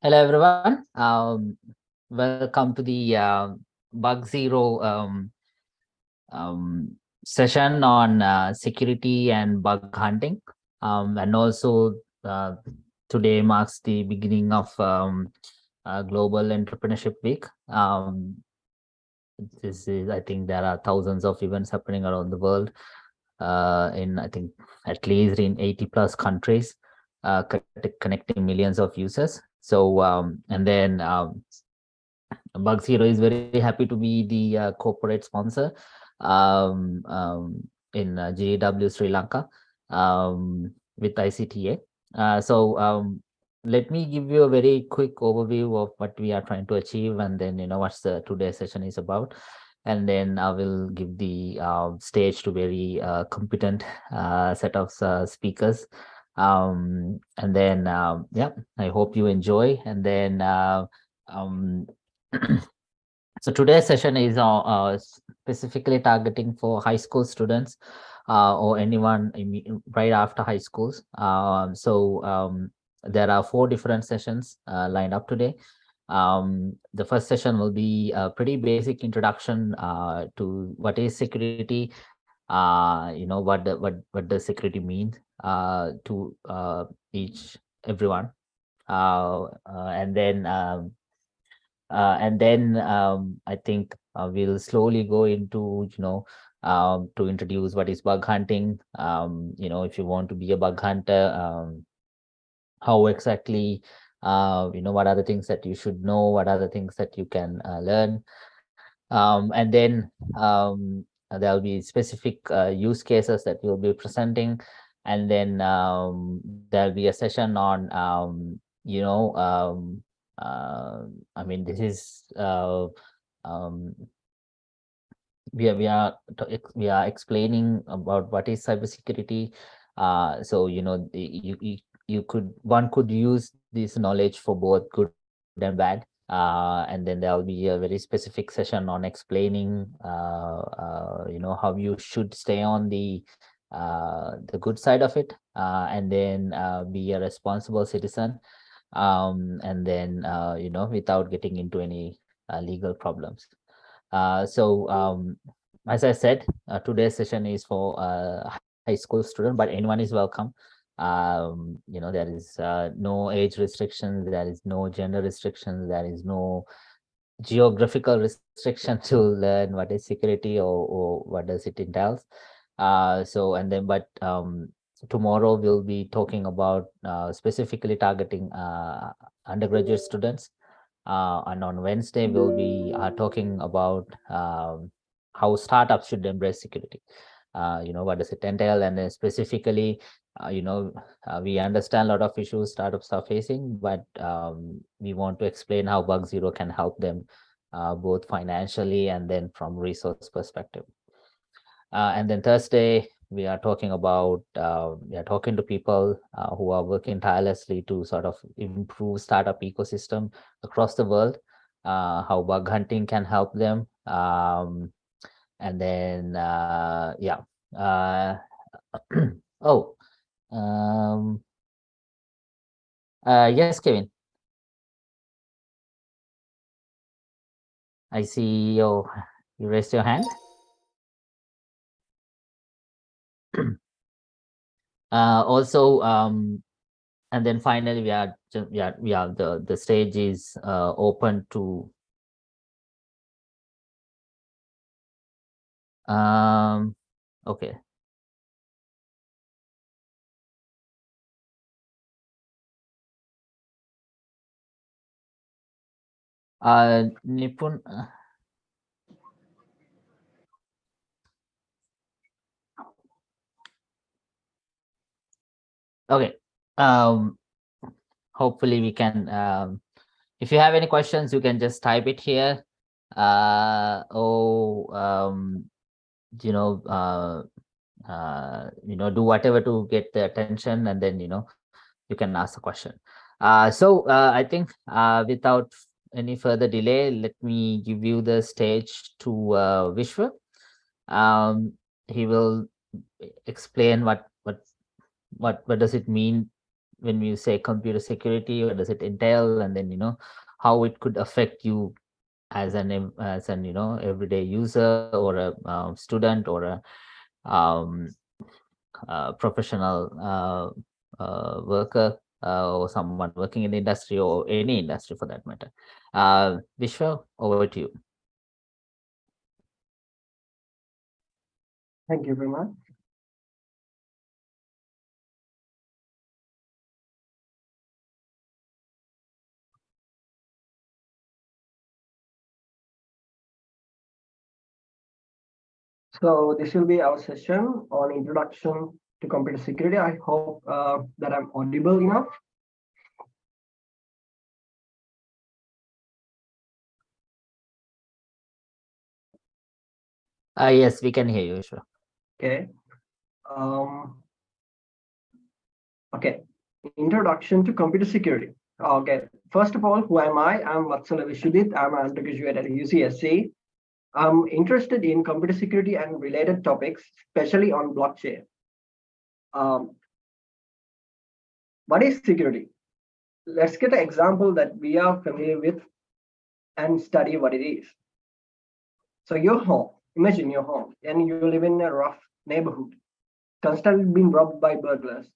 Hello, everyone. Welcome to the Bug Zero um, session on security and bug hunting. And also, uh, today marks the beginning of Global Entrepreneurship Week. I think, there are thousands of events happening around the world, in, I think, at least in 80 plus countries, connecting millions of users. So, and then Bug Zero is very happy to be the corporate sponsor um, um, in GW Sri Lanka, with ICTA. Let me give you a very quick overview of what we are trying to achieve, and then what's the today's session is about, and then I will give the stage to very competent set of speakers, and then yeah, I hope you enjoy, and then. Um, So today's session is specifically targeting for high school students, or anyone right after high schools. There are four different sessions lined up today. The first session will be a pretty basic introduction to what is security. What does security mean to each everyone, and then I think we'll slowly go into, to introduce what is bug hunting. If you want to be a bug hunter, how exactly, what are the things that you should know, what are the things that you can learn. And then there'll be specific use cases that we'll be presenting. And then there'll be a session on, I mean, this is um, we are explaining about what is cybersecurity. So you could one could use this knowledge for both good and bad. And then there will be a very specific session on explaining, how you should stay on the good side of it, and then be a responsible citizen, and then without getting into any legal problems. As I said, today's session is for high school student, but anyone is welcome. There is no age restrictions, there is no gender restrictions, there is no geographical restriction to learn what is security, or what does it entails. Tomorrow we'll be talking about specifically targeting undergraduate students, and on Wednesday, we'll be talking about how startups should embrace security. What does it entail? And then specifically, we understand a lot of issues startups are facing, but we want to explain how Bug Zero can help them, both financially and then from resource perspective. And then Thursday, we are talking to people who are working tirelessly to sort of improve startup ecosystem across the world, how bug hunting can help them. And then yeah. Oh, um, yes, Kevin, I see you raised your hand. Also, and then finally, the stage is open to okay. Nipun, okay. Um, Hopefully we can. If you have any questions, you can just type it here. Or you know, do whatever to get the attention, and then you can ask the question. I think without any further delay, let me give you the stage to Vishwa. He will explain what does it mean when you say computer security, what does it entail, and then how it could affect you as an everyday user, or a student, or a um, professional worker, or someone working in the industry, or any industry for that matter. Vishwa, over to you. Thank you very much. So this will be our session on introduction to computer security. I hope that I'm audible enough. Yes, we can hear you, Vishwa. Okay. Okay. Introduction to computer security. Okay. First of all, who am I? I'm Vatsala Vishudit. I'm an undergraduate at UCSC. I'm interested in computer security and related topics, especially on blockchain. Um, what is security? Let's get an example that we are familiar with and study what it is. So your home, imagine your home, and you live in a rough neighborhood, constantly being robbed by burglars.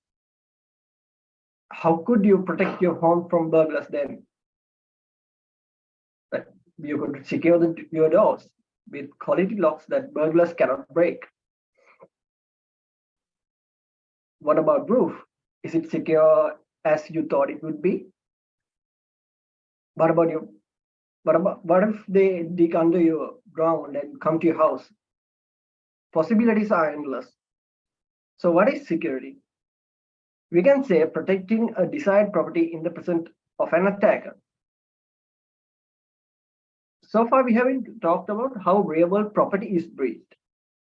How could you protect your home from burglars then? But you could secure your doors with quality locks that burglars cannot break. What about roof? Is it secure as you thought it would be? What about your what if they dig under your ground and come to your house? Possibilities are endless. So what is security? We can say protecting a desired property in the presence of an attacker. So far, we haven't talked about how real world property is breached.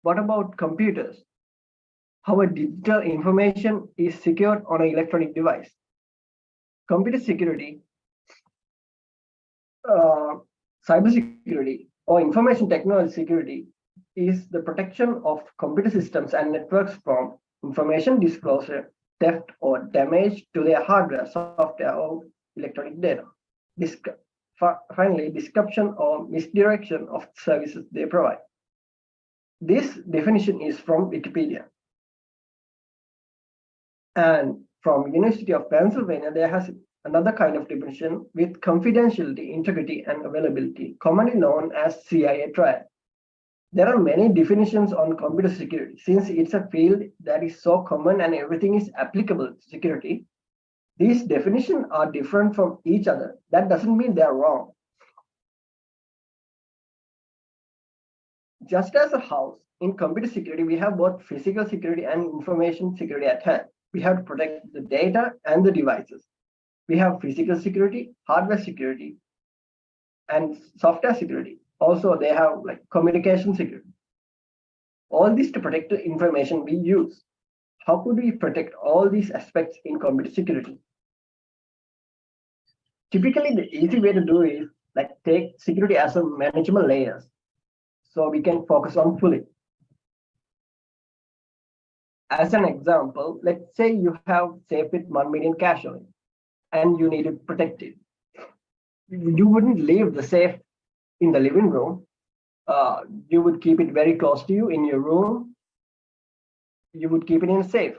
What about computers? How a digital information is secured on an electronic device. Computer security, cybersecurity, or information technology security is the protection of computer systems and networks from information disclosure, theft, or damage to their hardware, software, or electronic data. Finally, disruption or misdirection of services they provide. This definition is from Wikipedia. And from University of Pennsylvania, there has another kind of definition with confidentiality, integrity, and availability, commonly known as CIA triad. There are many definitions on computer security. Since it's a field that is so common and everything is applicable to security, these definitions are different from each other. That doesn't mean they're wrong. Just as a house, in computer security, we have both physical security and information security at hand. We have to protect the data and the devices. We have physical security, hardware security, and software security. Also, they have like communication security. All this to protect the information we use. How could we protect all these aspects in computer security? Typically, the easy way to do is like take security as a manageable layers, so we can focus on fully. As an example, let's say you have safe with 1 million cash on it, and you need to protect it. You wouldn't leave the safe in the living room. You would keep it very close to you in your room. You would keep it in a safe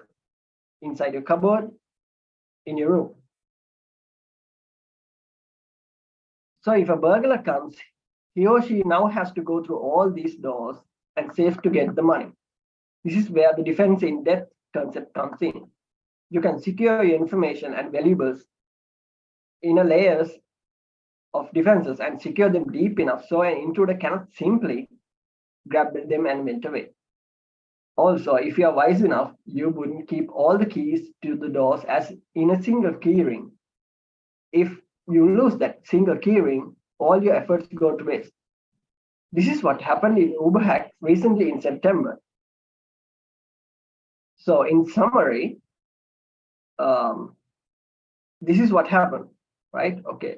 inside your cupboard in your room. So if a burglar comes, he or she now has to go through all these doors and safe to get the money. This is where the defense in depth concept comes in. You can secure your information and valuables in a layers of defenses and secure them deep enough so an intruder cannot simply grab them and went away. Also, if you are wise enough, you wouldn't keep all the keys to the doors as in a single key ring. If you lose that single key ring, all your efforts go to waste. This is what happened in Uber hack recently in September. So in summary, this is what happened, right? Okay,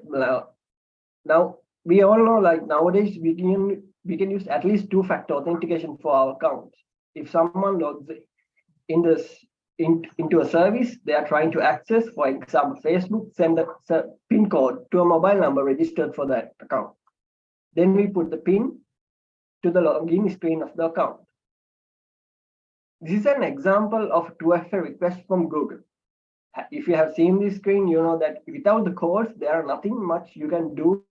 now we all know like nowadays we can use at least two-factor authentication for our accounts. If someone logs in this into a service they are trying to access. For example, Facebook send a PIN code to a mobile number registered for that account. Then we put the PIN to the login screen of the account. This is an example of 2FA request from Google. If you have seen this screen, you know that without the codes, there are nothing much you can do,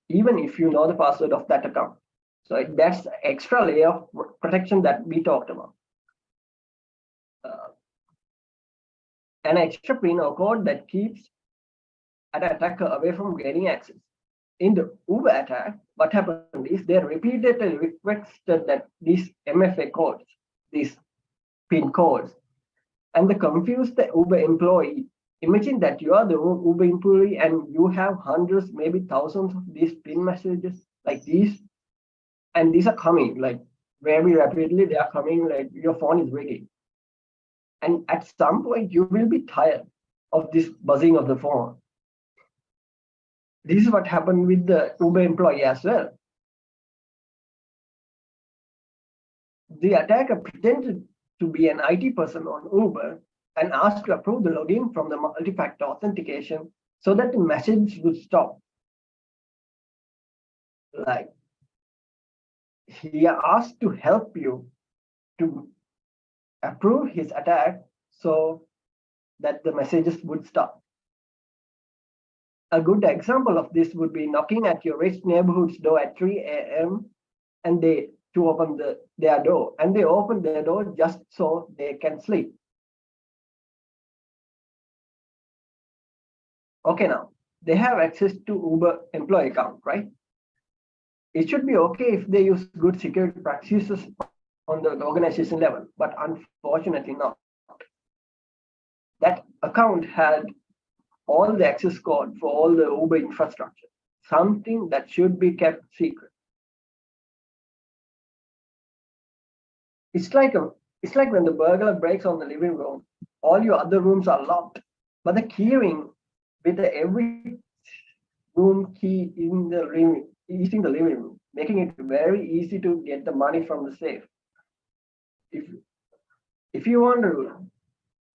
even if you know the password of that account. So that's extra layer of protection that we talked about. An extra PIN or code that keeps an attacker away from getting access. In the Uber attack, what happened is they repeatedly requested that these MFA codes, these PIN codes, and they confused the Uber employee. Imagine that you are the Uber employee and you have hundreds, maybe thousands of these PIN messages like these, and these are coming like very rapidly. They are coming like your phone is ringing. And at some point, you will be tired of this buzzing of the phone. This is what happened with the Uber employee as well. The attacker pretended to be an IT person on Uber and asked to approve the login from the multi-factor authentication so that the message would stop. Like, he asked to help you to approve his attack so that the messages would stop. A good example of this would be knocking at your rich neighborhood's door at 3 a.m. and they to open their door, and they open their door just so they can sleep. Okay, now they have access to Uber employee account, right? It should be okay if they use good security practices on the organization level, but unfortunately not. That account had all the access code for all the Uber infrastructure, something that should be kept secret. It's like when the burglar breaks on the living room, all your other rooms are locked, but the key ring with every room key in the living room, making it very easy to get the money from the safe. If you want to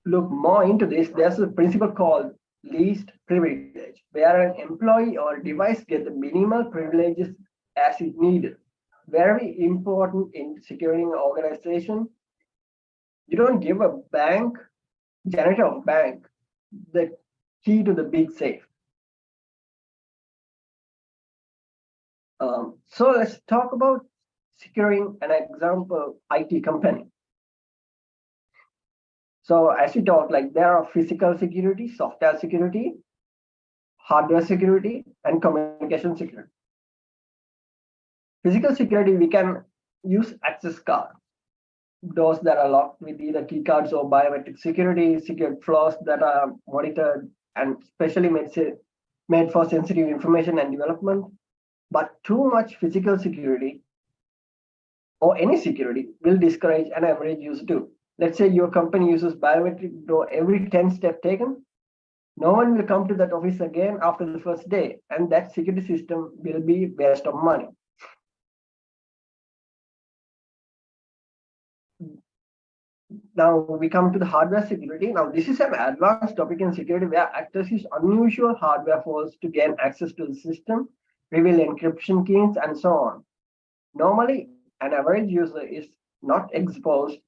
look more into this, there's a principle called least privilege, where an employee or device get the minimal privileges as is needed. Very important in securing an organization. You don't give a janitor of bank, the key to the big safe. So let's talk about securing an example IT company. So as we talked, like there are physical security, software security, hardware security, and communication security. Physical security, we can use access cards, doors that are locked with either key cards or biometric security, secured floors that are monitored and specially made for sensitive information and development. But too much physical security or any security will discourage an average user too. Let's say your company uses biometric door every 10 steps taken. No one will come to that office again after the first day, and that security system will be waste of money. Now we come to the hardware security. Now this is an advanced topic in security where actors use unusual hardware faults to gain access to the system, reveal encryption keys, and so on. Normally, an average user is not exposed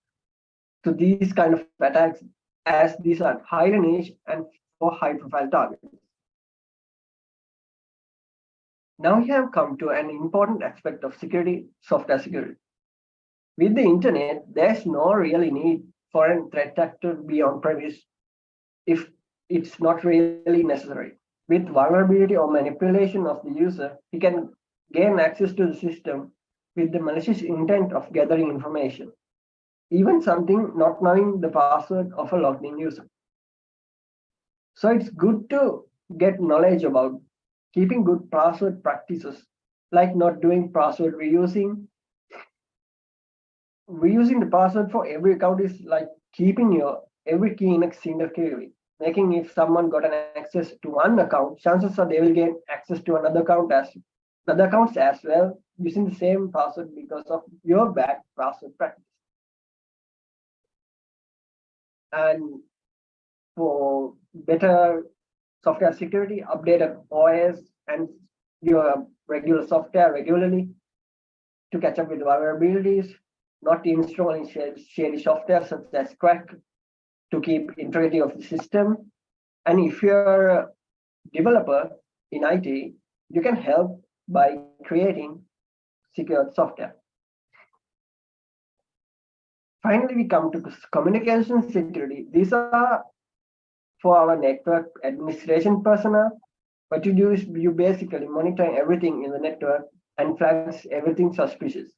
to these kind of attacks as these are highly niche and for high-profile targets. Now we have come to an important aspect of security, software security. With the internet, there's no really need for a threat actor to be on premise if it's not really necessary. With vulnerability or manipulation of the user, he can gain access to the system with the malicious intent of gathering information, even something not knowing the password of a logged in user. So it's good to get knowledge about keeping good password practices, like not doing password reusing. Reusing the password for every account is like keeping your every key in a single key, making if someone got an access to one account, chances are they will gain access to another accounts as well using the same password because of your bad password practice. And for better software security, update an OS and your regular software regularly to catch up with vulnerabilities, not installing shady software such as crack to keep integrity of the system. And if you're a developer in IT, you can help by creating secure software. Finally, we come to communication security. These are for our network administration personnel. What you do is you basically monitor everything in the network and flags everything suspicious.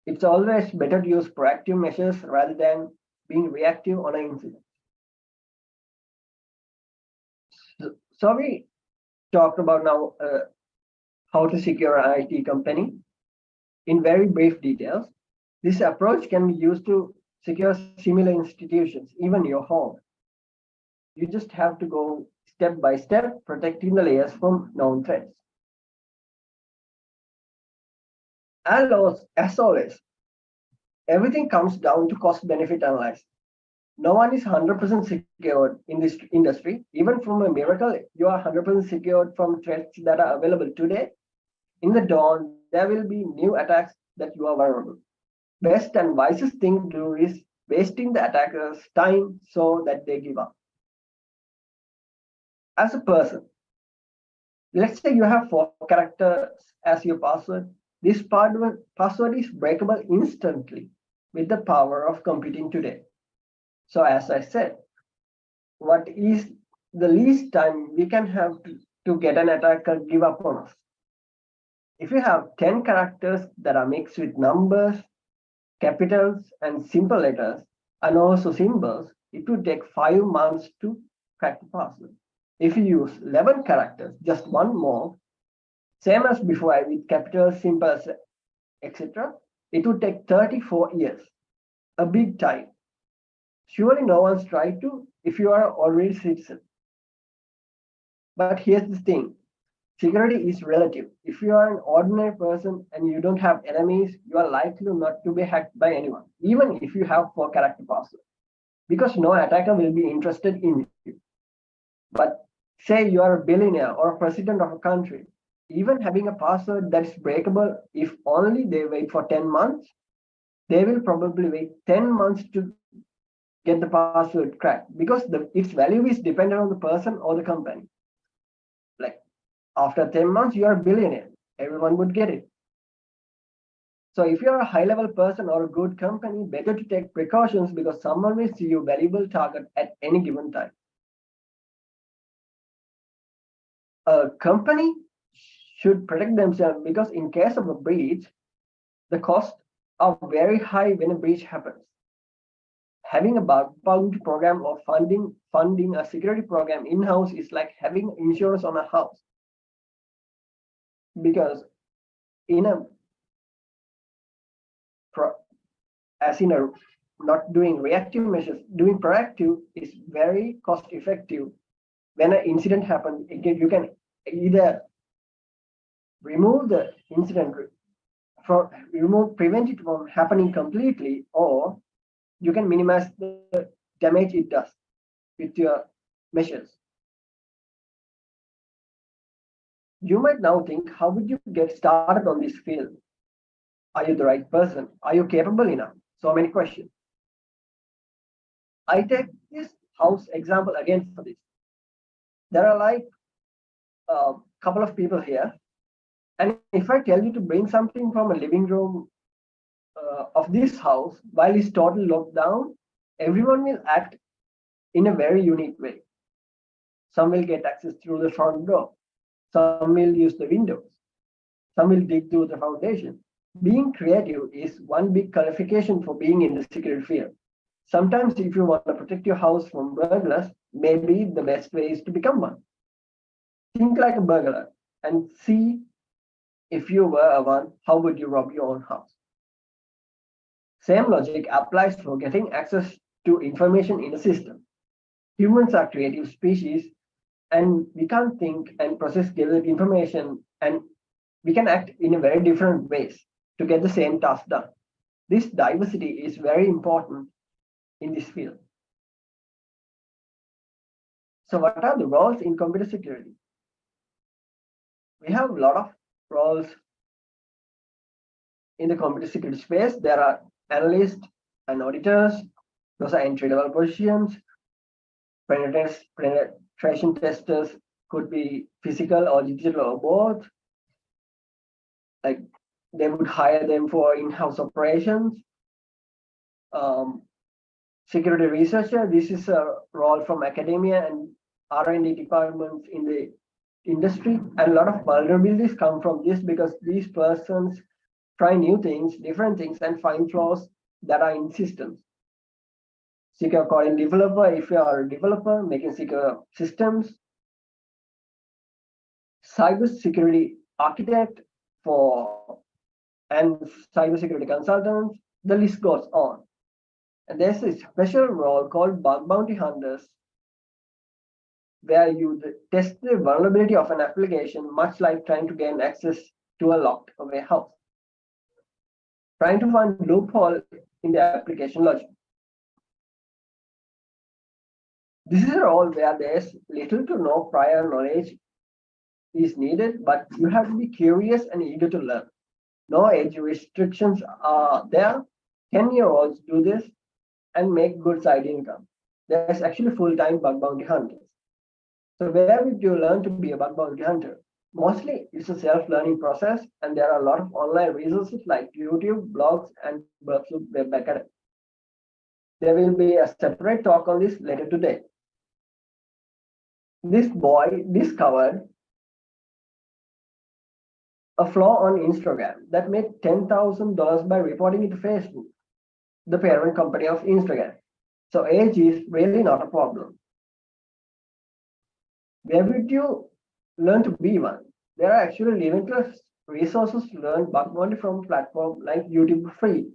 It's always better to use proactive measures rather than being reactive on an incident. So we talked about now how to secure an IT company in very brief details. This approach can be used to secure similar institutions, even your home. You just have to go step by step, protecting the layers from known threats. As always, everything comes down to cost-benefit analysis. No one is 100% secured in this industry. Even from a miracle, you are 100% secured from threats that are available today. In the dawn, there will be new attacks that you are vulnerable. Best and wisest thing to do is wasting the attacker's time so that they give up. As a person, let's say you have 4 characters as your password. This password is breakable instantly with the power of computing today. So as I said, what is the least time we can have to get an attacker give up on us? If you have 10 characters that are mixed with numbers, capitals, and simple letters, and also symbols, it would take 5 months to crack the password. If you use 11 characters, just one more, same as before with capitals, symbols, etc., it would take 34 years, a big time. Surely no one's tried to if you are already citizen. But here's the thing, security is relative. If you are an ordinary person and you don't have enemies, you are likely not to be hacked by anyone, even if you have 4 character password, because no attacker will be interested in you. But say you are a billionaire or a president of a country, even having a password that is breakable, if only they wait for 10 months, they will probably wait 10 months to get the password cracked because its value is dependent on the person or the company. Like after 10 months, you are a billionaire. Everyone would get it. So if you're a high-level person or a good company, better to take precautions because someone will see your valuable target at any given time. A company should protect themselves because in case of a breach, the costs are very high when a breach happens. Having a bug bounty program or funding a security program in-house is like having insurance on a house. Because not doing reactive measures, doing proactive is very cost effective. When an incident happens, you can either remove the incident prevent it from happening completely, or you can minimize the damage it does with your measures. You might now think, how would you get started on this field? Are you the right person? Are you capable enough? So many questions. I take this house example again for this. There are like a couple of people here. And if I tell you to bring something from a living room of this house while it's totally locked down, everyone will act in a very unique way. Some will get access through the front door. Some will use the windows. Some will dig through the foundation. Being creative is one big qualification for being in the security field. Sometimes if you want to protect your house from burglars, maybe the best way is to become one. Think like a burglar and see if you were one, how would you rob your own house? Same logic applies for getting access to information in a system. Humans are creative species and we can't think and process gathered information, and we can act in a very different ways to get the same task done. This diversity is very important in this field. So what are the roles in computer security? We have a lot of roles in the computer security space. There are analysts and auditors. Those are entry-level positions. Penetration testers could be physical or digital or both. Like they would hire them for in-house operations. Security researcher, this is a role from academia and R&D departments in the industry. And a lot of vulnerabilities come from this because these persons try new things, different things, and find flaws that are in systems. Secure coding developer, if you are a developer making secure systems. Cybersecurity architect and cybersecurity consultants, the list goes on. And there's a special role called bug bounty hunters, where you test the vulnerability of an application, much like trying to gain access to a locked warehouse. Trying to find loophole in the application logic. This is a role where there's little to no prior knowledge is needed, but you have to be curious and eager to learn. No age restrictions are there. 10-year-olds do this and make good side income. There's actually full-time bug bounty hunters. So where would you learn to be a bug bounty hunter? Mostly it's a self-learning process, and there are a lot of online resources like YouTube, blogs, and Burbsuit Web Academy. There will be a separate talk on this later today. This boy discovered a flaw on Instagram that made $10,000 by reporting it to Facebook, the parent company of Instagram. So age is really not a problem. Where would you learn to be one? There are actually limitless resources to learn bug bounty from platforms like YouTube for free.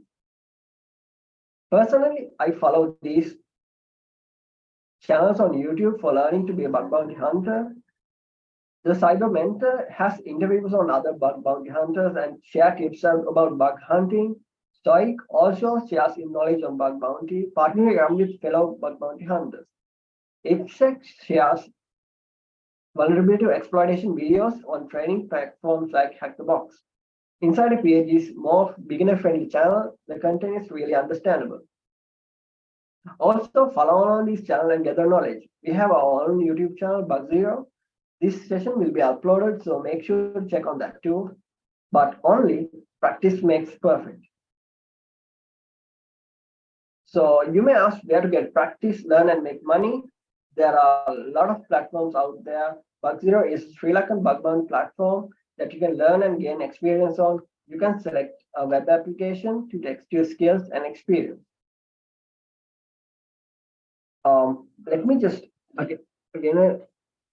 Personally, I follow these channels on YouTube for learning to be a bug bounty hunter. The Cyber Mentor has interviews on other bug bounty hunters and share tips about bug hunting. Stoic also shares knowledge on bug bounty, partnering around with fellow bug bounty hunters. IPSEC shares vulnerability exploitation videos on training platforms like Hack the Box. Inside a PhD's more beginner-friendly channel, the content is really understandable. Also, follow on this channel and gather knowledge. We have our own YouTube channel, Bug Zero. This session will be uploaded, so make sure to check on that too. But only practice makes perfect. So you may ask where to get practice, learn, and make money. There are a lot of platforms out there. Bug Zero is a Sri Lankan bug bounty platform that you can learn and gain experience on. You can select a web application to test your skills and experience. Let me just again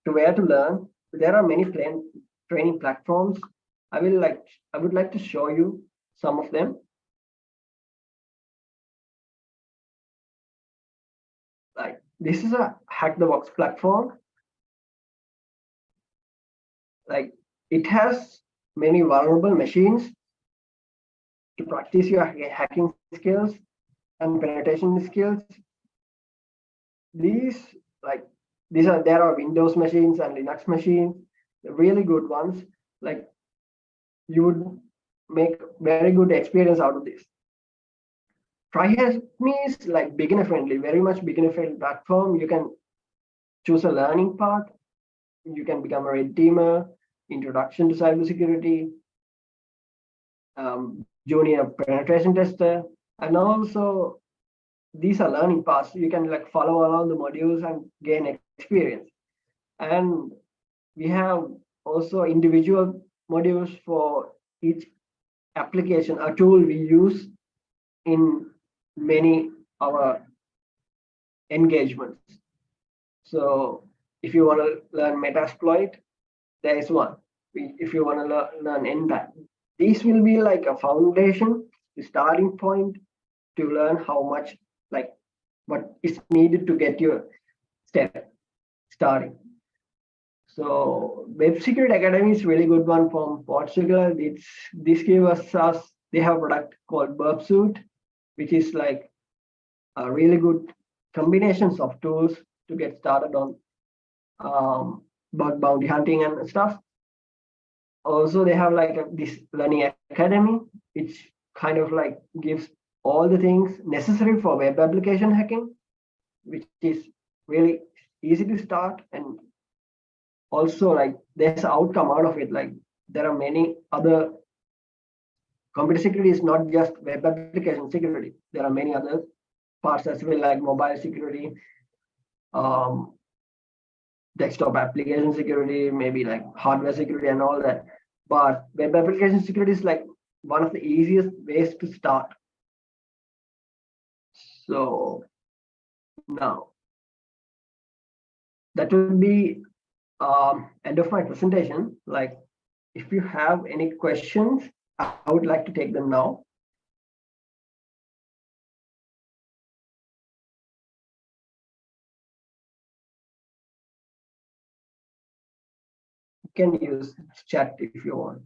to where to learn. There are many training platforms. I would like to show you some of them. Like this is a Hack the Box platform. Like it has many vulnerable machines to practice your hacking skills and penetration skills. There are Windows machines and Linux machines, really good ones. Like you would make very good experience out of this. TryHelp.me is like beginner friendly, very much beginner friendly platform. You can choose a learning path. You can become a red teamer, introduction to cybersecurity, junior penetration tester, and also these are learning paths. You can like follow along the modules and gain experience. And we have also individual modules for each application, a tool we use in many our engagements. So if you want to learn Metasploit, there is one. If you want to learn NTAP, this will be like a foundation, the starting point to learn how much what is needed to get your step starting. So Web Security Academy is really good one from Portugal. This gives us, they have a product called Burbsuit, which is like a really good combinations of tools to get started on bug bounty hunting and stuff. Also, they have like this learning academy, which kind of like gives all the things necessary for web application hacking, which is really easy to start. And also, like, there's an outcome out of it. Like, there are many other computer security is not just web application security. There are many other parts as well, like mobile security, um, desktop application security, maybe like hardware security and all that. But web application security is like one of the easiest ways to start. So now that would be end of my presentation. Like, if you have any questions, I would like to take them now. You can use chat if you want.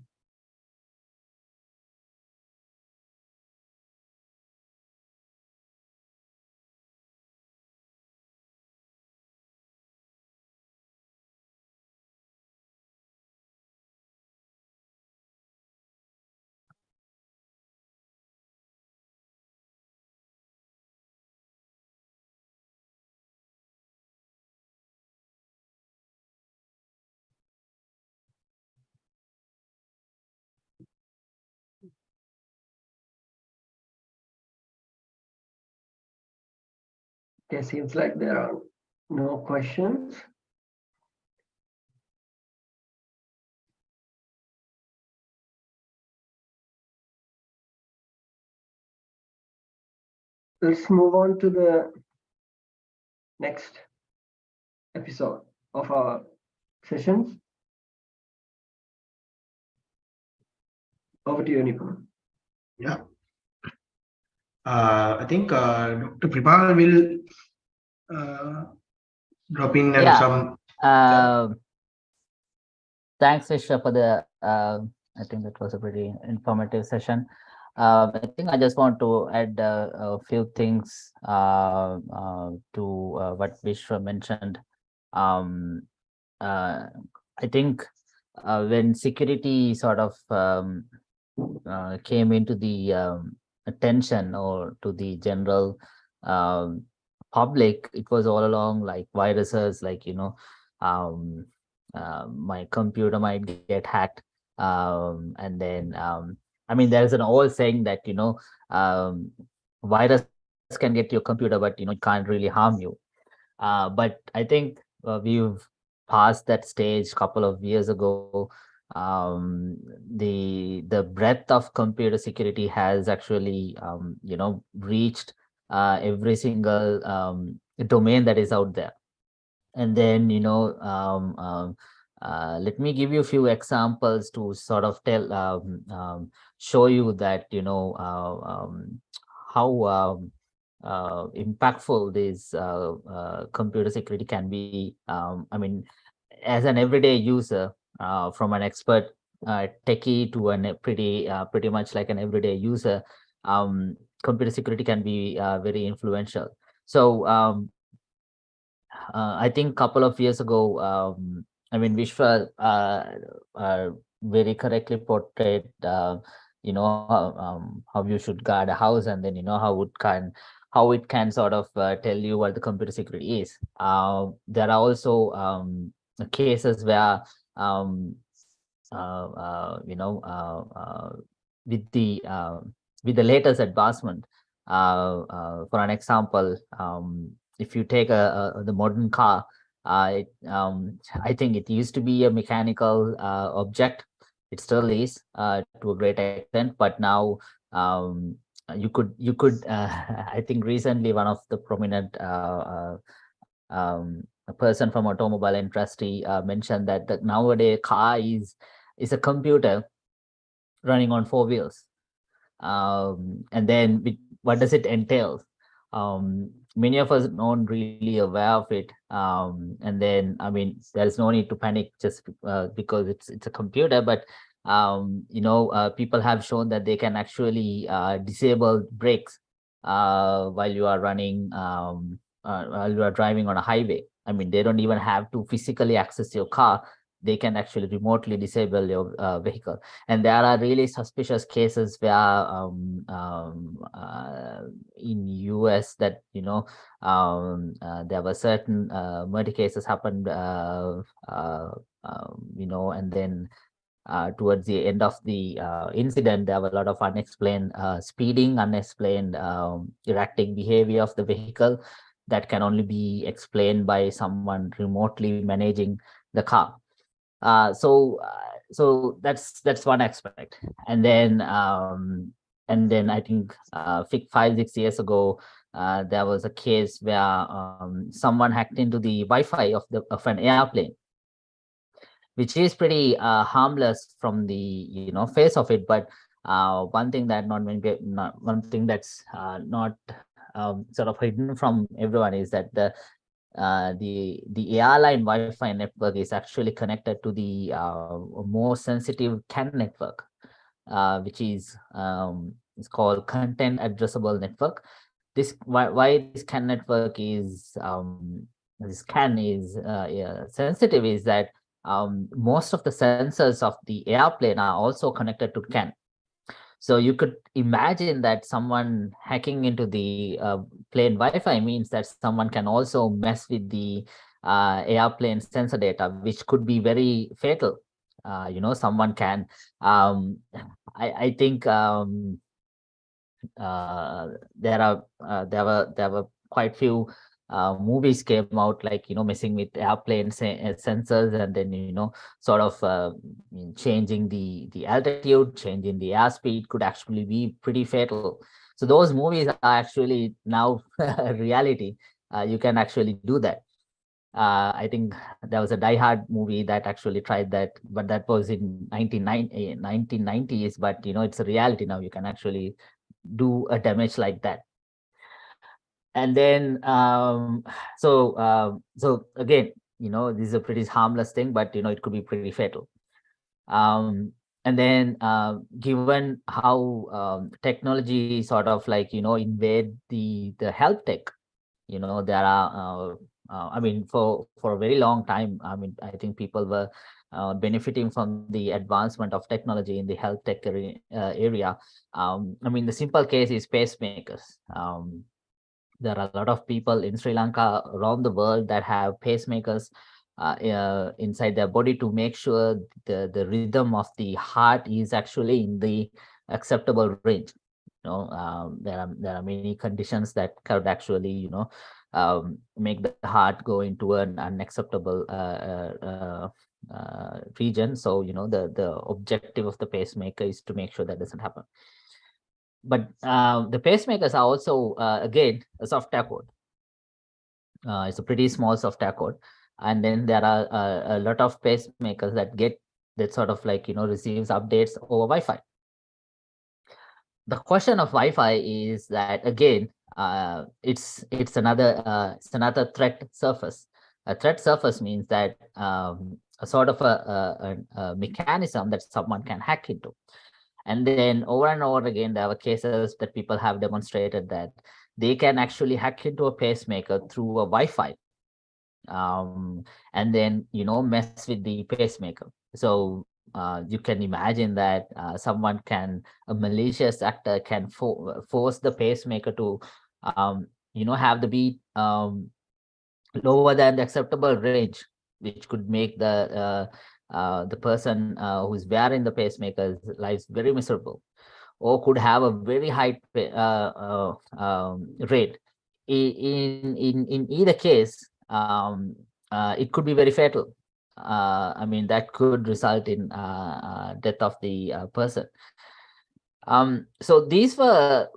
Okay, seems like there are no questions. Let's move on to the next episode of our sessions. Over to you, Nipun. Yeah. I think Dr. Pripal will drop in and some. Thanks, Vishwa, for the. I think that was a pretty informative session. I think I just want to add a few things to what Vishwa mentioned. I think when security sort of came into the attention or to the general public, it was all along like viruses, like, my computer might get hacked. And then, I mean, there's an old saying that, virus can get your computer, but, it can't really harm you. But I think we've passed that stage couple of years ago. The breadth of computer security has actually, reached every single domain that is out there. And then, let me give you a few examples to sort of show you that, how impactful this computer security can be. I mean, as an everyday user, from an expert techie to pretty much like an everyday user, computer security can be very influential. So I think a couple of years ago, I mean, Vishwa very correctly portrayed, how you should guard a house, and then, how it can sort of tell you what the computer security is. There are also cases where, um, you know, with the latest advancement, for an example, if you take the modern car, I think it used to be a mechanical object. It still is to a great extent, but now, you could I think recently one of the prominent a person from automobile industry mentioned that the nowadays car is a computer running on four wheels. And then what does it entail? Many of us aren't really aware of it. And then, I mean, there's no need to panic just because it's a computer, but people have shown that they can actually disable brakes while you are running, while you are driving on a highway. I mean, they don't even have to physically access your car. They can actually remotely disable your vehicle. And there are really suspicious cases where in US that, there were certain murder cases happened, and then towards the end of the incident, there were a lot of unexplained speeding, unexplained erratic behavior of the vehicle that can only be explained by someone remotely managing the car. So that's one aspect. And then I think 5-6 years ago, there was a case where someone hacked into the Wi-Fi of an airplane, which is pretty harmless from the face of it. But one thing that not one thing that's not sort of hidden from everyone is that the airline Wi-Fi network is actually connected to the more sensitive CAN network, which is called content addressable network. Why this CAN network is this CAN is sensitive is that most of the sensors of the airplane are also connected to CAN. So you could imagine that someone hacking into the plane Wi-Fi means that someone can also mess with the airplane sensor data, which could be very fatal. Someone can. I think there were quite few movies came out, like messing with airplane sensors, and then sort of changing the altitude, changing the airspeed could actually be pretty fatal. So those movies are actually now reality. You can actually do that. I think there was a Die Hard movie that actually tried that, but that was in 1990s. But it's a reality now. You can actually do a damage like that. And then so again, this is a pretty harmless thing, but it could be pretty fatal. And then given how technology sort of like invade the health tech, there are I mean, for a very long time, I mean, I think people were benefiting from the advancement of technology in the health tech area. I mean, the simple case is pacemakers. There are a lot of people in Sri Lanka, around the world, that have pacemakers inside their body to make sure the rhythm of the heart is actually in the acceptable range. There are many conditions that could actually make the heart go into an unacceptable region. So the objective of the pacemaker is to make sure that doesn't happen. But the pacemakers are also again a software code. It's a pretty small software code, and then there are a lot of pacemakers that sort of like receives updates over Wi-Fi. The question of Wi-Fi is that, again, it's another threat surface. A threat surface means that a sort of a mechanism that someone can hack into. And then over and over again, there are cases that people have demonstrated that they can actually hack into a pacemaker through a Wi-Fi, and then mess with the pacemaker. So you can imagine that a malicious actor can force the pacemaker to have the beat lower than the acceptable range, which could make the person who's wearing the pacemaker's lives very miserable, or could have a very high rate. In either case, it could be very fatal. I mean, that could result in death of the person. So these were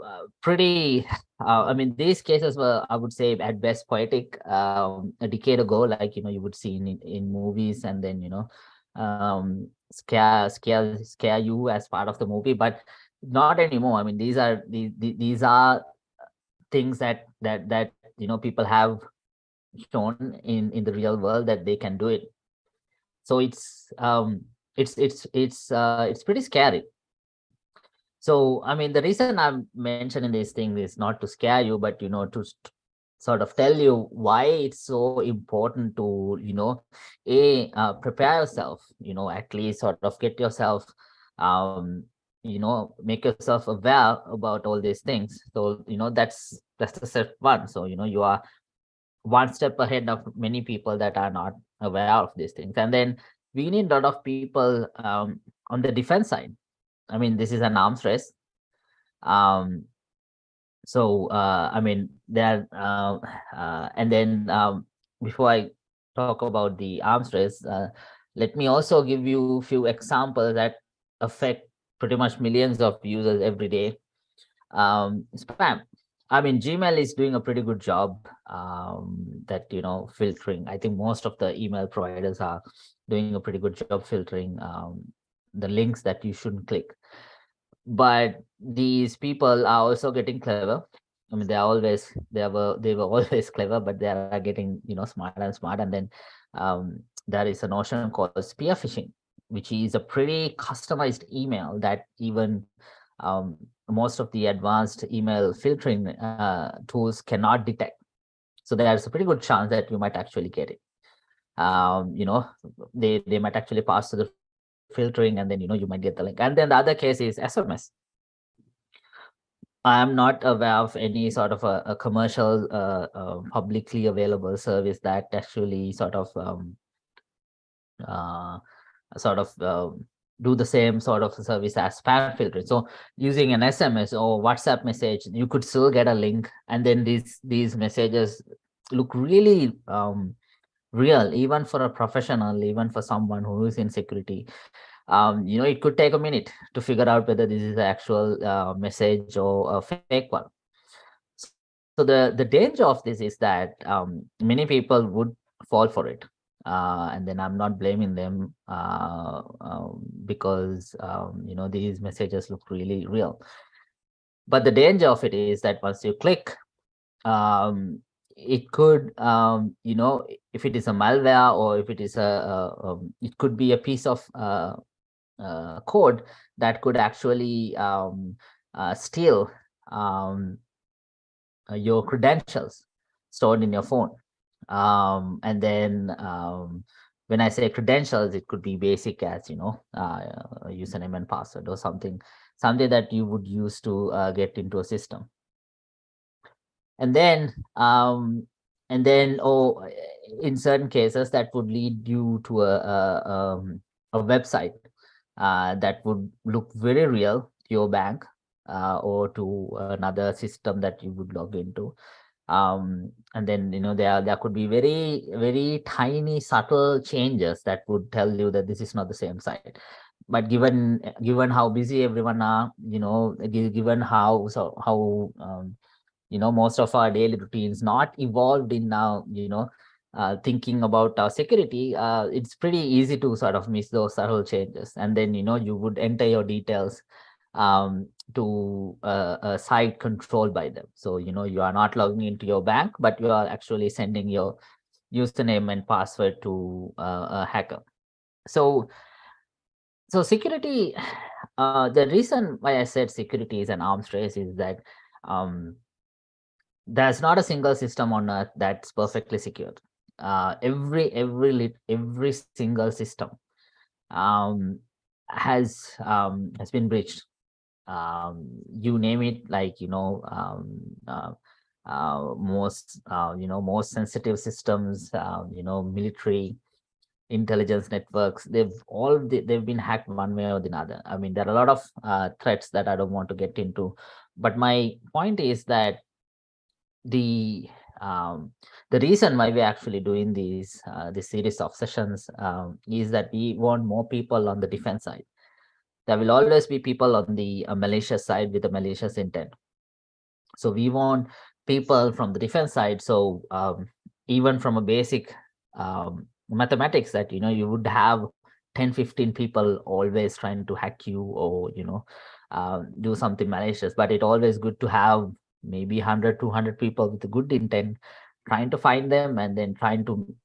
pretty. I mean, these cases were, I would say, at best poetic a decade ago, like you would see in movies, and then scare you as part of the movie, but not anymore. I mean, these are things that people have shown in the real world that they can do it. So it's pretty scary. So I mean, the reason I'm mentioning this thing is not to scare you, but to sort of tell you why it's so important to, prepare yourself, at least sort of get yourself, um, make yourself aware about all these things. So, that's the step one. So, you are one step ahead of many people that are not aware of these things. And then we need a lot of people on the defense side. I mean, this is an arms race. Um, there, and then before I talk about the arms race, let me also give you a few examples that affect pretty much millions of users every day. Spam. I mean, Gmail is doing a pretty good job that, filtering. I think most of the email providers are doing a pretty good job filtering the links that you shouldn't click. But these people are also getting clever. I mean, they were always clever, but they are getting, smarter and smarter. And then there is a notion called spear phishing, which is a pretty customized email that even most of the advanced email filtering tools cannot detect. So there's a pretty good chance that you might actually get it. They might actually pass through the filtering, and then, you might get the link. And then the other case is SMS. I am not aware of any sort of a commercial, publicly available service that actually uh, sort of do the same sort of service as spam filtering. So using an SMS or WhatsApp message, you could still get a link, and then these messages look really real, even for a professional, even for someone who is in security. It could take a minute to figure out whether this is an actual message or a fake one. So the danger of this is that many people would fall for it. And then I'm not blaming them because these messages look really real. But the danger of it is that once you click, it could, if it is a malware, or if it is it could be a piece of code that could actually steal your credentials stored in your phone. And then when I say credentials, it could be basic as, username and password, or something that you would use to get into a system. And then in certain cases, that would lead you to a website that would look very real to your bank or to another system that you would log into. And then, there could be very, very tiny, subtle changes that would tell you that this is not the same site. But given how busy everyone are, given how most of our daily routines not evolved in now, thinking about our security, it's pretty easy to sort of miss those subtle changes. And then, you would enter your details to a site controlled by them. So, you are not logging into your bank, but you are actually sending your username and password to a hacker. So security, the reason why I said security is an arms race is that there's not a single system on earth that's perfectly secured. Every single system um, has been breached. You name it, like, most sensitive systems, military intelligence networks, they've been hacked one way or the other. I mean, there are a lot of threats that I don't want to get into, but my point is that the um, the reason why we're actually doing this series of sessions is that we want more people on the defense side. There will always be people on the malicious side with a malicious intent. So we want people from the defense side. So even from a basic mathematics, that you would have 10-15 people always trying to hack you, or do something malicious. But it's always good to have maybe 100-200 people with a good intent, trying to find them, and then trying to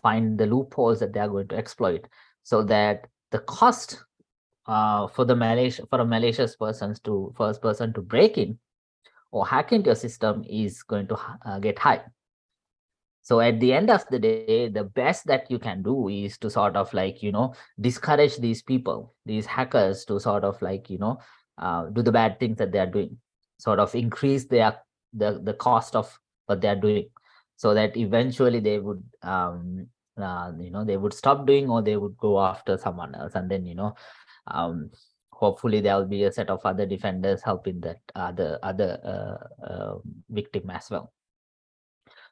find the loopholes that they are going to exploit, so that the cost for a malicious first person to break in or hack into your system is going to get high. So at the end of the day, the best that you can do is to sort of like, discourage these people, these hackers, to sort of like, do the bad things that they are doing, sort of increase the cost of what they are doing, so that eventually they would, they would stop doing, or they would go after someone else. And then, um, hopefully there will be a set of other defenders helping that other victim as well.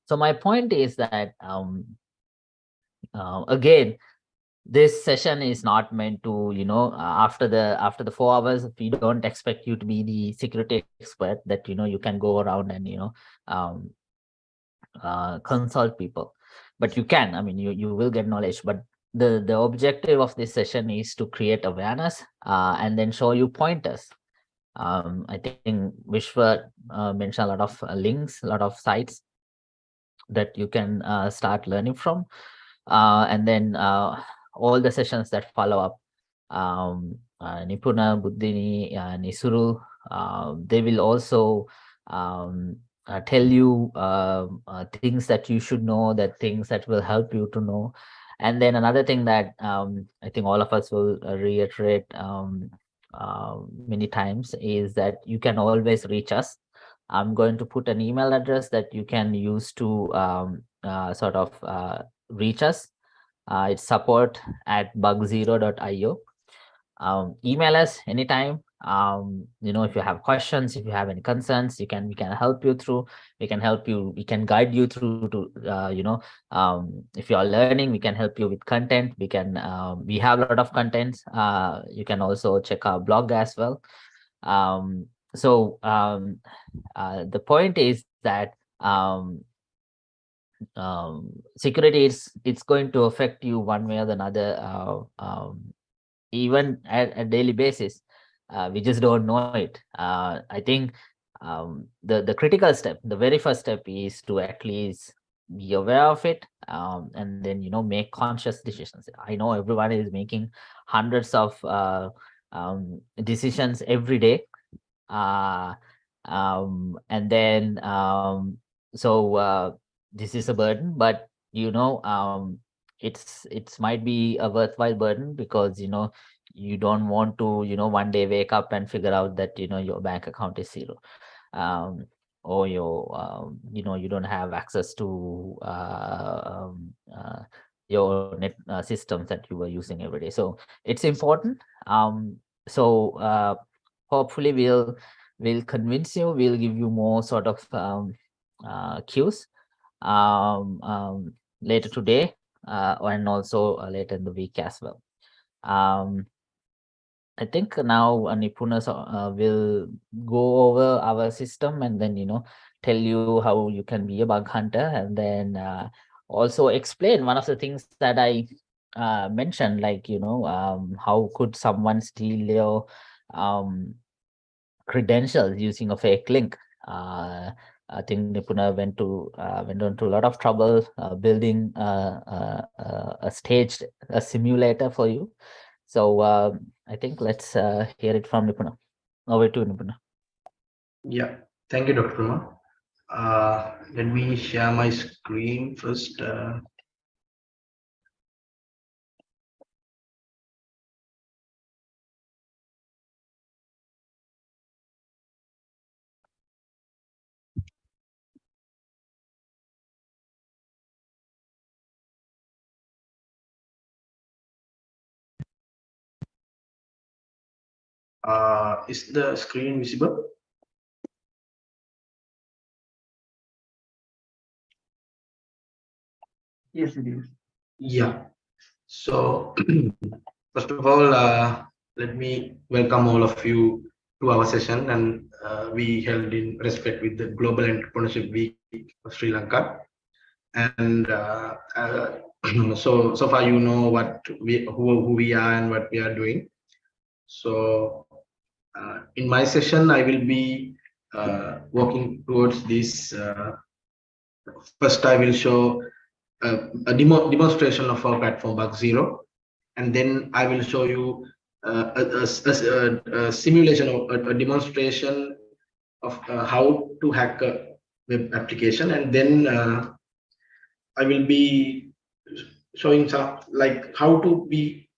So my point is that, again, this session is not meant to, after the 4 hours, we don't expect you to be the security expert that, you can go around and, um, consult people. But you can, I mean, you will get knowledge, but the objective of this session is to create awareness, and then show you pointers. I think Vishwa mentioned a lot of links, a lot of sites that you can start learning from, and then all the sessions that follow up, Nipuna, Buddhini, Nisuru, they will also tell you things that you should know, that things that will help you to know. And then another thing that I think all of us will reiterate many times is that you can always reach us. I'm going to put an email address that you can use to sort of reach us. It's support@bugzero.io. Email us anytime. If you have questions, if you have any concerns, we can help you through. We can help you. We can guide you through to, if you are learning, we can help you with content. We have a lot of contents. You can also check our blog as well. The point is that security, it's going to affect you one way or another, even at a daily basis. We just don't know it. I think the critical step, the very first step, is to at least be aware of it, and then make conscious decisions. I know everyone is making hundreds of decisions every day, and then this is a burden, but it's might be a worthwhile burden, because you don't want to one day wake up and figure out that your bank account is zero, um, or you don't have access to your net systems that you were using every day. So it's important. Hopefully we'll convince you, we'll give you more sort of cues later today, and also later in the week as well. I think now Nipuna will go over our system, and then tell you how you can be a bug hunter, and then also explain one of the things that I mentioned, like how could someone steal your credentials using a fake link. I think Nipuna went on to a lot of trouble building a simulator for you. So I think let's hear it from Nipuna. Over to Nipuna. Yeah, thank you, Dr. Kumar. Let me share my screen first. Is the screen visible? Yes, it is. Yeah. So first of all, let me welcome all of you to our session, and we held in respect with the Global Entrepreneurship Week of Sri Lanka. And so far you know who we are and what we are doing. So in my session, I will be working towards this. First, I will show a demonstration of our platform Bug Zero, and then I will show you a simulation or a demonstration of how to hack a web application, and then I will be showing some like how to be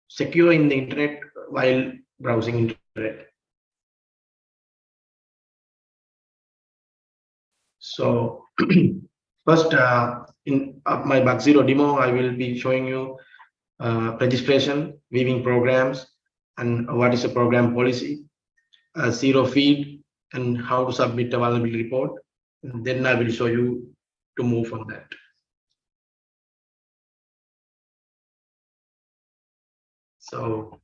secure in the internet while browsing internet. So first, in my Bug Zero demo, I will be showing you registration, viewing programs, and what is a program policy, zero feed, and how to submit a vulnerability report. And then I will show you to move on that. So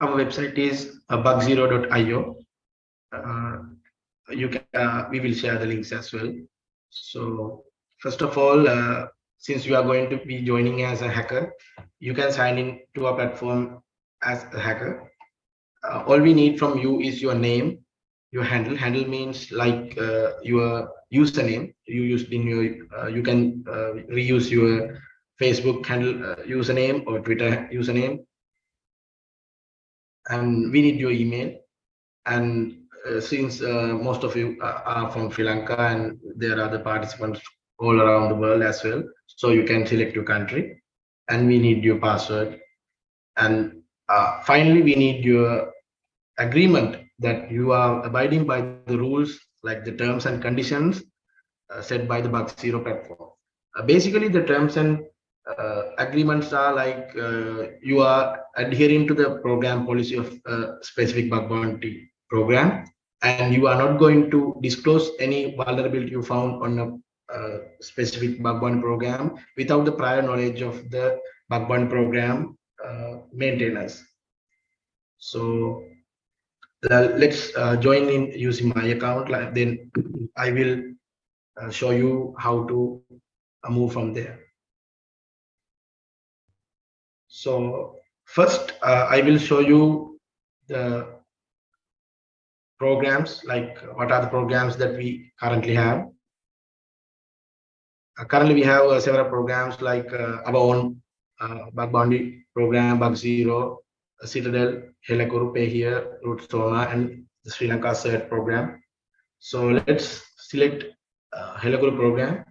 our website is bugzero.io. You can we will share the links as well. So first of all, since you are going to be joining as a hacker, you can sign in to our platform as a hacker. All we need from you is your name, your handle. Handle means like your username you used in your. You can reuse your Facebook handle username or Twitter username, and we need your email. And since most of you are from Sri Lanka and there are other participants all around the world as well, so you can select your country, and we need your password. And finally, we need your agreement that you are abiding by the rules, like the terms and conditions set by the Bug Zero platform. Basically, the terms and agreements are like you are adhering to the program policy of a specific bug bounty program, and you are not going to disclose any vulnerability you found on a specific bug bounty program without the prior knowledge of the bug bounty program maintainers. So let's join in using my account. Then I will show you how to move from there. So first, I will show you the programs, like what are the programs that we currently have. Currently, we have several programs like our own bug bounty program, Bug Zero, Citadel, Helakuru, Pay Here, Root Soma, and the Sri Lanka Cert program. So let's select Helakuru program.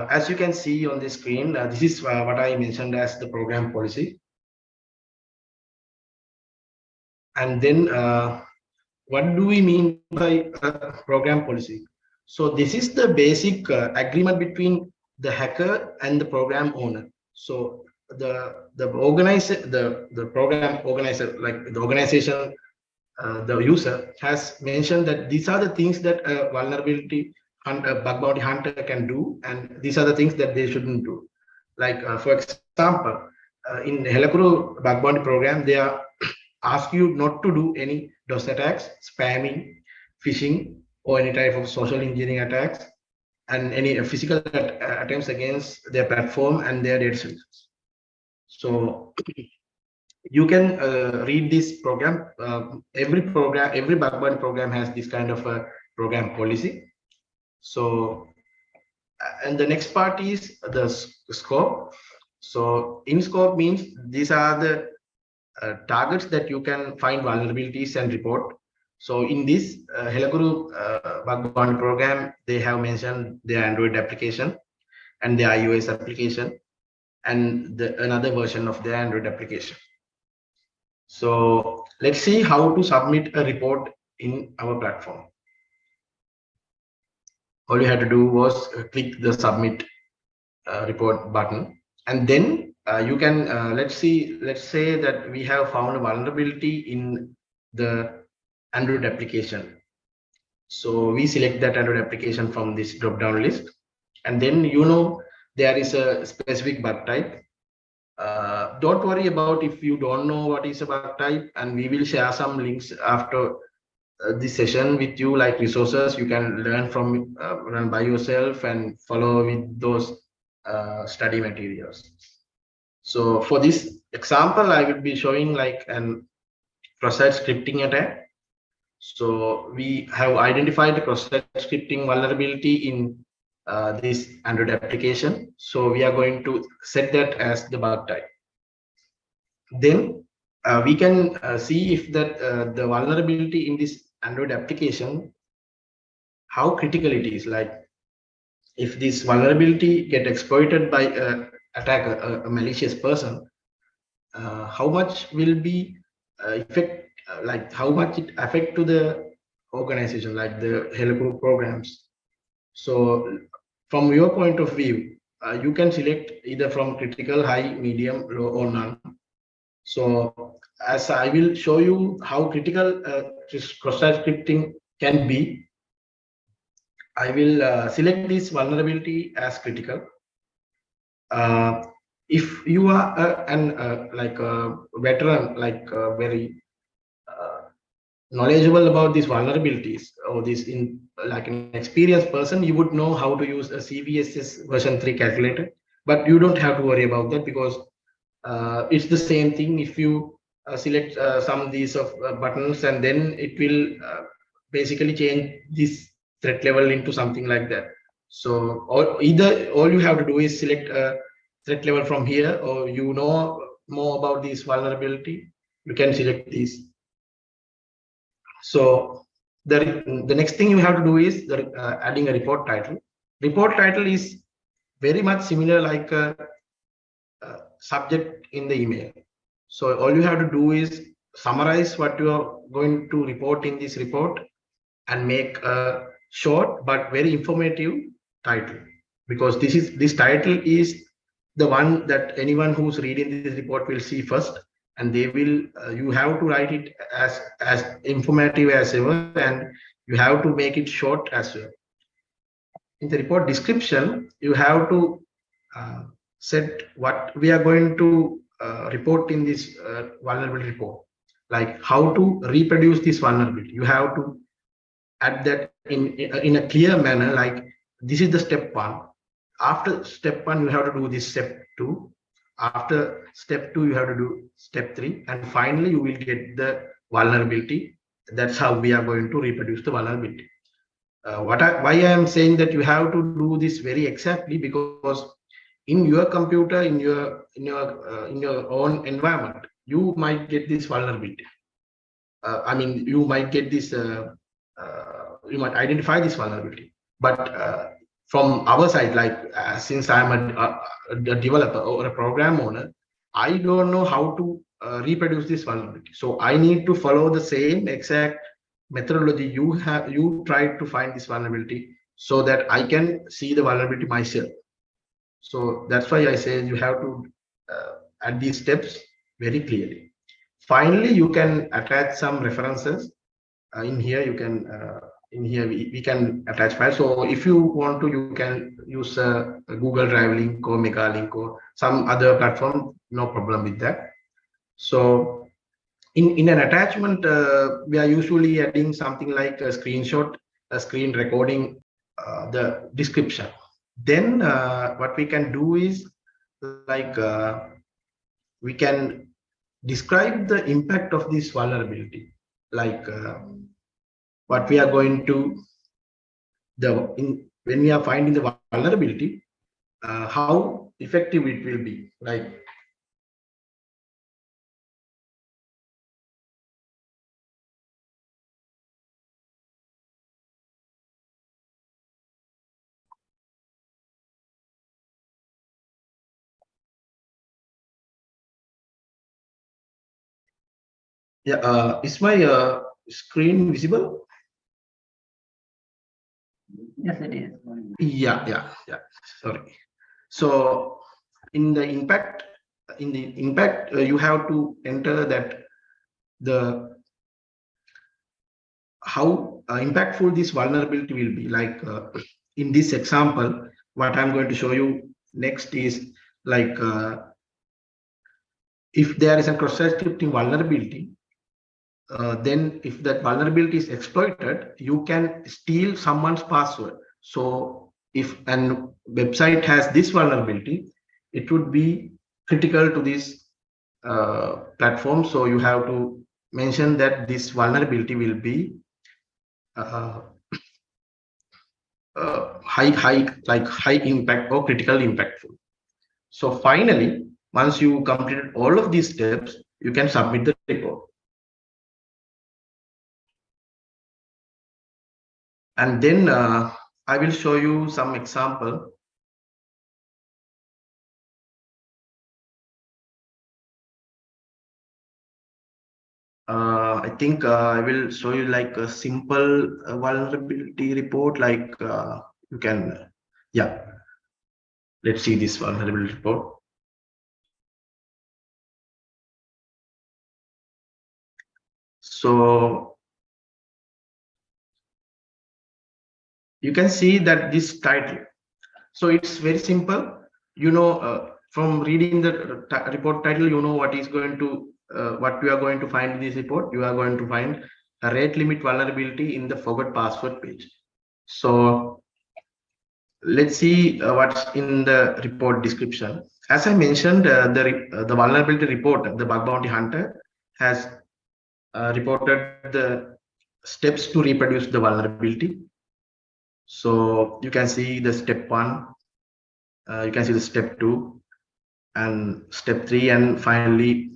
As you can see on the screen, this is what I mentioned as the program policy. And then what do we mean by program policy? So this is the basic agreement between the hacker and the program owner. So the organizer, the program organizer, like the organization, the user has mentioned that these are the things that a vulnerability hunter, bug bounty hunter can do, and these are the things that they shouldn't do. Like for example, in Helakuru bug bounty program, they are ask you not to do any DOS attacks, spamming, phishing, or any type of social engineering attacks, and any physical attempts against their platform and their data solutions. So you can read this program. Every bug bounty program has this kind of a program policy. So, and the next part is the scope. So in scope means these are the targets that you can find vulnerabilities and report. So in this Helakuru bug bounty program, they have mentioned their Android application and their iOS application and another version of their Android application. So let's see how to submit a report in our platform. All you had to do was click the submit report button, and then you can let's say that we have found a vulnerability in the Android application. So we select that Android application from this drop down list, and then there is a specific bug type. Don't worry about if you don't know what is a bug type, and we will share some links after this session with you, like resources you can learn from, run by yourself and follow with those study materials. So for this example, I will be showing like an cross-site scripting attack. So we have identified the cross-site scripting vulnerability in this Android application. So we are going to set that as the bug type. Then we can see if that the vulnerability in this Android application, how critical it is. Like if this vulnerability get exploited by attacker, a malicious person, how much will be effect, like how much it affect to the organization, like the help group programs. So from your point of view, you can select either from critical, high, medium, low, or none. So as I will show you how critical cross-site scripting can be, I will select this vulnerability as critical. If you are like a veteran, like very knowledgeable about these vulnerabilities, or this in like an experienced person, you would know how to use a CVSS version 3 calculator, but you don't have to worry about that, because it's the same thing. If you select some of these of buttons, and then it will basically change this threat level into something like that. So either all you have to do is select a threat level from here, or you know more about this vulnerability, you can select these. So the next thing you have to do is adding a report title. Report title is very much similar like a subject in the email. So all you have to do is summarize what you are going to report in this report, and make a short but very informative title, because this title is the one that anyone who's reading this report will see first, and they will you have to write it as informative as ever, and you have to make it short as well. In the report description, you have to set what we are going to report in this vulnerability report, like how to reproduce this vulnerability. You have to add that in a clear manner, like this is the step one. After step one, you have to do this step two. After step two, you have to do step three, and finally you will get the vulnerability. That's how we are going to reproduce the vulnerability. Why I am saying that you have to do this very exactly, because in your computer, in your own environment, you might get this vulnerability. I mean, you might get this. You might identify this vulnerability, but from our side, like since I'm a developer or a program owner, I don't know how to reproduce this vulnerability. So I need to follow the same exact methodology you tried to find this vulnerability, so that I can see the vulnerability myself. So that's why I say you have to add these steps very clearly. Finally, you can attach some references. In here you can in here we can attach files. So if you want to, you can use a Google Drive link or Mega link or some other platform, no problem with that. So in an attachment, we are usually adding something like a screenshot, a screen recording, the description. Then what we can do is, like we can describe the impact of this vulnerability, like what we are going to when we are finding the vulnerability, how effective it will be. Like yeah, is my screen visible? Yes, it is. Yeah. Sorry. So in the impact, you have to enter that the how impactful this vulnerability will be. Like in this example, what I'm going to show you next is like if there is a cross-site scripting vulnerability, then if that vulnerability is exploited, you can steal someone's password. So if a website has this vulnerability, it would be critical to this platform. So you have to mention that this vulnerability will be uh, high impact or critical impactful. So finally, once you completed all of these steps, you can submit the report. And then I will show you some example. I think I will show you like a simple vulnerability report, like you can, yeah, let's see this vulnerability report. So you can see that this title, so it's very simple, you know, from reading the report title, you know what is going to what you are going to find in this report. You are going to find a rate limit vulnerability in the forgot password page. So let's see what's in the report description. As I mentioned, the vulnerability report, the bug bounty hunter has reported the steps to reproduce the vulnerability. So you can see the step 1, you can see the step 2 and step 3, and finally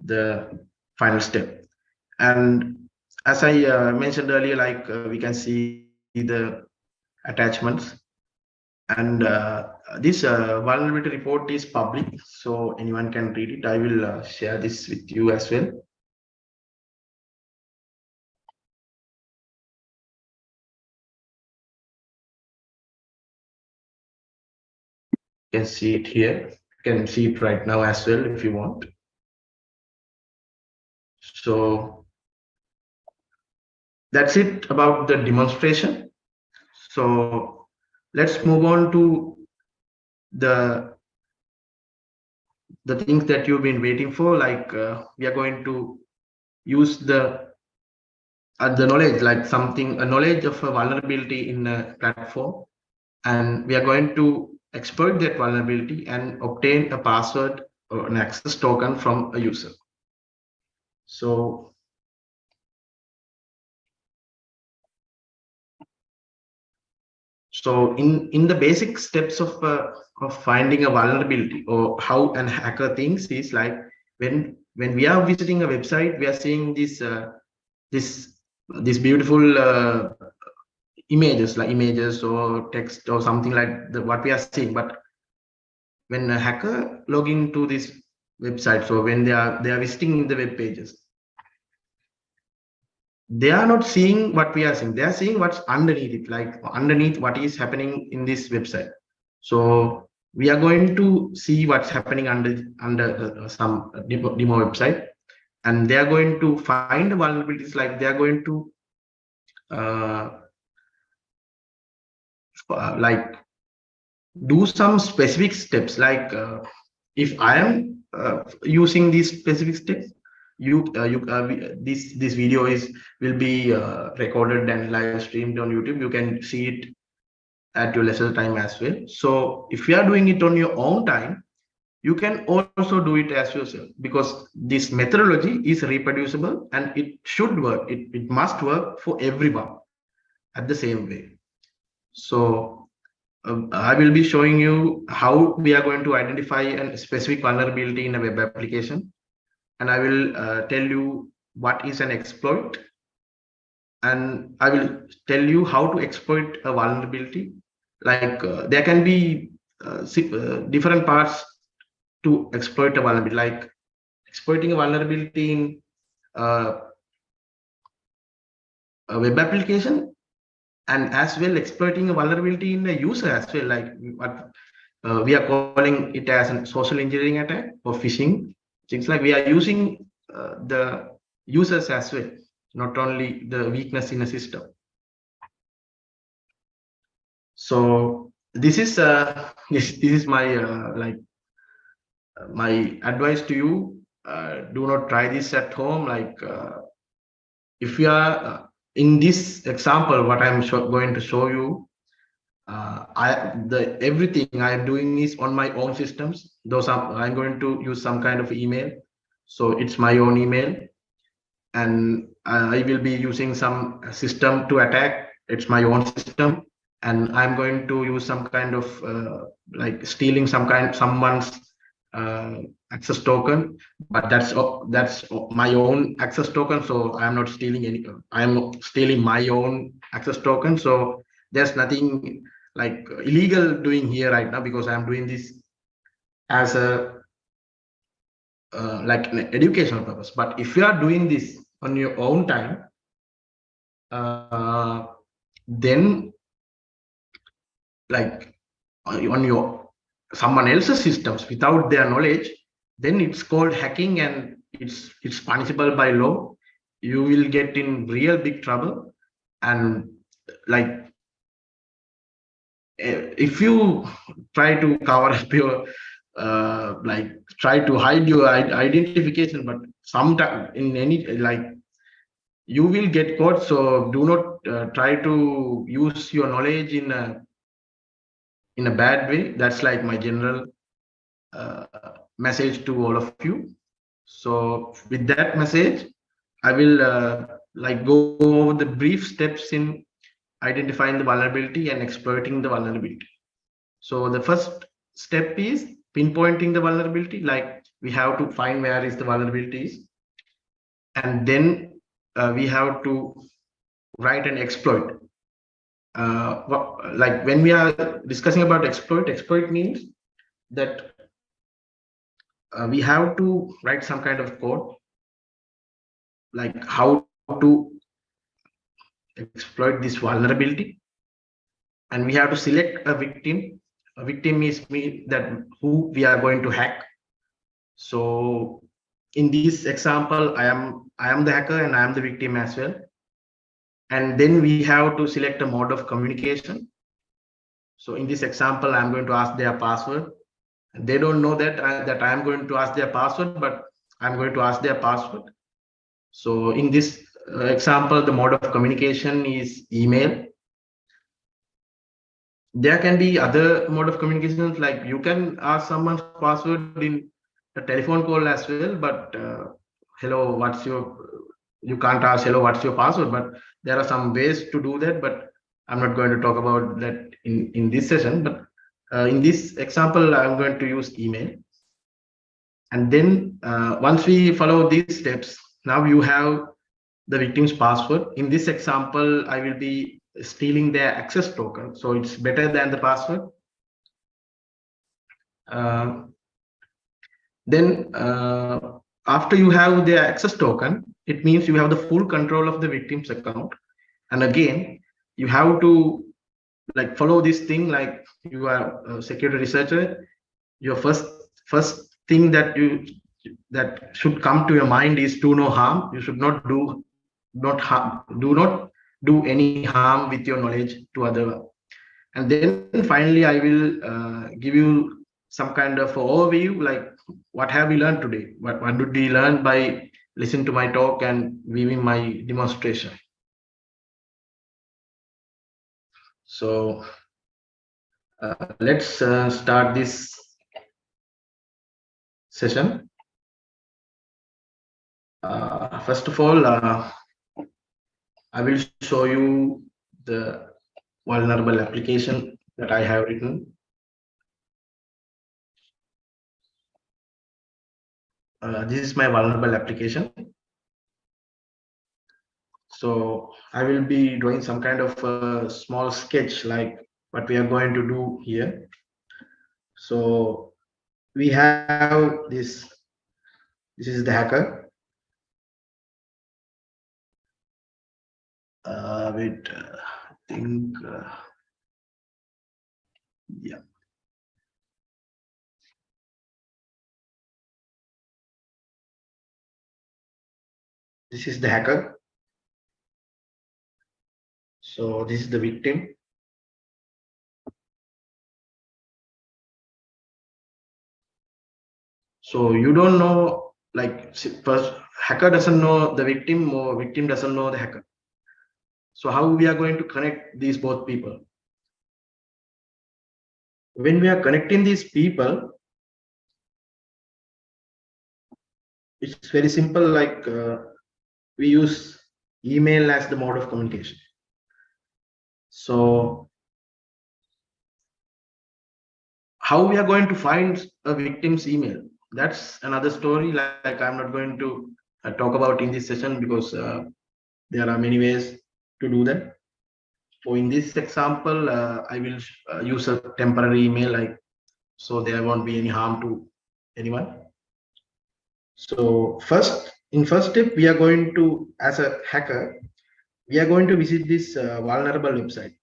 the final step. And as I mentioned earlier, like we can see the attachments, and this vulnerability report is public, so anyone can read it. I will share this with you as well. You can see it here. You can see it right now as well if you want. So that's it about the demonstration. So let's move on to the things that you've been waiting for. Like we are going to use the knowledge, like something, a knowledge of a vulnerability in a platform, and we are going to exploit that vulnerability and obtain a password or an access token from a user. So in the basic steps of finding a vulnerability, or how an hacker thinks, is like when we are visiting a website, we are seeing this beautiful images, like images or text or something like what we are seeing. But when a hacker log into this website, so when they are visiting the web pages, they are not seeing what we are seeing. They are seeing what's underneath it, like underneath what is happening in this website. So we are going to see what's happening under some demo website, and they are going to find vulnerabilities. Like they are going to like do some specific steps. Like if I am using these specific steps, this video will be recorded and live streamed on YouTube. You can see it at your leisure time as well. So if you are doing it on your own time, you can also do it as yourself, because this methodology is reproducible and it should work. It must work for everyone at the same way. So I will be showing you how we are going to identify a specific vulnerability in a web application, and I will tell you what is an exploit, and I will tell you how to exploit a vulnerability. Like there can be different parts to exploit a vulnerability, like exploiting a vulnerability in a web application, and as well exploiting a vulnerability in a user as well, like what we are calling it as a social engineering attack or phishing. Things like we are using the users as well, not only the weakness in a system. So this is this is my my advice to you. Do not try this at home. Like if you are in this example, what I'm going to show you, everything I am doing is on my own systems. Those I'm going to use some kind of email, so it's my own email, and I will be using some system to attack. It's my own system, and I'm going to use some kind of like stealing someone's uh, access token. But that's my own access token, so I'm not stealing any. I'm stealing my own access token. So there's nothing like illegal doing here right now, because I'm doing this as a like an educational purpose. But if you are doing this on your own time, then like on your someone else's systems without their knowledge, then it's called hacking, and it's punishable by law. You will get in real big trouble. And like if you try to cover up your like try to hide your identification, but sometime in any like you will get caught. So do not try to use your knowledge in a bad way. That's like my general uh, message to all of you. So with that message, I will like go over the brief steps in identifying the vulnerability and exploiting the vulnerability. So the first step is pinpointing the vulnerability. Like we have to find where is the vulnerabilities, and then we have to write an exploit. Like when we are discussing about exploit means that we have to write some kind of code, like how to exploit this vulnerability, and we have to select a victim. A victim is me that who we are going to hack. So in this example, I am the hacker and I am the victim as well. And then we have to select a mode of communication. So in this example, I'm going to ask their password. They don't know that that I'm going to ask their password, but I'm going to ask their password. So in this example, the mode of communication is email. There can be other mode of communications, like you can ask someone's password in a telephone call as well, but hello, what's your, you can't ask hello, what's your password, but there are some ways to do that, but I'm not going to talk about that in this session. But in this example, I'm going to use email. And then once we follow these steps, now you have the victim's password. In this example, I will be stealing their access token, so it's better than the password. Then after you have their access token, it means you have the full control of the victim's account. And again, you have to like follow this thing, like you are a security researcher. Your first thing that should come to your mind is do no harm. You should not do not do any harm with your knowledge to other. And then finally, I will give you some kind of overview, like what have we learned today? What did we learn by listening to my talk and viewing my demonstration? So let's start this session. First of all, I will show you the vulnerable application that I have written. This is my vulnerable application. So I will be drawing some kind of a small sketch, like what we are going to do here. So we have this is the hacker. Wait, I think, yeah. This is the hacker. So this is the victim. So you don't know, like first hacker doesn't know the victim, or victim doesn't know the hacker. So how we are going to connect these both people? When we are connecting these people, it's very simple. Like we use email as the mode of communication. So how we are going to find a victim's email, that's another story. Like I'm not going to talk about in this session, because there are many ways to do that. So in this example, I will use a temporary email, like, so there won't be any harm to anyone. So first step, we are going to, as a hacker, we are going to visit this vulnerable website.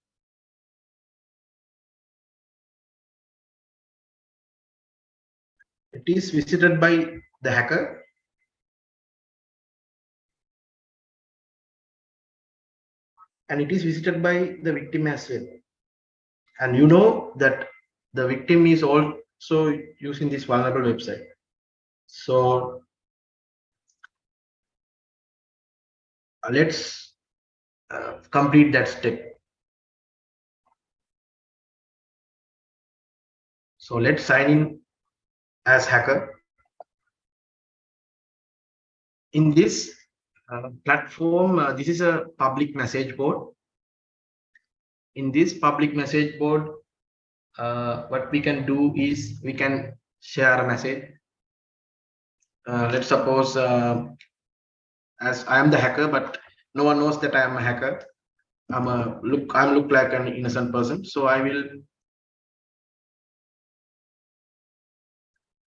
It is visited by the hacker, and it is visited by the victim as well. And you know that the victim is also using this vulnerable website. So let's complete that step. So let's sign in as hacker. In this platform, this is a public message board. In this public message board, what we can do is we can share a message. Let's suppose as I am the hacker, but no one knows that I am a hacker. I'm look like an innocent person. So I will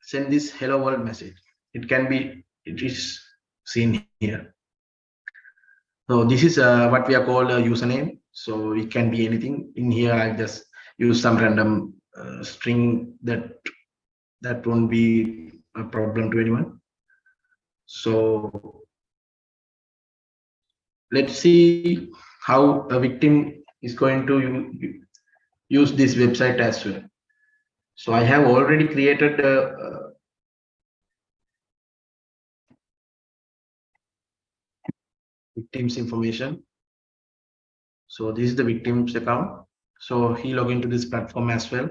send this hello world message. It is seen here. So this is what we are called a username. So it can be anything. In here, I just use some random string that won't be a problem to anyone. So let's see how a victim is going to use this website as well. So I have already created a victim's information. So this is the victim's account. So he log into this platform as well.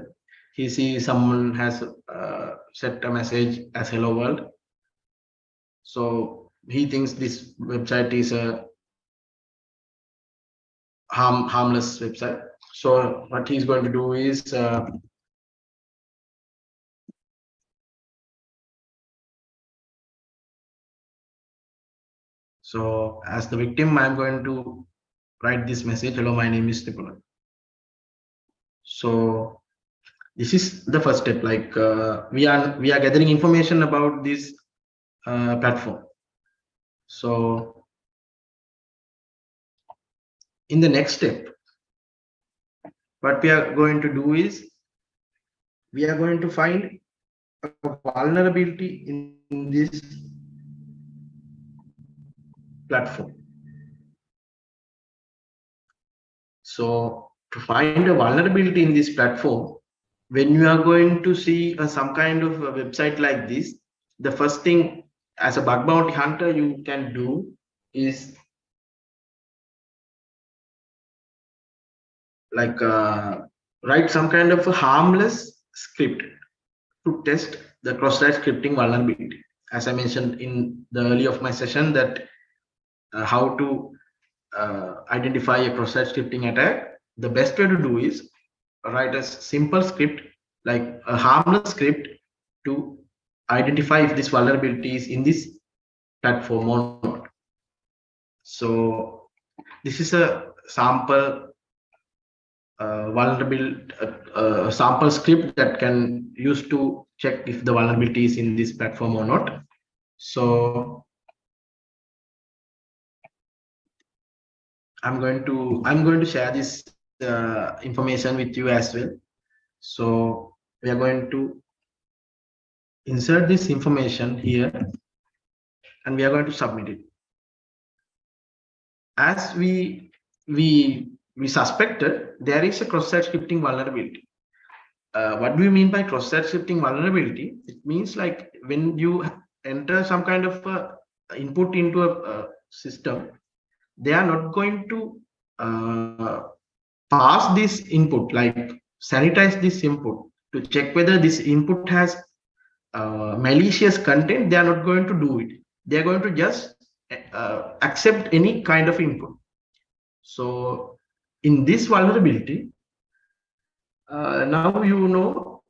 He sees someone has set a message as hello world. So he thinks this website is a harmless website. So what he's going to do is so as the victim, I'm going to write this message. Hello, my name is Nipulan. So this is the first step. Like we are gathering information about this platform. So in the next step, what we are going to do is we are going to find a vulnerability in this platform. So to find a vulnerability in this platform, when you are going to see some kind of a website like this, the first thing as a bug bounty hunter you can do is like write some kind of a harmless script to test the cross-site scripting vulnerability. As I mentioned in the early of my session, that how to identify a cross-site scripting attack, the best way to do is write a simple script, like a harmless script, to identify if this vulnerability is in this platform or not. So this is a sample sample script that can use to check if the vulnerability is in this platform or not. So I'm going to share this information with you as well. So we are going to insert this information here, and we are going to submit it. As we suspected, there is a cross-site scripting vulnerability. What do we mean by cross-site scripting vulnerability? It means like when you enter some kind of input into a system, they are not going to pass this input, like sanitize this input to check whether this input has malicious content. They are not going to do it. They are going to just accept any kind of input. So in this vulnerability, now you know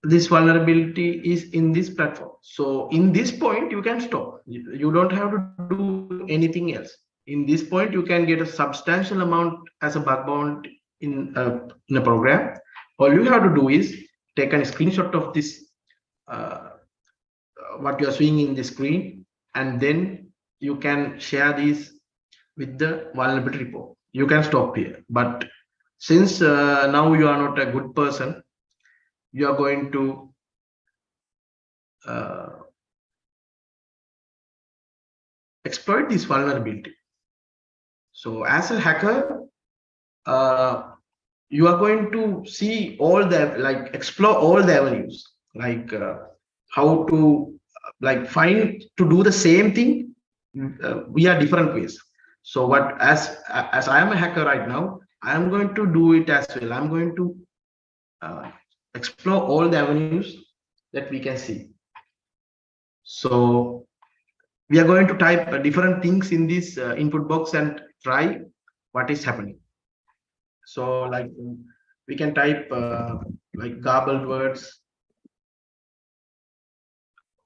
this vulnerability is in this platform. So in this point, you can stop. You don't have to do anything else. In this point, you can get a substantial amount as a bug bounty in a program. All you have to do is take a screenshot of this, what you are seeing in the screen, and then you can share these with the vulnerability report. You can stop here. But since now you are not a good person, you are going to exploit this vulnerability. So as a hacker, you are going to see all the, like, explore all the avenues, like how to find to do the same thing via different ways. So what, as I am a hacker right now, I am going to do it as well. I'm going to explore all the avenues that we can see. So we are going to type different things in this input box and try what is happening. So like we can type like garbled words,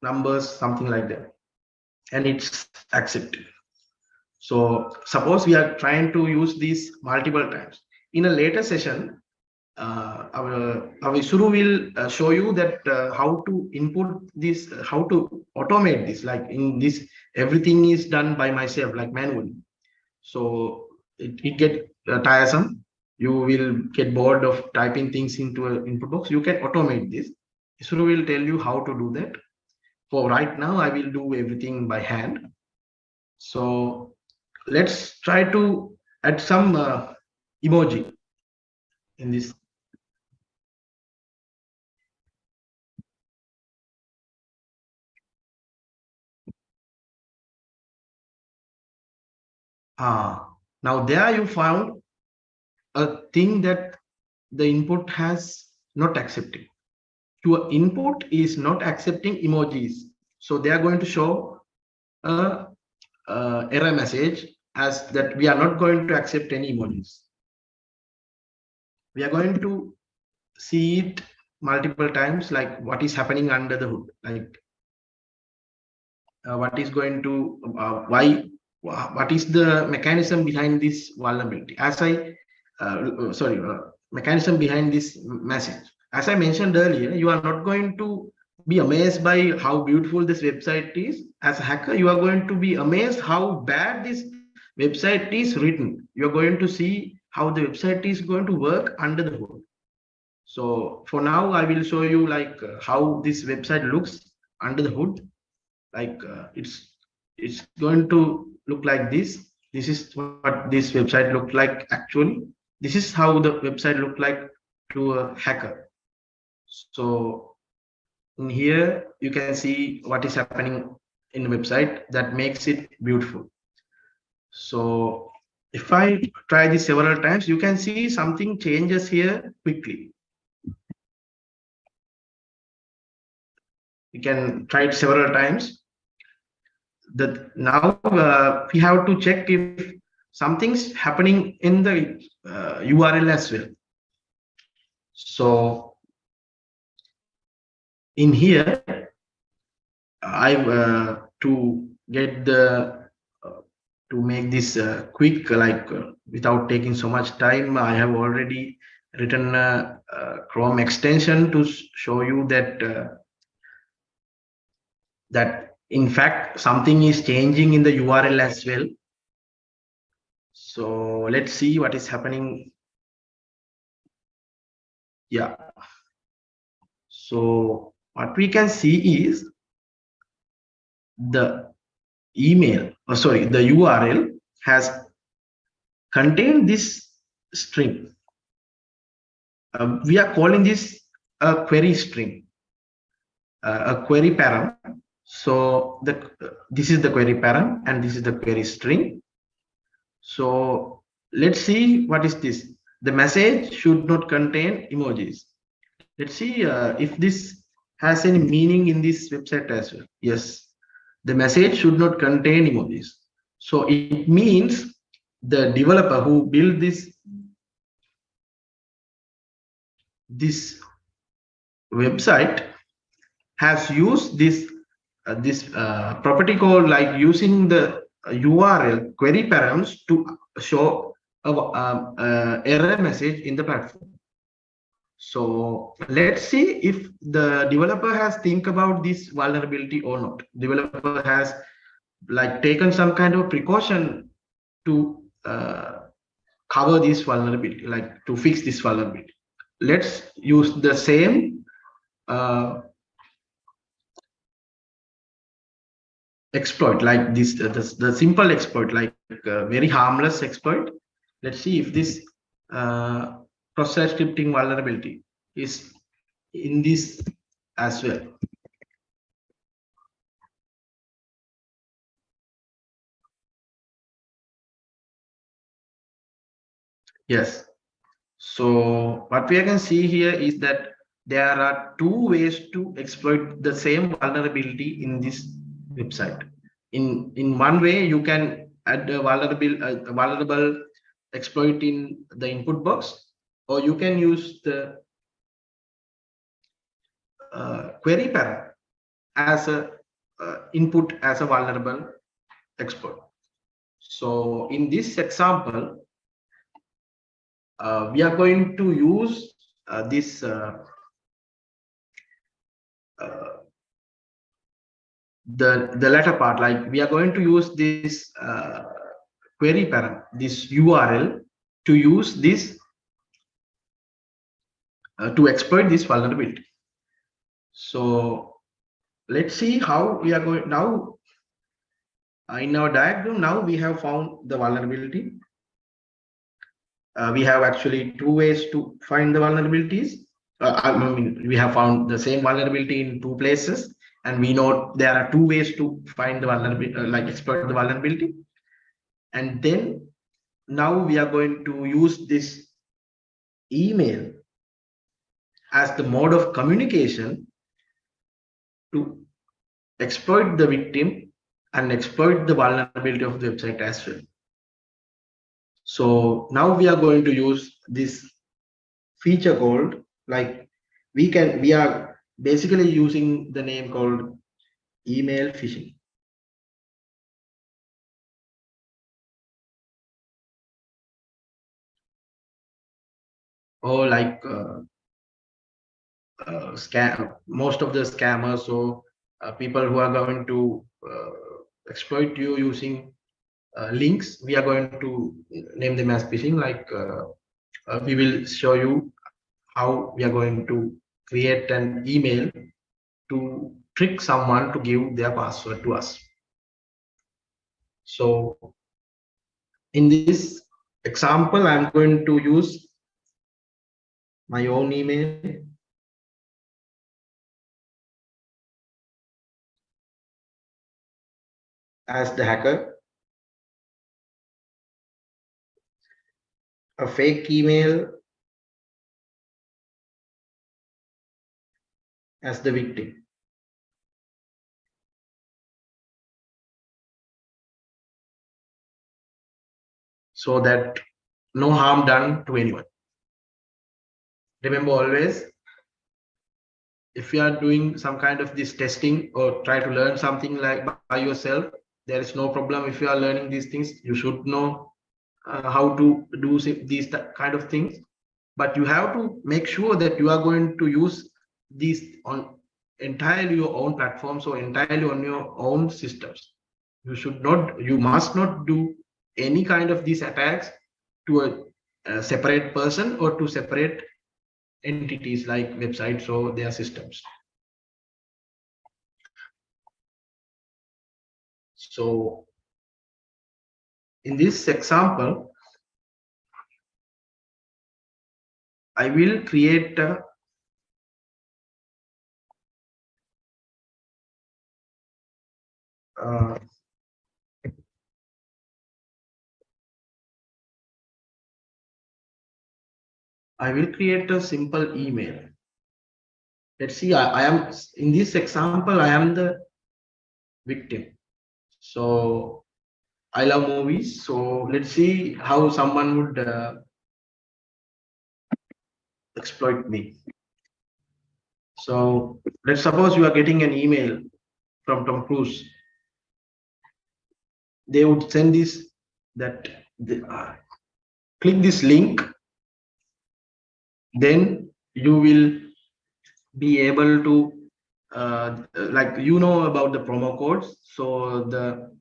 numbers, something like that, and it's accepted. So suppose we are trying to use these multiple times. In a later session, our Isuru will show you that how to input this, how to automate this. Like in this, everything is done by myself, like manually. So it get tiresome. You will get bored of typing things into an input box. You can automate this. Isuru will tell you how to do that. For right now, I will do everything by hand. So let's try to add some emoji in this. Now there you found a thing that the input has not accepted. Your input is not accepting emojis. So they are going to show a error message as that we are not going to accept any emojis. We are going to see it multiple times, like what is happening under the hood, like what is going to what is the mechanism behind this vulnerability, as I mechanism behind this message. As I mentioned earlier, you are not going to be amazed by how beautiful this website is. As a hacker, you are going to be amazed how bad this website is written. You are going to see how the website is going to work under the hood. So for now, I will show you like how this website looks under the hood. Like it's going to look like this. This is what this website looked like actually. This is how the website looked like to a hacker. So in here you can see what is happening in the website that makes it beautiful. So if I try this several times, you can see something changes here quickly. You can try it several times. That now we have to check if something's happening in the URL as well. So in here, I to get the to make this quick, like without taking so much time, I have already written a Chrome extension to show you that that in fact something is changing in the URL as well. So let's see what is happening. Yeah. So what we can see is the email, the URL has contained this string. We are calling this a query string, a query param. So this is the query param and this is the query string. So let's see what is this. The message should not contain emojis. Let's see if this has any meaning in this website as well. Yes, the message should not contain emojis. So it means the developer who built this website has used this property called, like, using the URL query params to show a error message in the platform. So let's see if the developer has think about this vulnerability or not. Developer has like taken some kind of precaution to cover this vulnerability, like to fix this vulnerability. Let's use the same exploit, like this, the simple exploit, like very harmless exploit. Let's see if this cross-site scripting vulnerability is in this as well. Yes. So what we can see here is that there are two ways to exploit the same vulnerability in this website. In one way, you can add a vulnerable exploit in the input box, or you can use the query param as a input as a vulnerable exploit. So in this example, we are going to use this the latter part, like we are going to use this query param, this URL, to use this to exploit this vulnerability. So let's see how we are going now. In our diagram, now we have found the vulnerability. We have actually two ways to find the vulnerabilities. I mean, we have found the same vulnerability in two places, and we know there are two ways to find the vulnerability, like exploit the vulnerability. And then now we are going to use this email as the mode of communication to exploit the victim and exploit the vulnerability of the website as well. So now we are going to use this feature called, like, we are basically using the name called email phishing. Or like scam, most of the scammers, or people who are going to exploit you using links, we are going to name them as phishing. Like we will show you how we are going to create an email to trick someone to give their password to us. So in this example, I'm going to use my own email as the hacker, a fake email as the victim. So that no harm done to anyone. Remember always, if you are doing some kind of this testing or try to learn something like by yourself, there is no problem. If you are learning these things, you should know how to do these kind of things. But you have to make sure that you are going to use these on entirely your own platforms or entirely on your own systems. You must not do any kind of these attacks to a separate person or to separate entities like websites or their systems. So in this example, I will create I will create a simple email. let's see, I am in this example, I am the victim. So I love movies. So let's see how someone would exploit me. So let's suppose you are getting an email from Tom Cruise. They would send this that click this link, then you will be able to like about the promo codes. So the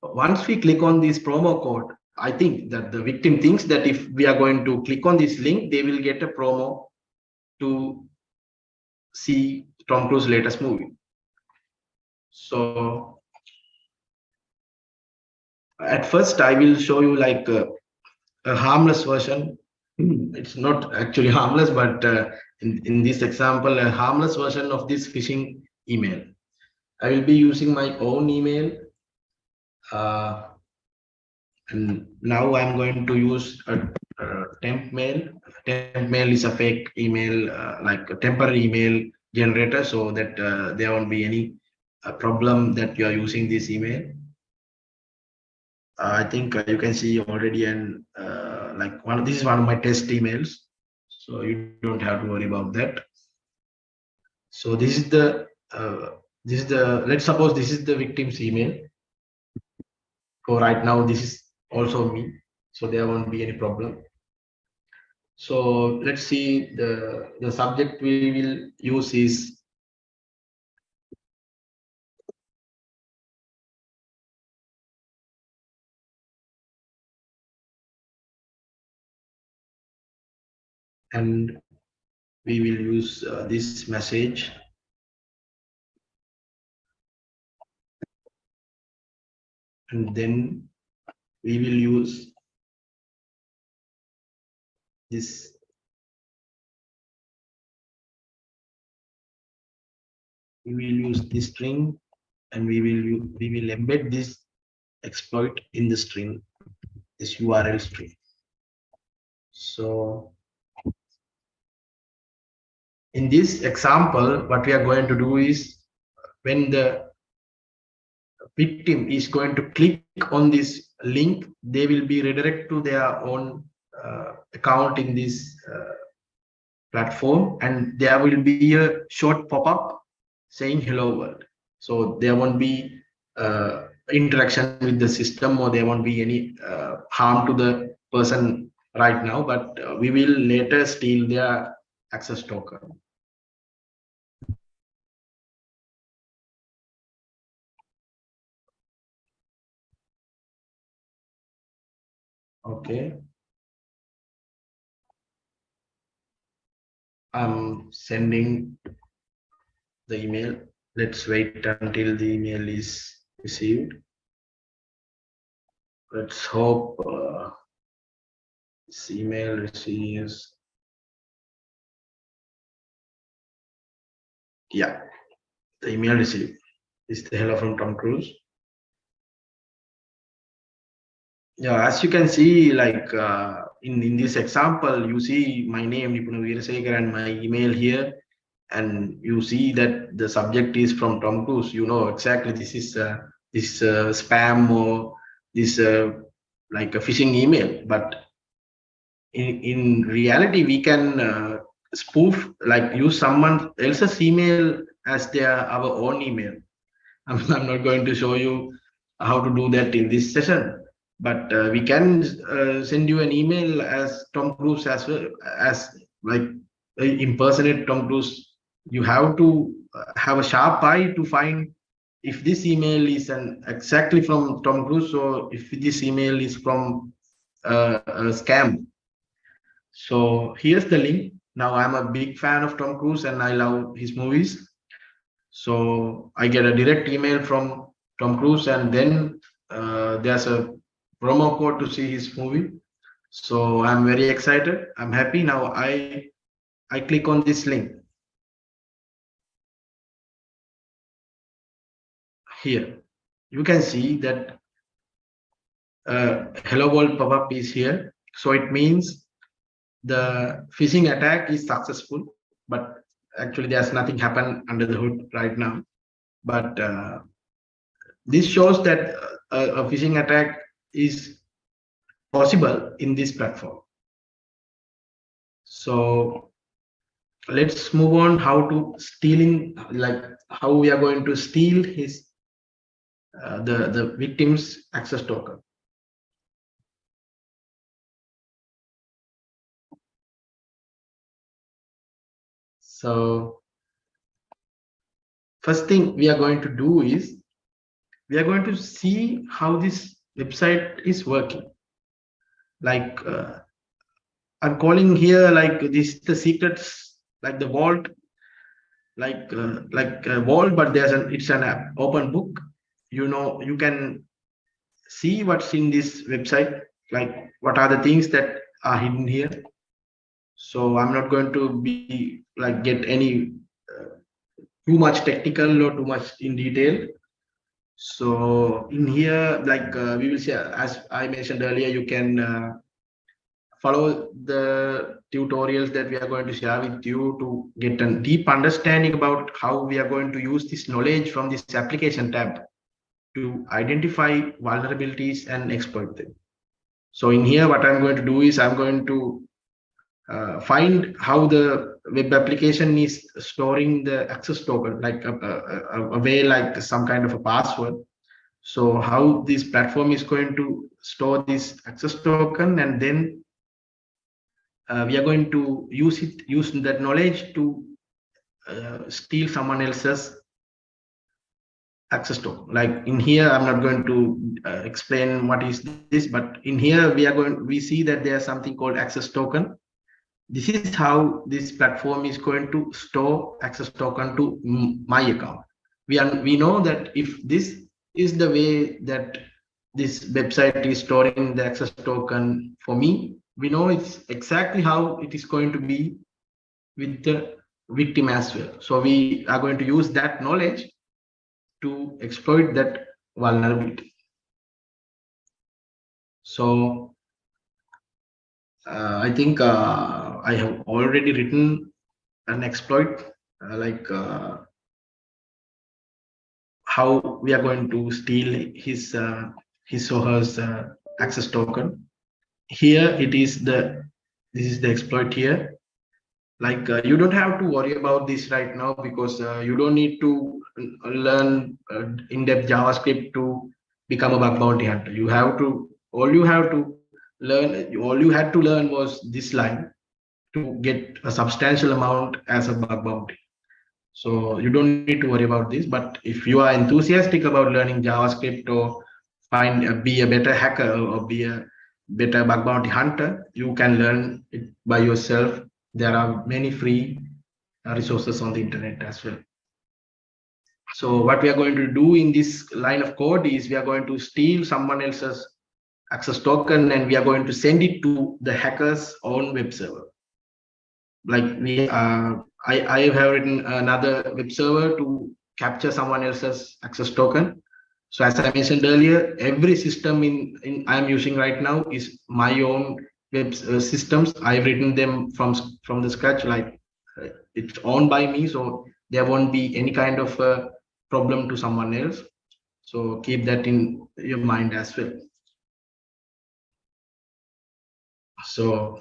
once we click on this promo code, I think that the victim thinks that if we are going to click on this link, they will get a promo to see Tom Cruise latest movie. So at first I will show you like a harmless version. It's not actually harmless, but in this example, a harmless version of this phishing email. I will be using my own email. And now I'm going to use a temp mail. Temp mail is a fake email, like a temporary email generator, so that there won't be any problem that you are using this email. I think you can see already, and like this is one of my test emails, so you don't have to worry about that. So this is the let's suppose this is the victim's email. So right now this is also me, so there won't be any problem. So let's see, the subject we will use is and we will use this message. And then we will use this string, and we will embed this exploit in the string, this URL string. So in this example, what we are going to do is, when the victim is going to click on this link, they will be redirected to their own account in this platform, and there will be a short pop-up saying hello world. So there won't be interaction with the system, or there won't be any harm to the person right now, but we will later steal their access token. Okay, I'm sending the email. Let's wait until the email is received. Let's hope this email receives. Yeah, the email received. Is the hello from Tom Cruise. Yeah, as you can see, like in this example, you see my name Nipuna Veerasekar and my email here, and you see that the subject is from Tom Cruise. You know exactly this is spam, or this like a phishing email. But in reality, we can spoof, like use someone else's email as our own email. I'm not going to show you how to do that in this session, but we can send you an email as Tom Cruise, as well as like impersonate Tom Cruise. You have to have a sharp eye to find if this email is exactly from Tom Cruise, or if this email is from a scam. So here's the link. Now I'm a big fan of Tom Cruise and I love his movies. So I get a direct email from Tom Cruise, and then there's a promo code to see his movie. So I'm very excited. I'm happy. Now I click on this link here. You can see that hello world pop-up is here. So it means the phishing attack is successful. but actually there's nothing happened under the hood right now. But this shows that a phishing attack is possible in this platform. So let's move on how to stealing, like how we are going to steal his the victim's access token. So first thing we are going to do is we are going to see how this website is working. Like I'm calling here like this the secrets, like the vault, like a vault, but it's an app, open book. You know, you can see what's in this website, like what are the things that are hidden here. So I'm not going to be like get any too much technical or too much in detail. So in here, like we will see, as I mentioned earlier, you can follow the tutorials that we are going to share with you to get a deep understanding about how we are going to use this knowledge from this application tab to identify vulnerabilities and exploit them. So in here, what I'm going to do is I'm going to find how the web application is storing the access token, like a way like some kind of a password. So how this platform is going to store this access token, and then we are going to use that knowledge to steal someone else's access token. Like in here, I'm not going to explain what is this, but in here we see that there's something called access token. This is how this platform is going to store access token to my account. We know that if this is the way that this website is storing the access token for me, we know it's exactly how it is going to be with the victim as well. So we are going to use that knowledge to exploit that vulnerability. So I think I have already written an exploit, how we are going to steal his or her access token. Here it is this is the exploit here. Like you don't have to worry about this right now, because you don't need to learn in-depth JavaScript to become a bug bounty hunter. All you had to learn was this line to get a substantial amount as a bug bounty. So you don't need to worry about this. But if you are enthusiastic about learning JavaScript or be a better hacker or be a better bug bounty hunter, you can learn it by yourself. There are many free resources on the internet as well. So what we are going to do in this line of code is we are going to steal someone else's access token, and we are going to send it to the hacker's own web server. Like I have written another web server to capture someone else's access token. So as I mentioned earlier, every system I'm using right now is my own web systems. I've written them from the scratch, like it's owned by me, so there won't be any kind of problem to someone else. So keep that in your mind as well. So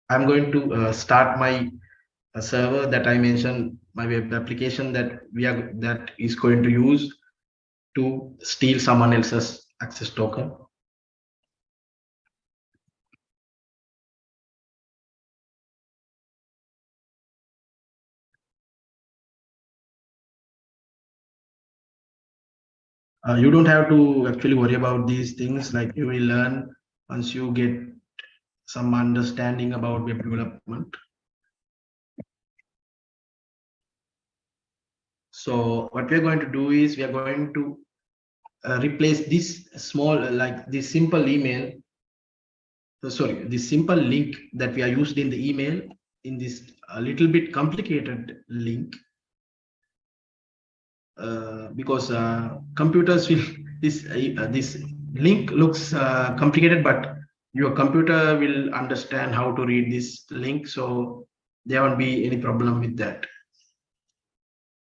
I'm going to start my server that I mentioned, my web application that is going to use to steal someone else's access token. You don't have to actually worry about these things. Like you will learn once you get some understanding about web development. So what we're going to do is we are going to replace this small, like this simple email. Sorry, this simple link that we are used in the email in this a little bit complicated link. Because computers will this link looks complicated, but your computer will understand how to read this link, so there won't be any problem with that.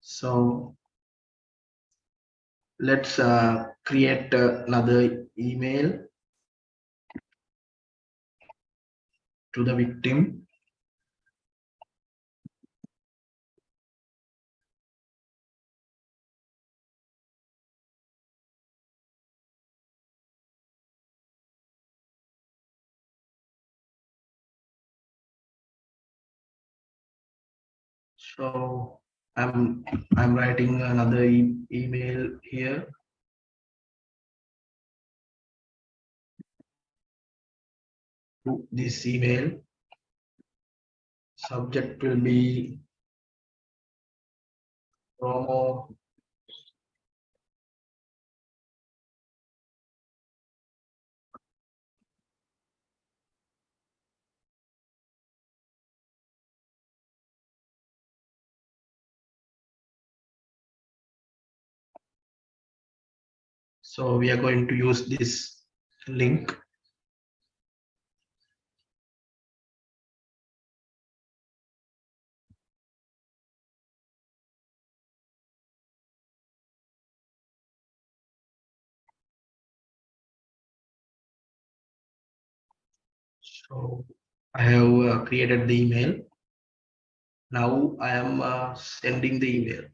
So let's create another email to the victim. So I'm writing another email here. To this email, subject will be promo. So we are going to use this link. So I have created the email. Now I am sending the email.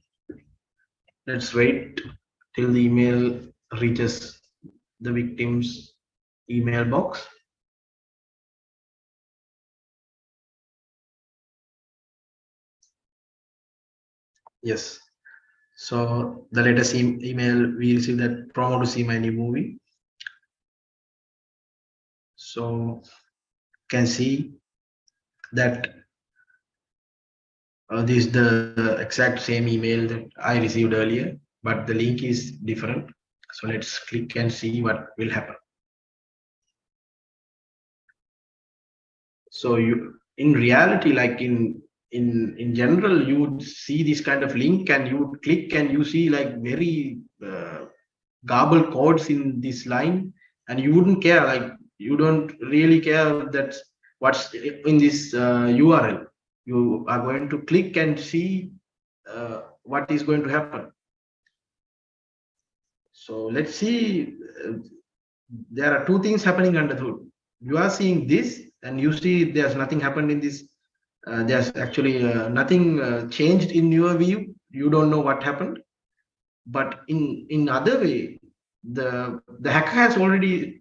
Let's wait till the email reaches the victim's email box. Yes. So the latest email we received that promo to see my new movie. So can see that this is the exact same email that I received earlier, but the link is different. So let's click and see what will happen. So you, in reality, like in general, you would see this kind of link and you would click and you see like very garbled codes in this line, and you wouldn't care, like you don't really care that what's in this URL. You are going to click and see what is going to happen. So let's see, there are two things happening under the hood. You are seeing this and you see there's nothing happened in this. There's actually nothing changed in your view. You don't know what happened. But in other way, the hacker has already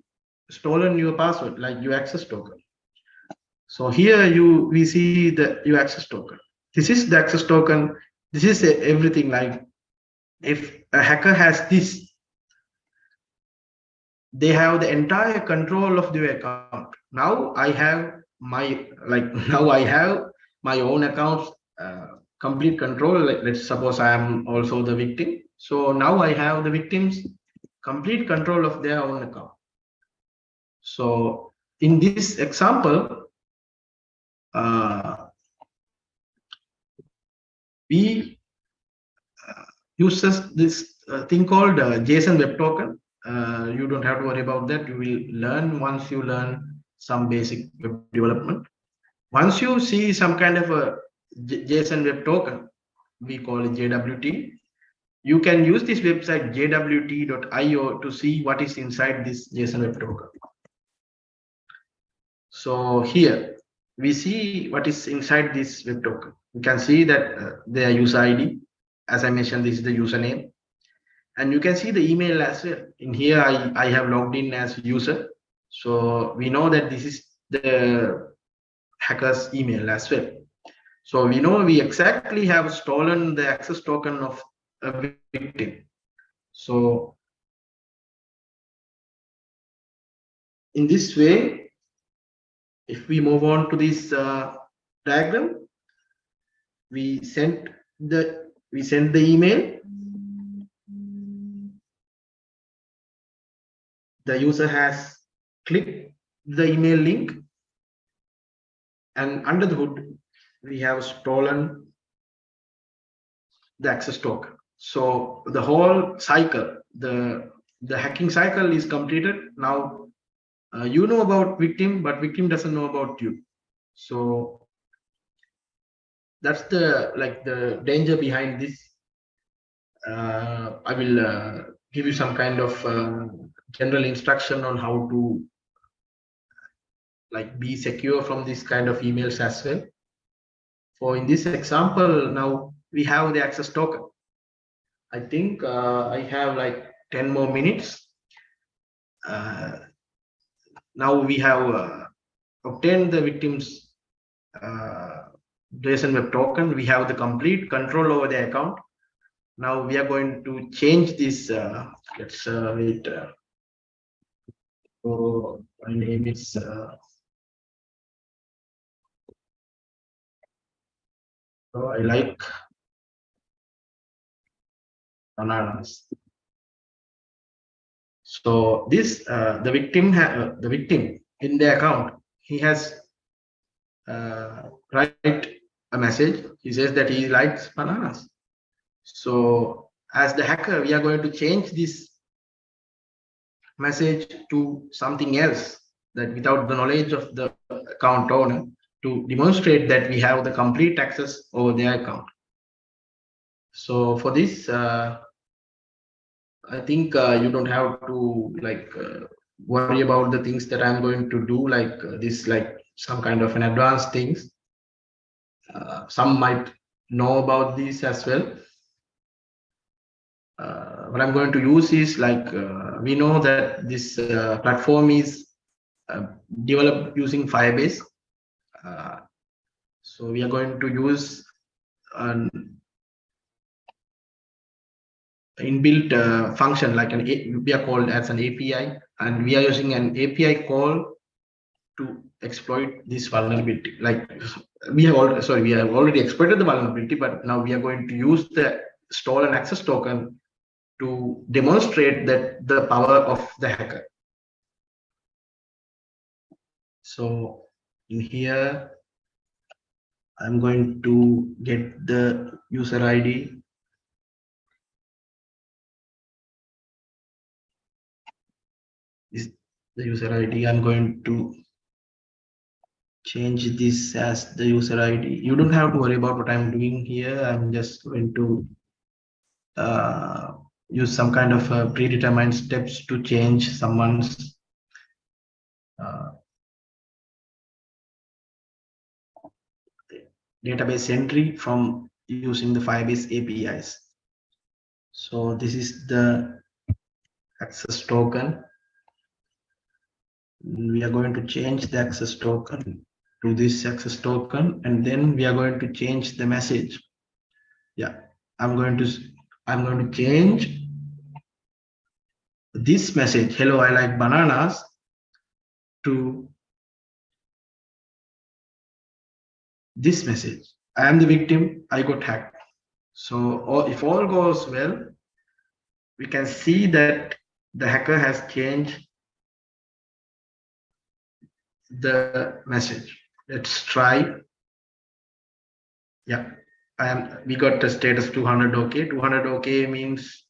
stolen your password, like your access token. So here we see the your access token. This is the access token. This is everything. Like if a hacker has this, they have the entire control of their account. Now I have my now I have my own account, complete control. Let's suppose I am also the victim. So now I have the victims complete control of their own account. So in this example, we uses this thing called JSON Web Token. You don't have to worry about that. You will learn once you learn some basic web development. Once you see some kind of a JSON Web Token, we call it JWT. You can use this website jwt.io to see what is inside this JSON Web Token. So here we see what is inside this web token. You can see that their user ID, as I mentioned, this is the username, and you can see the email as well. In here, I have logged in as user, so we know that this is the hacker's email as well. So we know we exactly have stolen the access token of a victim. So in this way, if we move on to this diagram, we send the email. The user has clicked the email link, and under the hood we have stolen the access token. So the whole cycle, the hacking cycle is completed. Now you know about victim, but victim doesn't know about you. So that's the danger behind this. I will give you some kind of general instruction on how to be secure from this kind of emails as well. For in this example, now we have the access token. I think I have 10 more minutes. Now we have obtained the victim's JSON web token. We have the complete control over the account. Now we are going to change this. Let's wait. So my name is. So I like bananas. So this the victim in the account, he has write a message. He says that he likes bananas. So as the hacker, we are going to change this message to something else, that without the knowledge of the account owner, to demonstrate that we have the complete access over their account. So for this, I think you don't have to worry about the things that I'm going to do, some kind of an advanced things. Some might know about this as well. What I'm going to use is we know that this platform is developed using Firebase. So we are going to use an inbuilt function we are called as an API, and we are using an API call to exploit this vulnerability. We have already exploited the vulnerability, but now we are going to use the stolen access token to demonstrate that the power of the hacker. So in here, I'm going to get the user ID. Is the user ID. I'm going to change this as the user ID. You don't have to worry about what I'm doing here. I'm just going to use some kind of predetermined steps to change someone's database entry from using the Firebase APIs. So this is the access token. We are going to change the access token to this access token, and then we are going to change the message. Yeah, I'm going to change this message, hello, I like bananas, to this message, I am the victim, I got hacked. So if all goes well, we can see that the hacker has changed the message. Let's try. Yeah, we got the status 200 OK. 200 OK means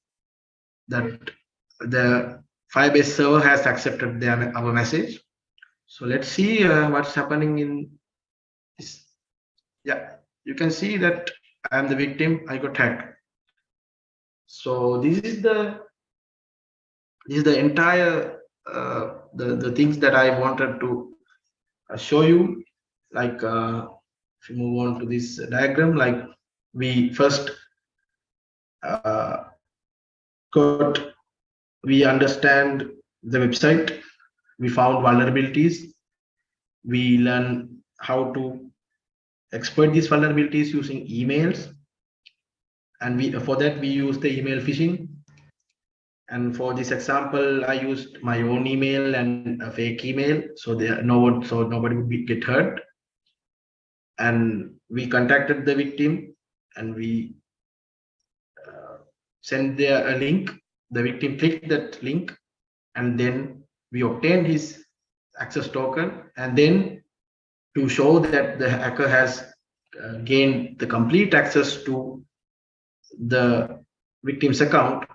that the Firebase server has accepted our message. So let's see what's happening in this. Yeah, you can see that I am the victim, I got hacked. So this is the entire the things that I wanted to show you. If you move on to this diagram, we first we understand the website, we found vulnerabilities, we learn how to exploit these vulnerabilities using emails, and for that we use the email phishing. And for this example, I used my own email and a fake email, so nobody would get hurt. And we contacted the victim, and we sent there a link. The victim clicked that link, and then we obtained his access token. And then to show that the hacker has gained the complete access to the victim's account,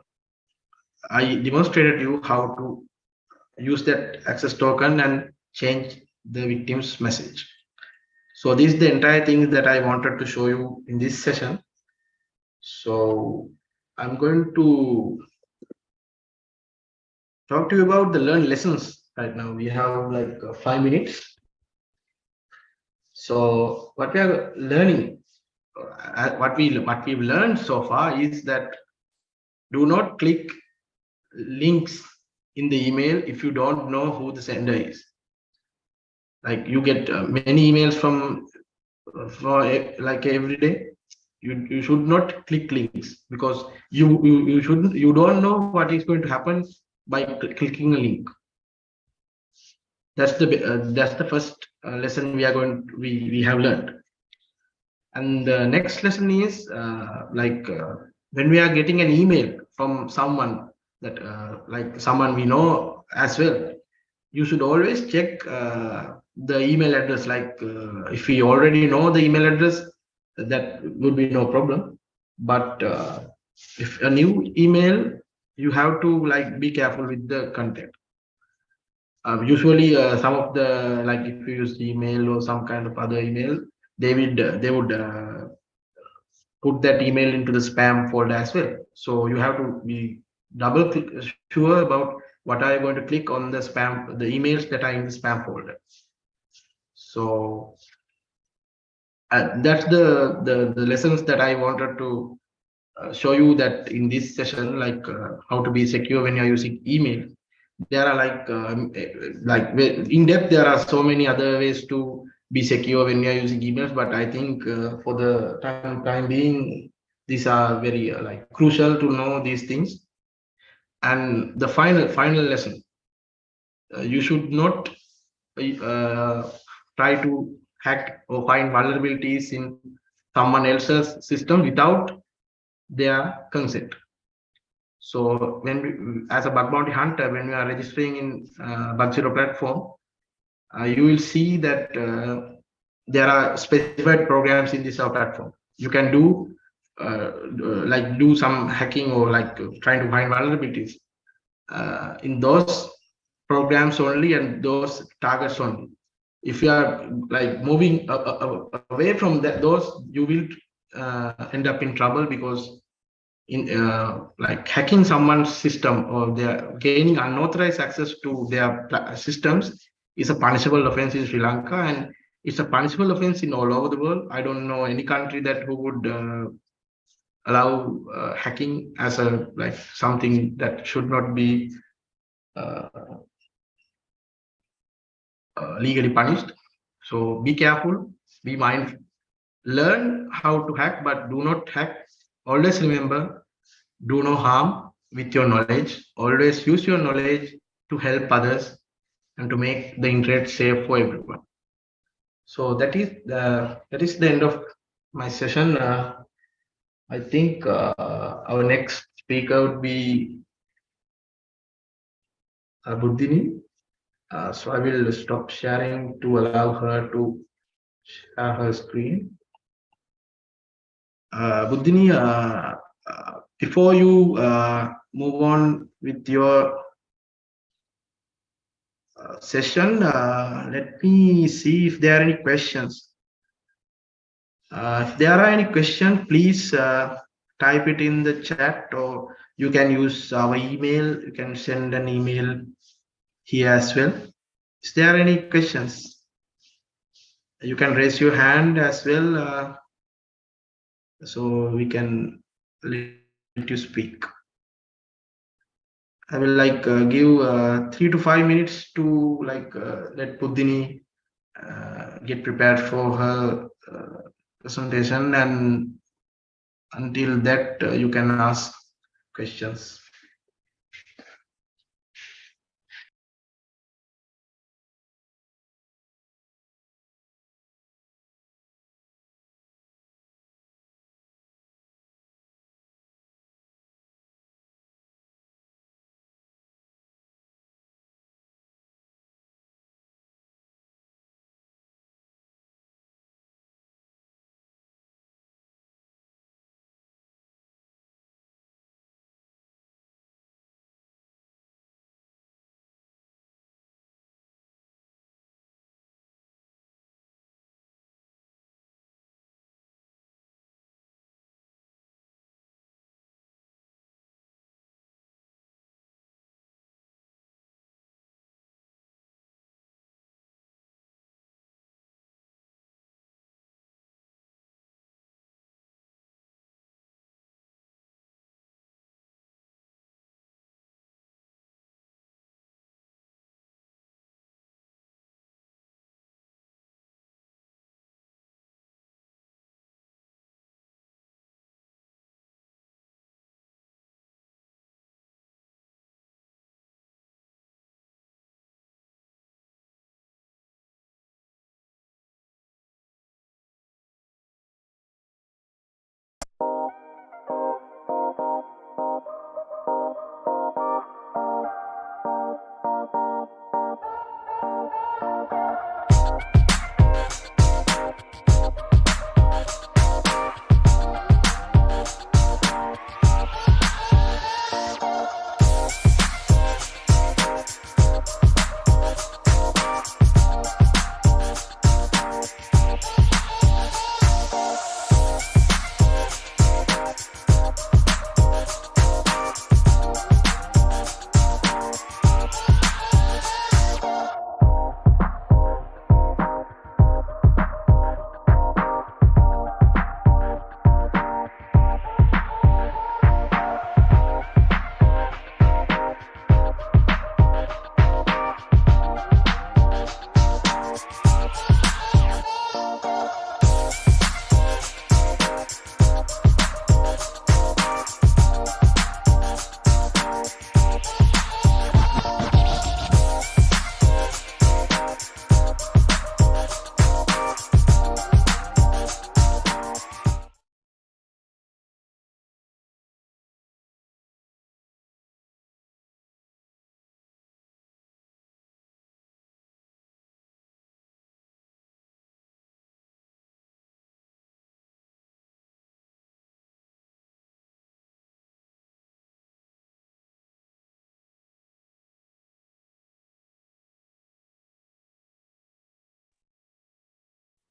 I demonstrated you how to use that access token and change the victim's message. So this is the entire thing that I wanted to show you in this session. So I'm going to talk to you about the learned lessons right now. We have like 5 minutes. So what we are learning, what we've learned so far is that do not click links in the email if you don't know who the sender is. Like you get many emails from like every day. You should not click links because you shouldn't, you don't know what is going to happen by clicking a link. That's the first lesson we have learned. And the next lesson is when we are getting an email from someone that like someone we know as well, you should always check the email address. Like if we already know the email address, that would be no problem. But if a new email, you have to like be careful with the content. Usually, some of the, like if you use Gmail or some kind of other email, they would put that email into the spam folder as well. So you have to be double sure about what are you going to click on the spam, the emails that are in the spam folder. So that's the lessons that I wanted to show you that in this session, like how to be secure when you're using email. There are like in depth, there are so many other ways to be secure when you're using emails, but I think for the time being, these are very like crucial to know these things. And the final lesson, you should not try to hack or find vulnerabilities in someone else's system without their consent. So when we, as a bug bounty hunter, when we are registering in Bug Zero platform, you will see that there are specified programs in this platform. You can do like do some hacking or like trying to find vulnerabilities in those programs only and those targets only. If you are like moving away from those, you will end up in trouble, because in like hacking someone's system or they're gaining unauthorized access to their systems is a punishable offense in Sri Lanka, and it's a punishable offense in all over the world. I don't know any country that who would allow hacking as a like something that should not be uh, legally punished. So be careful, be mindful, learn how to hack, but do not hack. Always remember, do no harm with your knowledge. Always use your knowledge to help others and to make the internet safe for everyone. So that is the end of my session. I think our next speaker would be Buddhini. So I will stop sharing to allow her to share her screen. Buddhini, before you move on with your session, let me see if there are any questions. If there are any questions, please type it in the chat, or you can use our email. You can send an email here as well. Is there any questions? You can raise your hand as well, so we can let you speak. I will like give 3 to 5 minutes to like let Buddhini get prepared for her presentation, and until that you can ask questions.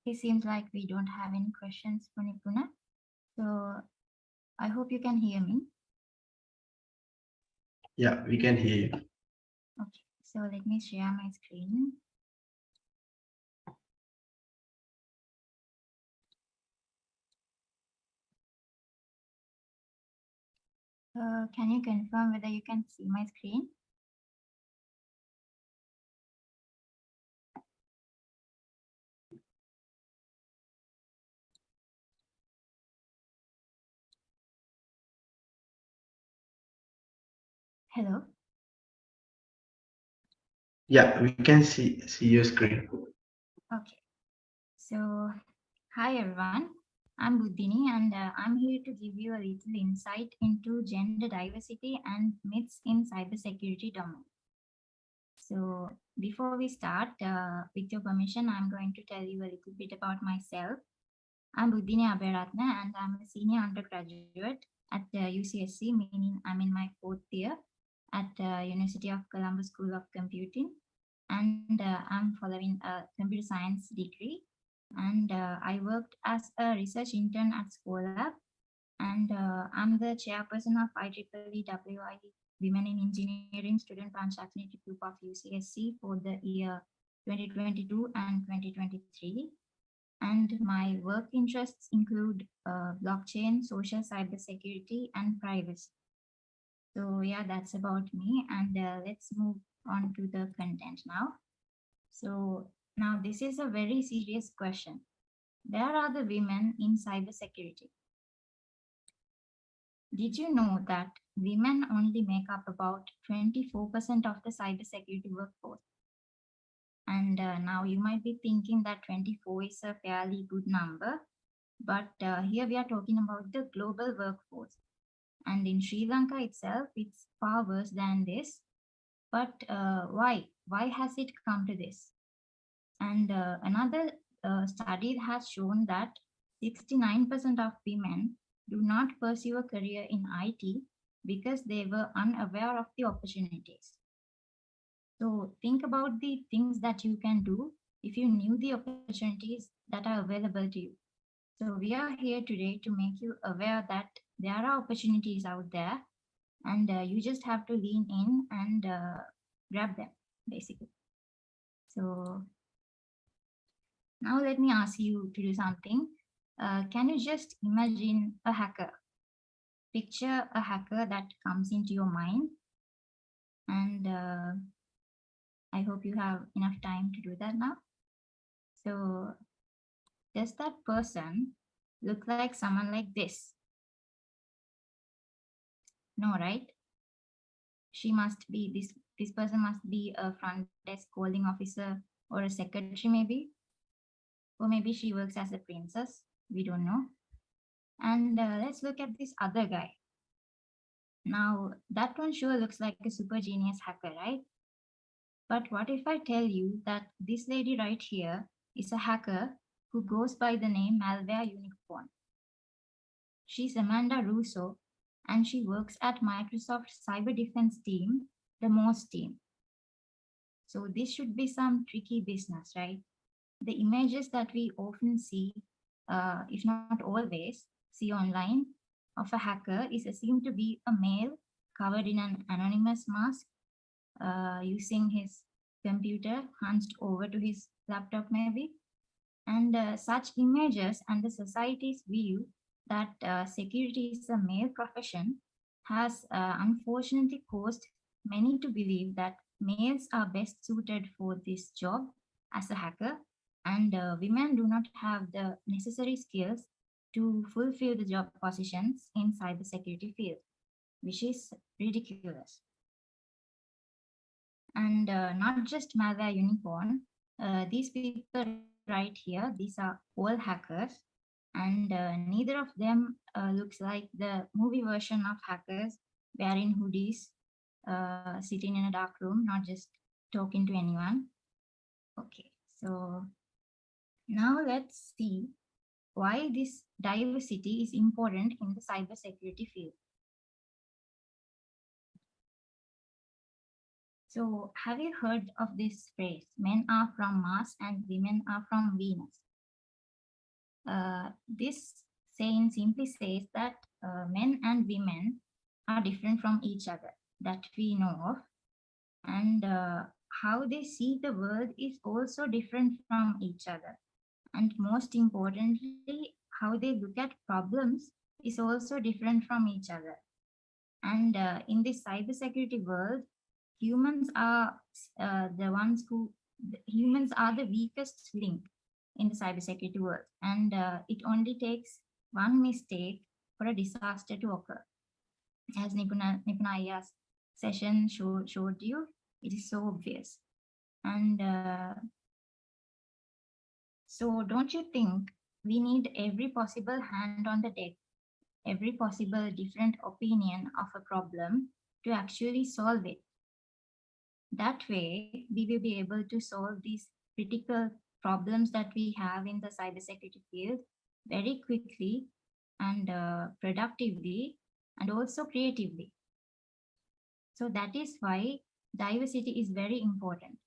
It seems like we don't have any questions for Nipuna. So I hope you can hear me. Yeah, we can hear you. Okay, so let me share my screen. Can you confirm whether you can see my screen? Hello? Yeah, we can see your screen. Okay, so hi everyone. I'm Buddhini and I'm here to give you a little insight into gender diversity and myths in cybersecurity domain. So before we start, with your permission, I'm going to tell you a little bit about myself. I'm Buddhini Abhiratna and I'm a senior undergraduate at UCSC, meaning I'm in my fourth year at University of Columbus School of Computing. And I'm following a computer science degree. And I worked as a research intern at Scholar. And I'm the chairperson of IEEE Women in Engineering Student Branch Affinity Group of UCSC for the year 2022 and 2023. And my work interests include blockchain, social cybersecurity, and privacy. So yeah, that's about me. And let's move on to the content now. So now this is a very serious question. Where are the women in cybersecurity? Did you know that women only make up about 24% of the cybersecurity workforce? And now you might be thinking that 24 is a fairly good number, but here we are talking about the global workforce. And in Sri Lanka itself, it's far worse than this. But why? Why has it come to this? And another study has shown that 69% of women do not pursue a career in IT because they were unaware of the opportunities. So think about the things that you can do if you knew the opportunities that are available to you. So we are here today to make you aware that there are opportunities out there and you just have to lean in and grab them basically. So now let me ask you to do something. Can you just imagine a hacker? Picture a hacker that comes into your mind, and I hope you have enough time to do that now. So, does that person look like someone like this? No, right? She must be this person must be a front desk calling officer or a secretary maybe, or maybe she works as a princess. We don't know. And let's look at this other guy. Now, that one sure looks like a super genius hacker, right? But what if I tell you that this lady right here is a hacker who goes by the name Malware Unicorn? She's Amanda Russo and she works at Microsoft's cyber defense team, the MOST team. So this should be some tricky business, right? The images that we often see, if not always, see online of a hacker is assumed to be a male covered in an anonymous mask, using his computer hunched over to his laptop, maybe. And such images and the society's view that security is a male profession has unfortunately caused many to believe that males are best suited for this job as a hacker, and women do not have the necessary skills to fulfill the job positions in cybersecurity field, which is ridiculous. And not just malware unicorn, these people right here, these are all hackers, and neither of them looks like the movie version of hackers wearing hoodies, sitting in a dark room, not just talking to anyone. Okay, so now let's see why this diversity is important in the cybersecurity field. So, have you heard of this phrase, men are from Mars and women are from Venus? This saying simply says that men and women are different from each other, that we know of, and how they see the world is also different from each other. And most importantly, how they look at problems is also different from each other. And in this cybersecurity world, humans are humans are the weakest link in the cybersecurity world, and it only takes one mistake for a disaster to occur. As Nipunaya's session showed you, it is so obvious. And so, don't you think we need every possible hand on the deck, every possible different opinion of a problem to actually solve it? That way, we will be able to solve these critical problems that we have in the cybersecurity field very quickly and productively and also creatively. So that is why diversity is very important.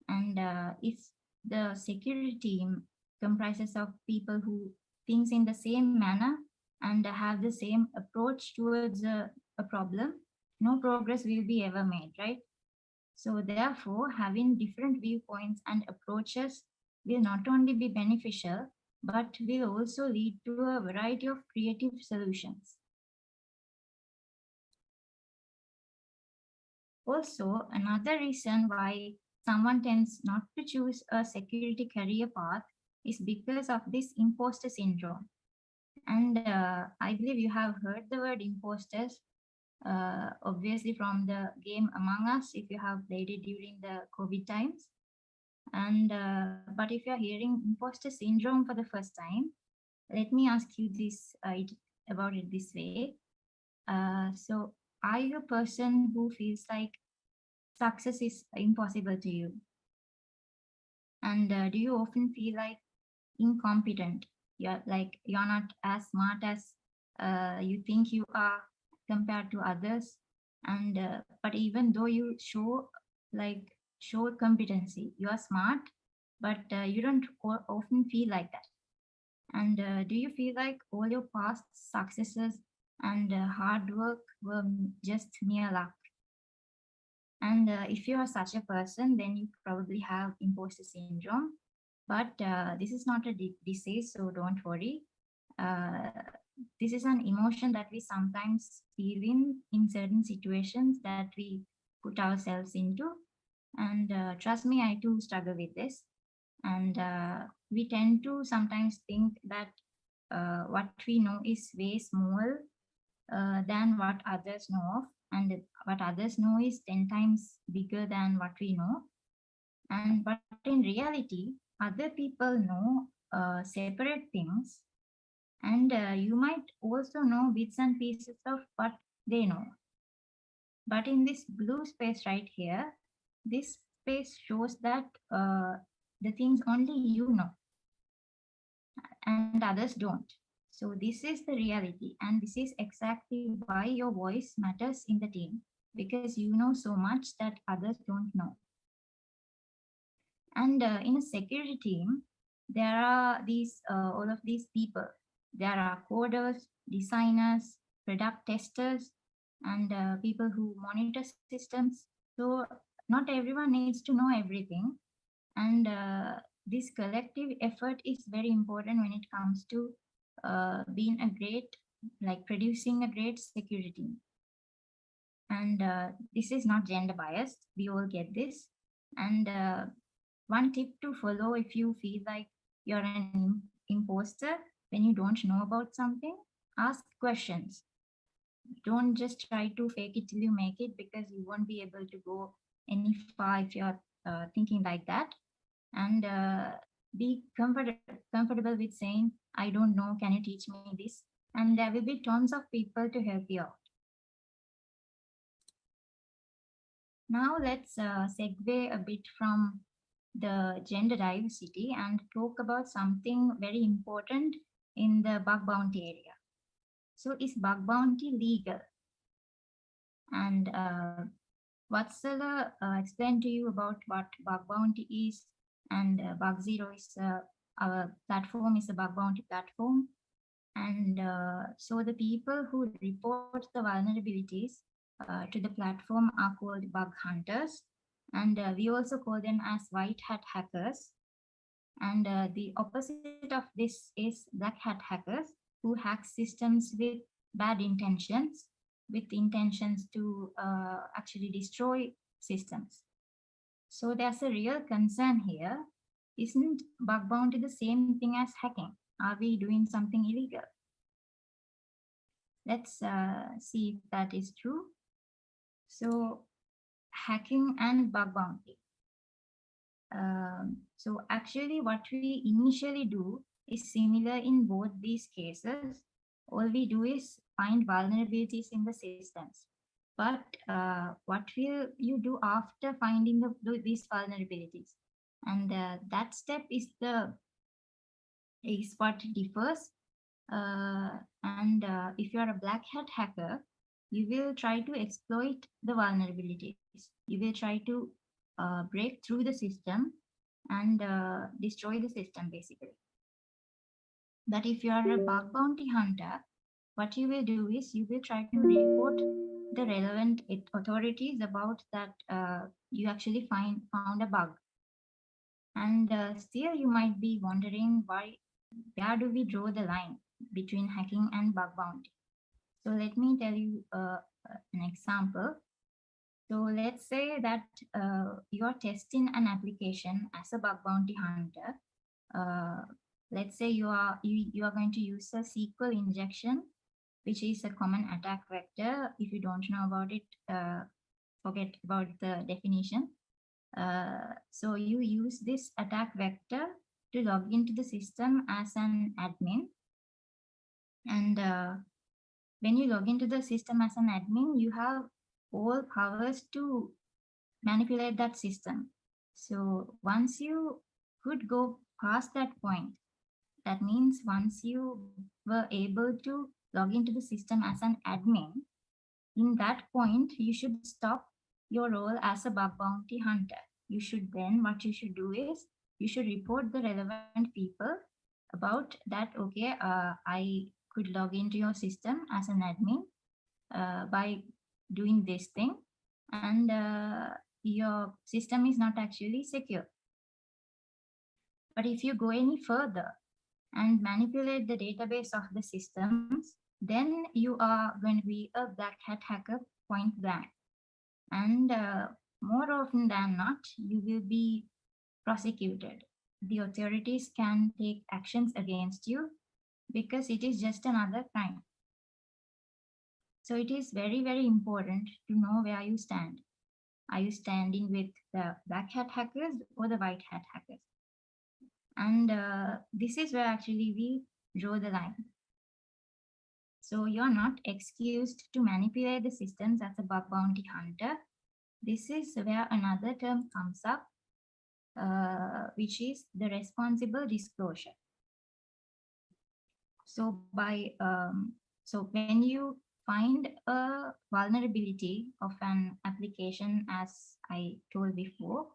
And if the security team comprises of people who thinks in the same manner and have the same approach towards a problem, no progress will be ever made, right? So therefore, having different viewpoints and approaches will not only be beneficial, but will also lead to a variety of creative solutions. Also, another reason why someone tends not to choose a security career path is because of this imposter syndrome. And I believe you have heard the word imposters, obviously from the game Among Us, if you have played it during the COVID times. And but if you're hearing imposter syndrome for the first time, let me ask you about it this way. So, are you a person who feels like success is impossible to you? And do you often feel like incompetent? You're not as smart as you think you are compared to others. And but even though you show competency, you are smart, but you don't often feel like that. And do you feel like all your past successes and hard work were just mere luck? And if you are such a person, then you probably have imposter syndrome. But this is not a disease, so don't worry. Uh, this is an emotion that we sometimes feel in certain situations that we put ourselves into. And trust me, I too struggle with this. And we tend to sometimes think that what we know is way small than what others know of, and what others know is 10 times bigger than what we know. And but in reality, other people know separate things, and you might also know bits and pieces of what they know. But in this blue space right here, this space shows that the things only you know and others don't. So this is the reality, and this is exactly why your voice matters in the team, because you know so much that others don't know. And in a security team, there are these all of these people. There are coders, designers, product testers, and people who monitor systems. So not everyone needs to know everything, and this collective effort is very important when it comes to being a great, like producing a great security team. And this is not gender biased. We all get this. And one tip to follow if you feel like you're an imposter when you don't know about something, ask questions. Don't just try to fake it till you make it, because you won't be able to go any far if you're thinking like that. And be comfortable with saying, I don't know, can you teach me this? And there will be tons of people to help you out. Now let's segue a bit from the gender diversity and talk about something very important in the bug bounty area. So is bug bounty legal? And Vatsala explained to you about what bug bounty is, and bug zero is our platform is a bug bounty platform. And so the people who report the vulnerabilities to the platform are called bug hunters. And we also call them as white hat hackers. And the opposite of this is black hat hackers, who hack systems with bad intentions, with intentions to actually destroy systems. So there's a real concern here. Isn't bug bounty the same thing as hacking? Are we doing something illegal? Let's see if that is true. So hacking and bug bounty. So actually what we initially do is similar in both these cases. All we do is find vulnerabilities in the systems. But what will you do after finding these vulnerabilities? And that step is what differs. And if you are a black hat hacker, you will try to exploit the vulnerabilities. You will try to break through the system and destroy the system basically. But if you are a bug bounty hunter, what you will do is you will try to report the relevant authorities about that you actually found a bug. And still you might be wondering where do we draw the line between hacking and bug bounty? So let me tell you an example. So let's say that you're testing an application as a bug bounty hunter. Let's say you are going to use a SQL injection, which is a common attack vector. If you don't know about it, forget about the definition. So you use this attack vector to log into the system as an admin. And when you log into the system as an admin, you have all powers to manipulate that system. So once you could go past that point, that means once you were able to log into the system as an admin, in that point, you should stop your role as a bug bounty hunter. You should then, what you should do is, you should report the relevant people about that, okay, I could log into your system as an admin by doing this thing, and your system is not actually secure. But if you go any further and manipulate the database of the systems, then you are going to be a black hat hacker point blank. And more often than not, you will be prosecuted. The authorities can take actions against you because it is just another crime. So it is very, very important to know where you stand. Are you standing with the black hat hackers or the white hat hackers? And this is where actually we draw the line. So you're not excused to manipulate the systems as a bug bounty hunter. This is where another term comes up, which is the responsible disclosure. So so when you find a vulnerability of an application, as I told before,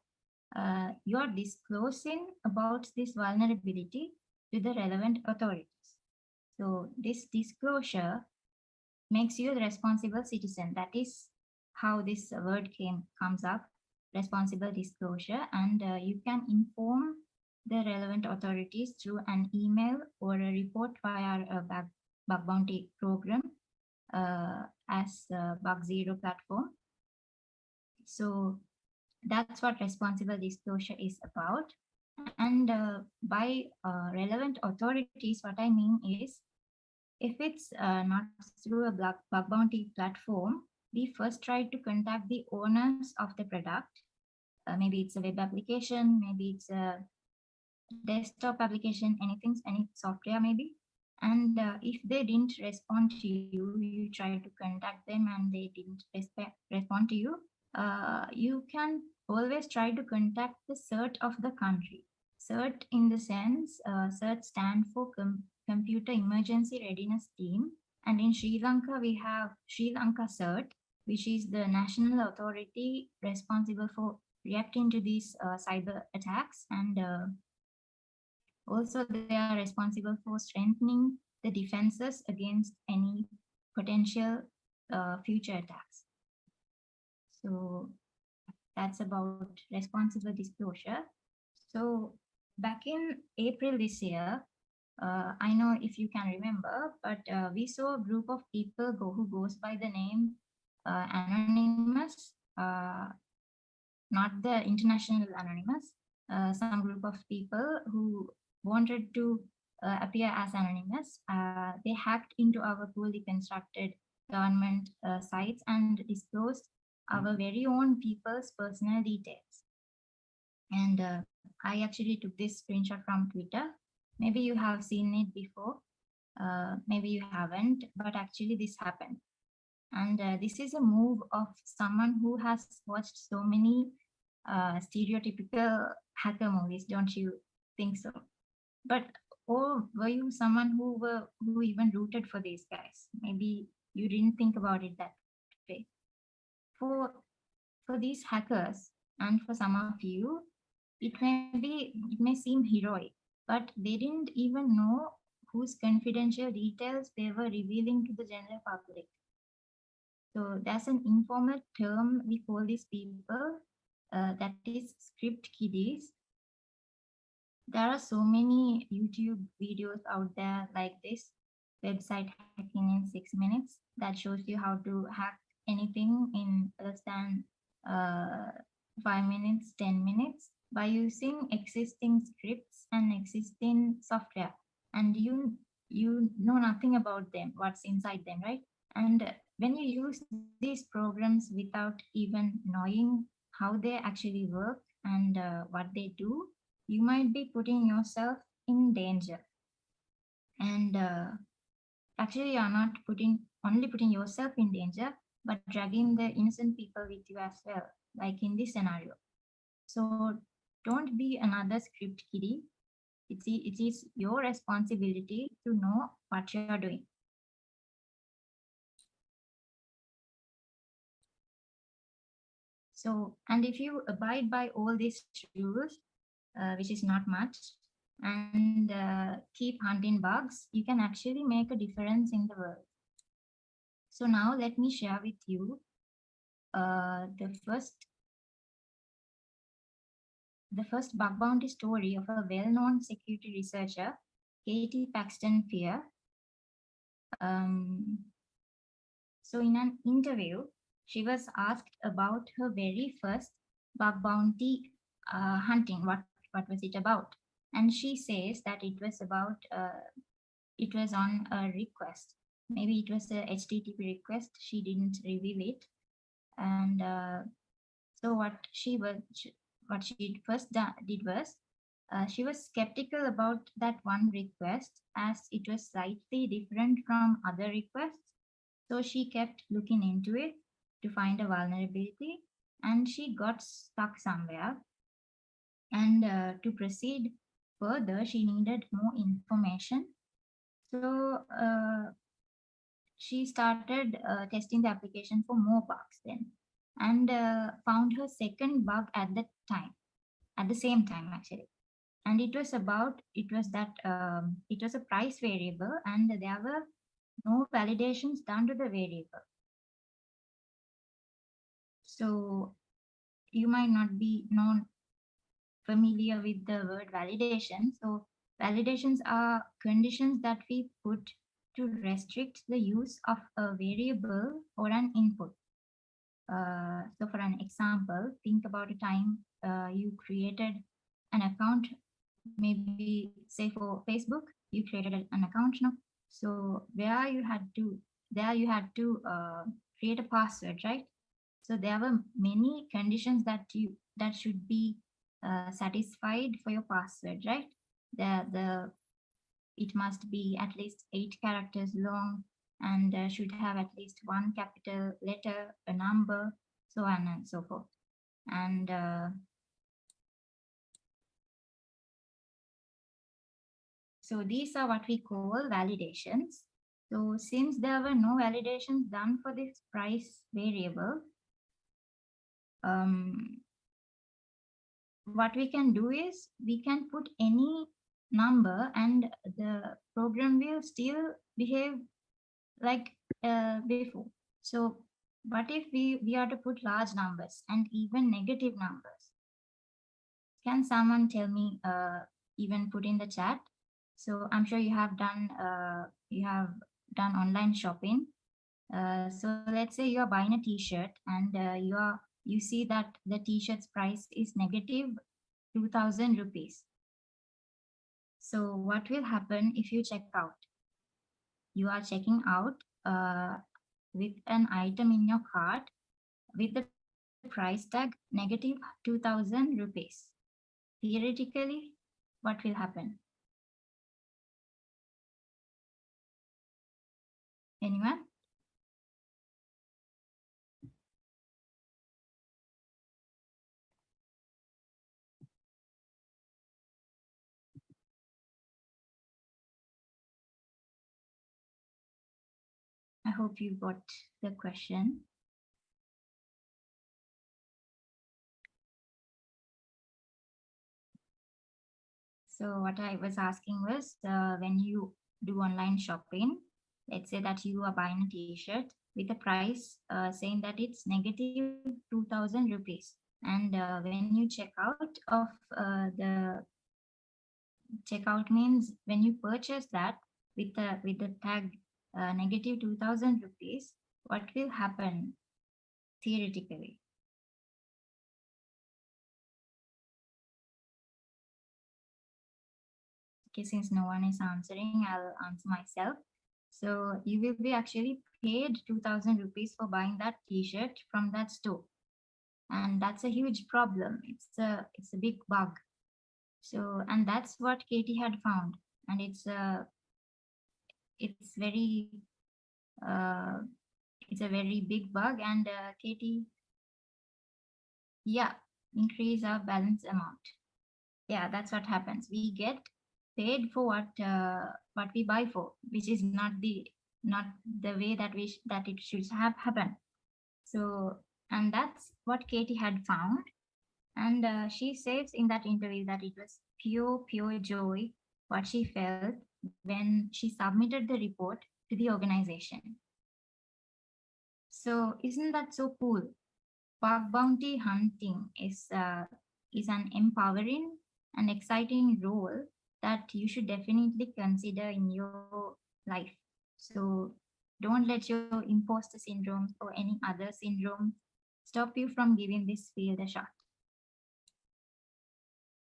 you are disclosing about this vulnerability to the relevant authorities. So this disclosure makes you a responsible citizen. That is how this word comes up, responsible disclosure. And you can inform the relevant authorities through an email or a report via a bug bounty program as Bug Zero platform. So that's what responsible disclosure is about. And by relevant authorities, what I mean is, if it's not through a bug bounty platform, we first try to contact the owners of the product. Maybe it's a web application, maybe it's a desktop application, any software maybe. And if they didn't respond to you, you try to contact them and they didn't respond to you, you can always try to contact the CERT of the country. CERT in the sense, CERT stand for Computer Emergency Readiness Team. And in Sri Lanka, we have Sri Lanka CERT, which is the national authority responsible for reacting to these cyber attacks. And Also, they are responsible for strengthening the defenses against any potential future attacks. So that's about responsible disclosure. So back in April this year, I know if you can remember, but we saw a group of people who goes by the name Anonymous, not the international Anonymous, some group of people who wanted to appear as anonymous. They hacked into our poorly constructed government sites and disclosed our very own people's personal details. And I actually took this screenshot from Twitter. Maybe you have seen it before, maybe you haven't, but actually this happened. And this is a move of someone who has watched so many stereotypical hacker movies, don't you think so? But or were you someone who even rooted for these guys? Maybe you didn't think about it that way. For for these hackers and for some of you, it may seem heroic, but they didn't even know whose confidential details they were revealing to the general public. So there's an informal term we call these people, that is script kiddies. There are so many YouTube videos out there like this, website hacking in 6 minutes, that shows you how to hack anything in less than uh, 5 minutes, 10 minutes by using existing scripts and existing software. And you know nothing about them, what's inside them, right? And when you use these programs without even knowing how they actually work and what they do, you might be putting yourself in danger. And actually, you're not only putting yourself in danger, but dragging the innocent people with you as well, like in this scenario. So don't be another script kiddie. It is your responsibility to know what you're doing. So, and if you abide by all these rules, which is not much, and keep hunting bugs, you can actually make a difference in the world. So now let me share with you the first bug bounty story of a well-known security researcher, Katie Paxton Fear. Um, so in an interview, she was asked about her very first bug bounty hunting. What was it about? And she says that it was about it was on a request. Maybe it was a HTTP request. She didn't reveal it. And so what she first did was she was skeptical about that one request as it was slightly different from other requests. So she kept looking into it to find a vulnerability, and she got stuck somewhere. And to proceed further, she needed more information. So she started testing the application for more bugs then, and found her second bug at the same time actually. And it was a price variable, and there were no validations done to the variable. So you might not be known familiar with the word validation. So validations are conditions that we put to restrict the use of a variable or an input. So for an example, think about a time you created an account, maybe say for Facebook, you created an account now. So there you had to create a password, right? So there were many conditions that should be satisfied for your password, right? The It must be at least 8 characters long and should have at least one capital letter, a number, so on and so forth. And so these are what we call validations. So since there were no validations done for this price variable, what we can do is we can put any number and the program will still behave like before. So what if we are to put large numbers and even negative numbers? Can someone tell me, even put in the chat? So I'm sure you have done online shopping. So let's say you are buying a t-shirt and you see that the t-shirt's price is negative 2000 rupees. So what will happen if you check out? You are checking out with an item in your cart with the price tag negative 2000 rupees. Theoretically, what will happen? Anyone? I hope you got the question. So what I was asking was, when you do online shopping, let's say that you are buying a t-shirt with a price saying that it's negative 2000 rupees. And when you check out of the checkout means when you purchase that with the tag negative 2000 rupees, what will happen theoretically? Okay, since no one is answering, I'll answer myself. So you will be actually paid 2000 rupees for buying that t-shirt from that store. And that's a huge problem. It's a big bug. So, and that's what Katie had found. And it's very, uh, it's a very big bug. And Katie, yeah, increase our balance amount. Yeah, that's what happens. We get paid for what we buy for, which is not the way that that it should have happened. So, and that's what Katie had found. And she says in that interview that it was pure joy what she felt when she submitted the report to the organization. So, isn't that so cool? Bug bounty hunting is an empowering and exciting role that you should definitely consider in your life. So don't let your imposter syndrome or any other syndrome stop you from giving this field a shot.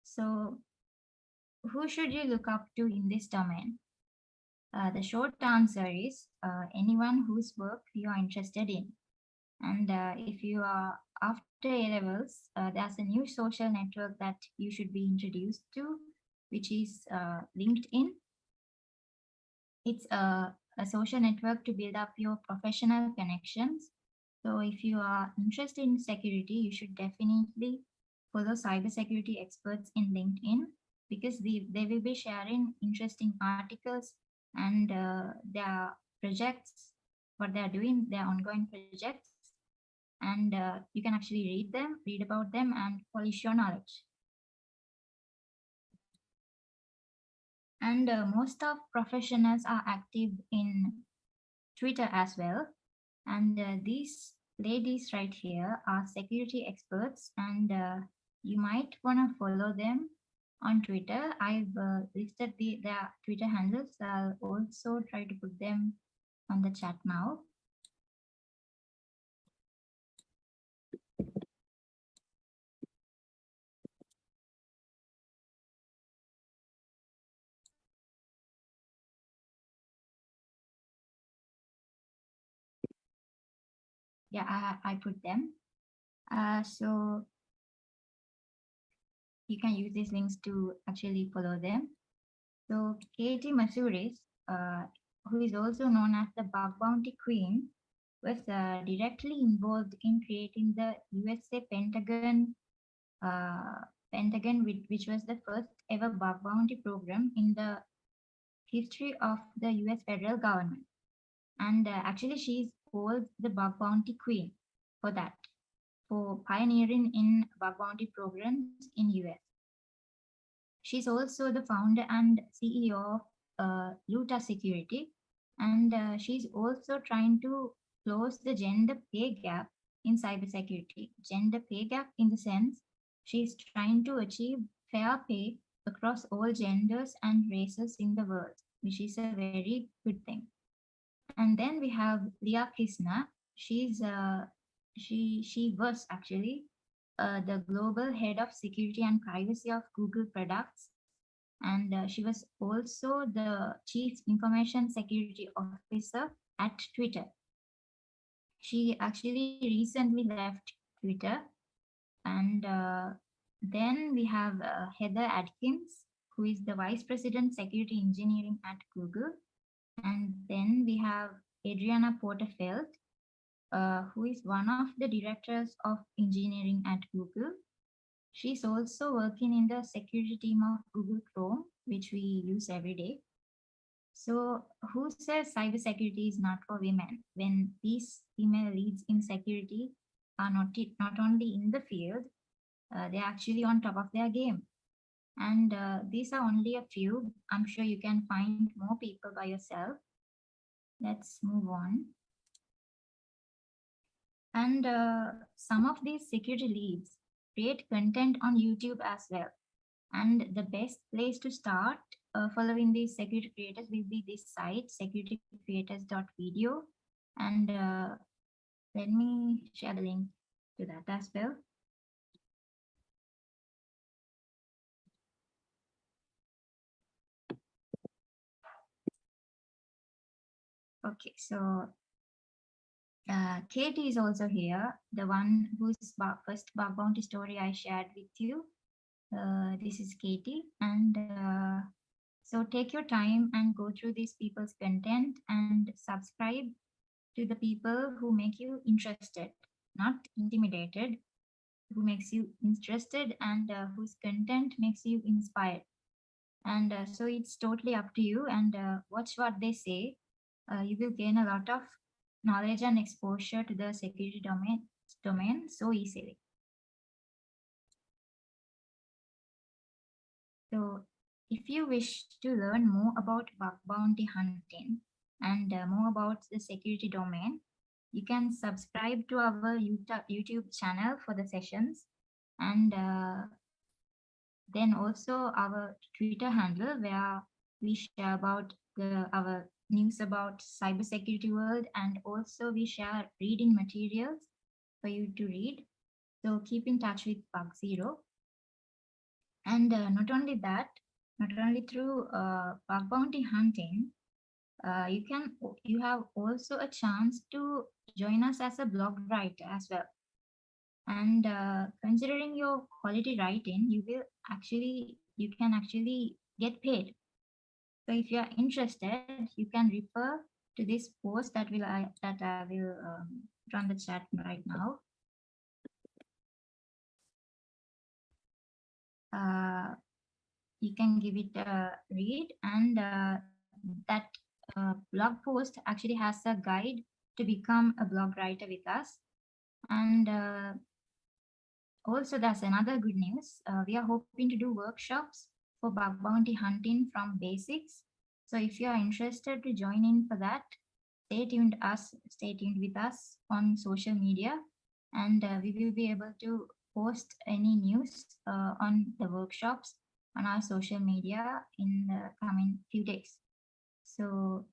So who should you look up to in this domain? The short answer is anyone whose work you are interested in. And if you are after A levels, there's a new social network that you should be introduced to, which is LinkedIn. It's a social network to build up your professional connections. So if you are interested in security, you should definitely follow cybersecurity experts in LinkedIn because they will be sharing interesting articles and their projects, what they are doing, their ongoing projects. And you can actually read about them, and polish your knowledge. And most of professionals are active in Twitter as well. And these ladies right here are security experts, and you might want to follow them on Twitter. I've listed their Twitter handles. I'll also try to put them on the chat now. Yeah, I put them. So you can use these links to actually follow them. So Katie Masuris, who is also known as the Bug Bounty Queen, was directly involved in creating the USA Pentagon, which was the first ever bug bounty program in the history of the US federal government. And actually, she's called the Bug Bounty Queen for that, for pioneering in bug bounty programs in US. She's also the founder and CEO of Luta Security, and she's also trying to close the gender pay gap in cybersecurity. Gender pay gap in the sense she's trying to achieve fair pay across all genders and races in the world, which is a very good thing. And then we have Leah Krishna. She was actually the global head of security and privacy of Google products, and she was also the chief information security officer at Twitter. She actually recently left Twitter, and then we have Heather Adkins, who is the vice president security engineering at Google, and then we have Adriana Porterfeld, who is one of the directors of engineering at Google. She's also working in the security team of Google Chrome, which we use every day. So, who says cybersecurity is not for women when these female leads in security are not only in the field, they're actually on top of their game. And these are only a few. I'm sure you can find more people by yourself. Let's move on. And some of these security leads create content on YouTube as well. And the best place to start following these security creators will be this site, securitycreators.video. And let me share the link to that as well. Okay, so Katie is also here, the one whose first bug bounty story I shared with you. This is Katie, and so take your time and go through these people's content and subscribe to the people who make you interested, not intimidated, who makes you interested, and whose content makes you inspired. And so it's totally up to you, and watch what they say. You will gain a lot of knowledge and exposure to the security domain so easily. So if you wish to learn more about bug bounty hunting and more about the security domain, you can subscribe to our YouTube channel for the sessions, and then also our Twitter handle where we share about our news about cybersecurity world, and also we share reading materials for you to read. So keep in touch with Bug Zero. And not only that, not only through bug bounty hunting, you have also a chance to join us as a blog writer as well. And considering your quality writing, you can actually get paid. So if you are interested, you can refer to this post that I will run the chat right now. You can give it a read, and that blog post actually has a guide to become a blog writer with us. And also, there's another good news. We are hoping to do workshops for bug bounty hunting from basics. So if you are interested to join in for that, stay tuned with us on social media, and we will be able to post any news on the workshops on our social media in the coming few days. So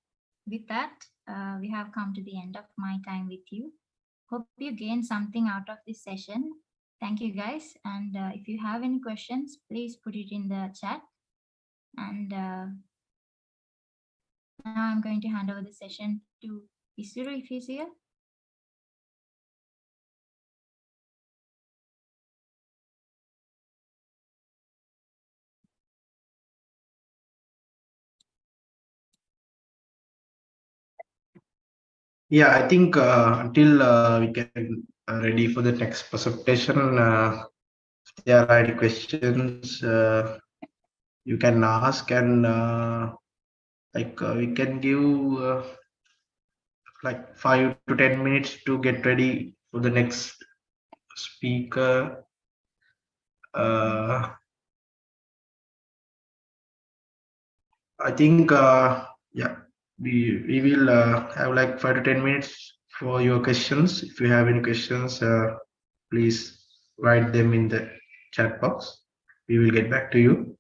with that, we have come to the end of my time with you. Hope you gain something out of this session. Thank you guys. And if you have any questions, please put it in the chat. And now I'm going to hand over the session to Isuru if he's here. Yeah, I think until we can ready for the next presentation, if there are any questions, you can ask, and we can give like 5 to 10 minutes to get ready for the next speaker. I think yeah, we will have like 5 to 10 minutes for your questions. If you have any questions, please write them in the chat box. We will get back to you.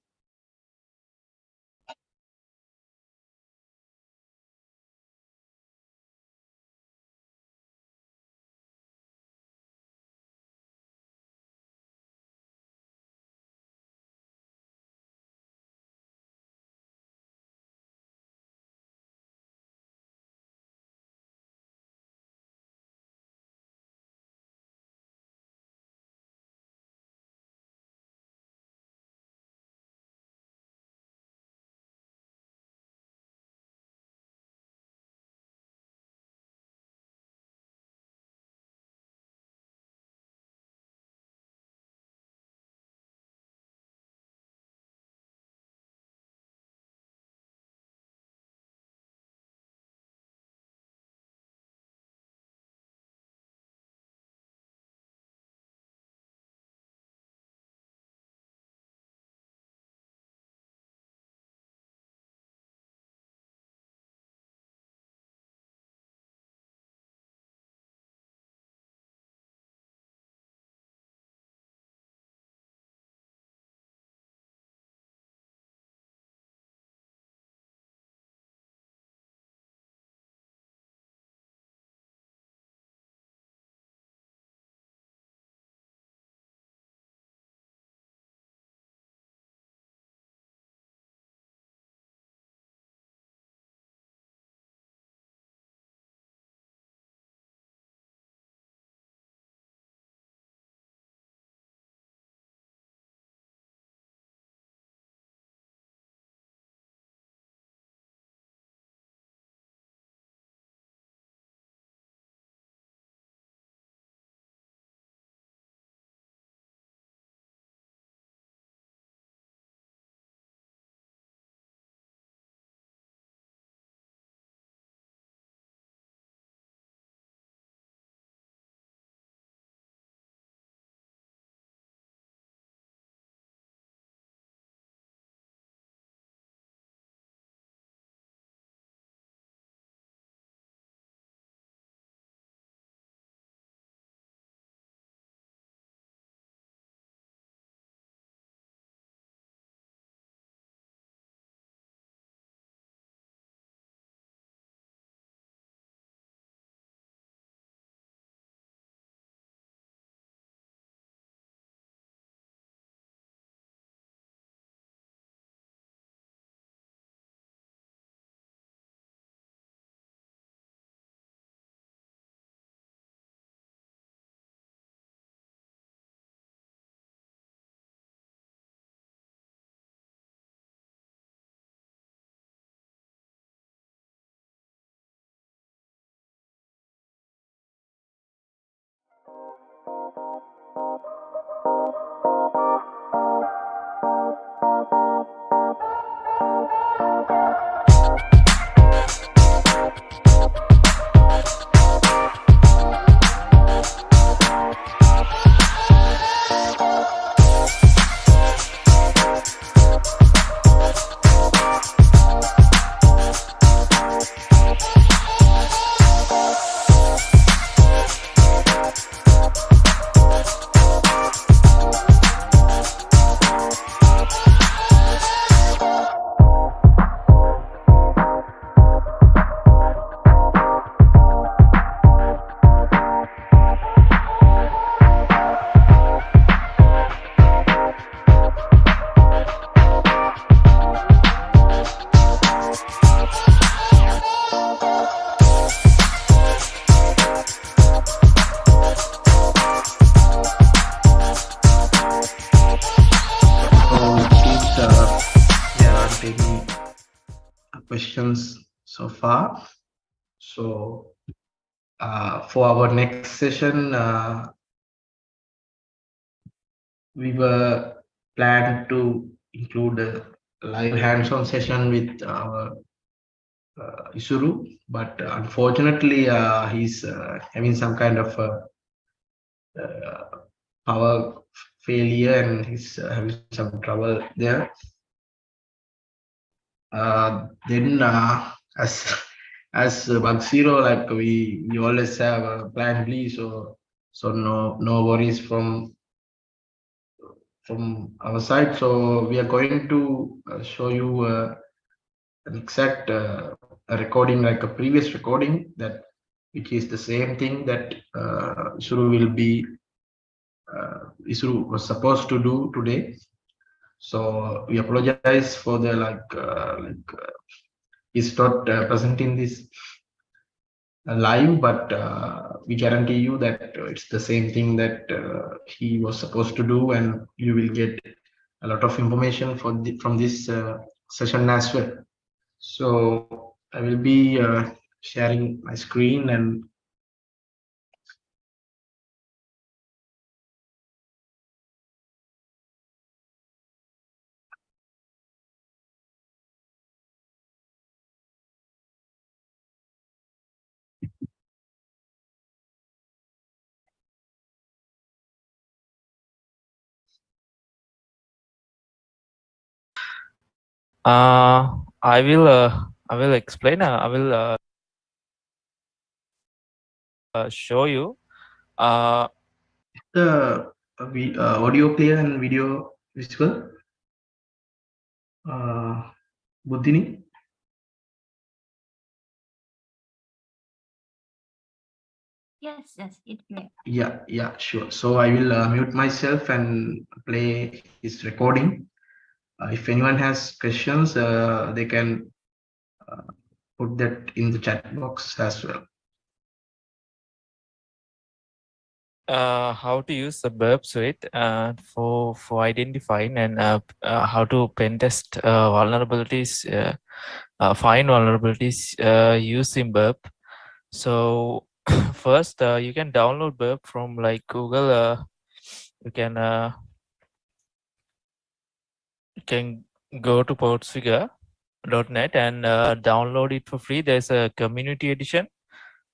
Taking questions so far. So for our next session, we were planned to include a live hands-on session with our Isuru, but unfortunately, he's having some kind of power failure and he's having some trouble there. Then as bug zero, like we always have a plan B, so no worries from our side. So we are going to show you an exact a recording, like a previous recording, that which is the same thing that Isuru will be Isuru was supposed to do today. So we apologize for the he's not presenting this live, but we guarantee you that it's the same thing that he was supposed to do, and you will get a lot of information from this session as well. So I will be sharing my screen, and I will explain. I will show you. the audio clear and video visible, Buddhini? Yes, yes, it's clear. Yeah, sure. So I will mute myself and play his recording. If anyone has questions, they can put that in the chat box as well. How to use the burp suite for identifying and how to pen test vulnerabilities, find vulnerabilities using burp. So first, you can download burp from like Google. You can go to portsfigure.net and download it for free. There's a community edition.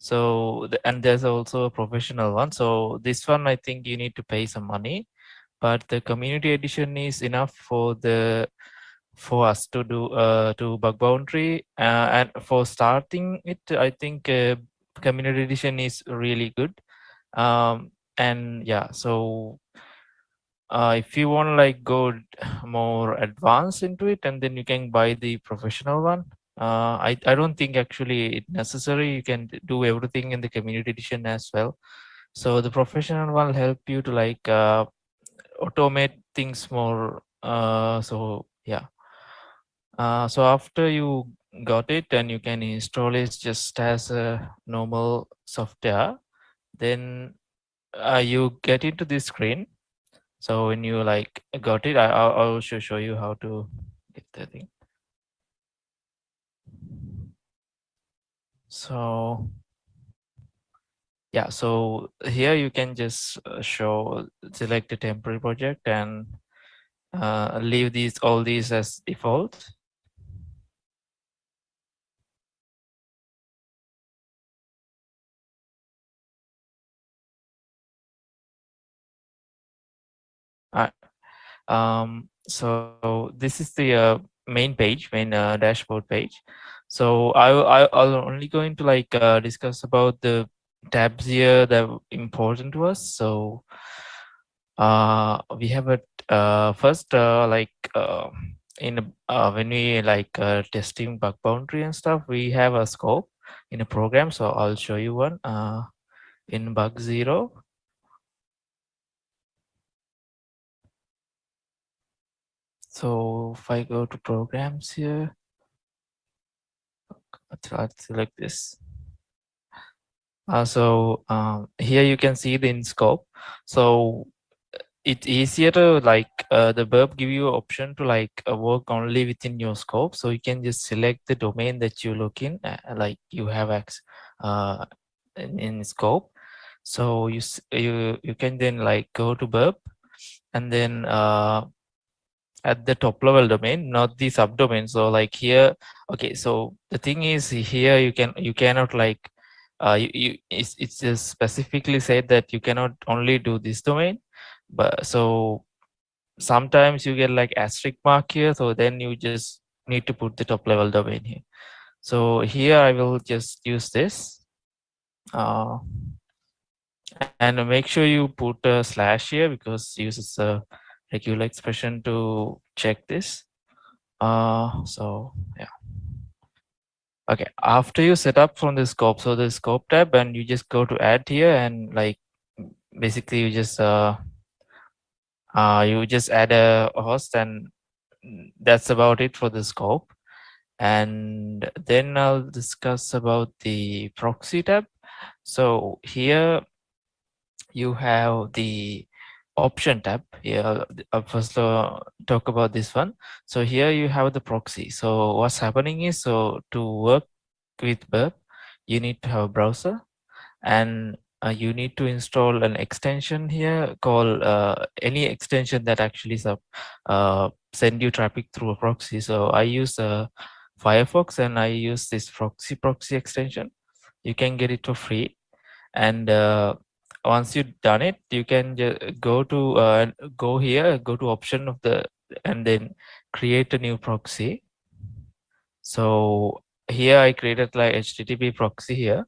So and there's also a professional one. So this one, I think you need to pay some money, but the community edition is enough for us to do to bug boundary, and for starting it, I think community edition is really good. And yeah, so if you want to like go more advanced into it, and then you can buy the professional one. I don't think actually it's necessary. You can do everything in the community edition as well. So the professional one will help you to like automate things more. So yeah. So after you got it, and you can install it just as a normal software, then you get into this screen. So when you like got it, I'll also show you how to get the thing. So yeah, so here you can just select a temporary project and leave all these as default. So this is the main page, main dashboard page. So I'll only going to like discuss about the tabs here that are important to us. So we have a first when we like testing bug boundary and stuff, we have a scope in a program. So I'll show you one in bug zero. So if I go to programs here, I'll select this. Here you can see the in scope. So it's easier to like the burp give you an option to like work only within your scope. So you can just select the domain that you look in, like you have access in scope. So you can then like go to burp, and then at the top level domain, not the subdomain. So like here, okay, so the thing is here you cannot like it's just specifically said that you cannot only do this domain, but so sometimes you get like asterisk mark here, so then you just need to put the top level domain here. So here I will just use this. And make sure you put a slash here because it uses a regular expression to check this. So yeah. Okay, after you set up from the scope, so the scope tab, and you just go to add here, and like basically you just add a host, and that's about it for the scope. And then I'll discuss about the proxy tab. So here you have the option tab here. First talk about this one. So here you have the proxy. So what's happening is, so to work with Burp, you need to have a browser, and you need to install an extension here called any extension that actually send you traffic through a proxy. So I use Firefox, and I use this proxy extension. You can get it for free, and once you've done it, you can go to go to option of the, and then create a new proxy. So here I created like HTTP proxy here,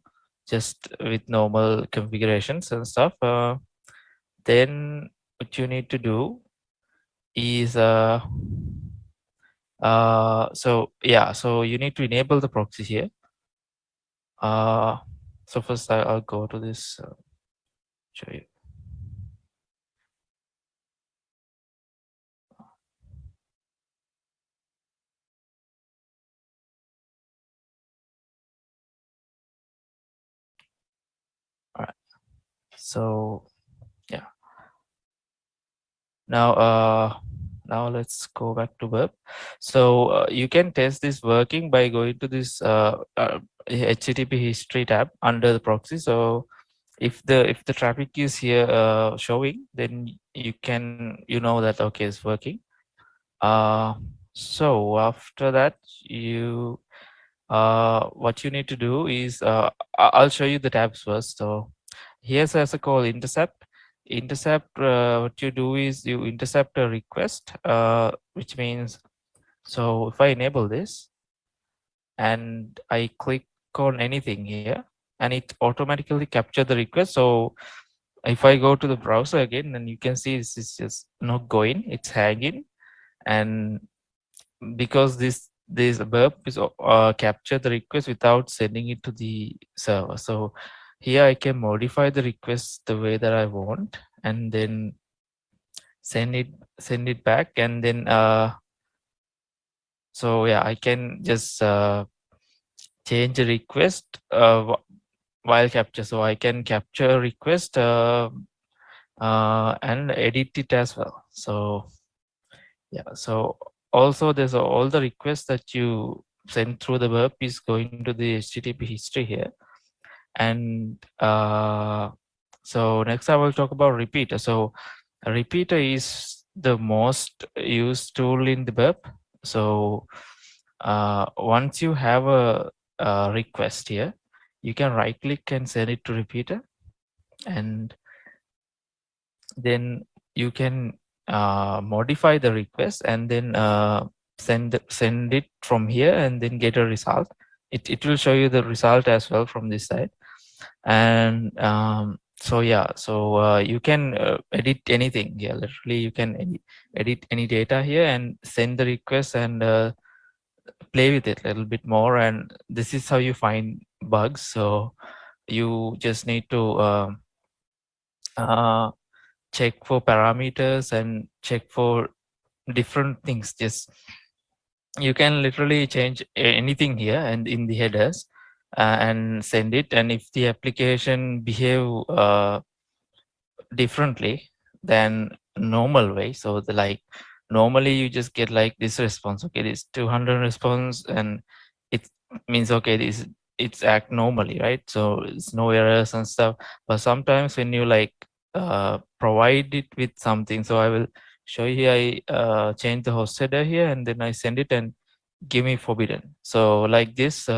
just with normal configurations and stuff. Then what you need to do is so yeah, so you need to enable the proxy here. So first I'll go to this, show you. All right. So yeah. Now let's go back to Burp. So you can test this working by going to this HTTP history tab under the proxy. So if the traffic is here showing, then you know that okay, it's working. So after that, you what you need to do is I'll show you the tabs first. So here's a call intercept. What you do is you intercept a request, which means, so if I enable this and I click on anything here, and it automatically capture the request. So if I go to the browser again, then you can see this is just not going, it's hanging. And because this Burp is capture the request without sending it to the server. So here I can modify the request the way that I want, and then send it back. And then so yeah, I can just change the request while capture. So I can capture a request and edit it as well. So yeah, so also there's all the requests that you send through the Burp is going to the HTTP history here. And so next I will talk about repeater. So a repeater is the most used tool in the Burp. So once you have a request here, you can right click and send it to repeater, and then you can modify the request, and then send it from here, and then get a result. It will show you the result as well from this side. And so yeah, so you can edit anything here. Literally you can edit any data here and send the request, and play with it a little bit more. And this is how you find bugs. So you just need to check for parameters and check for different things. Just you can literally change anything here and in the headers and send it. And if the application behave differently than normal way, so normally you just get like this response, okay, this 200 response, and it means okay, it's act normally, right? So it's no errors and stuff. But sometimes when you provide it with something, so I will show you here. I change the host header here, and then I send it and give me forbidden. So like this,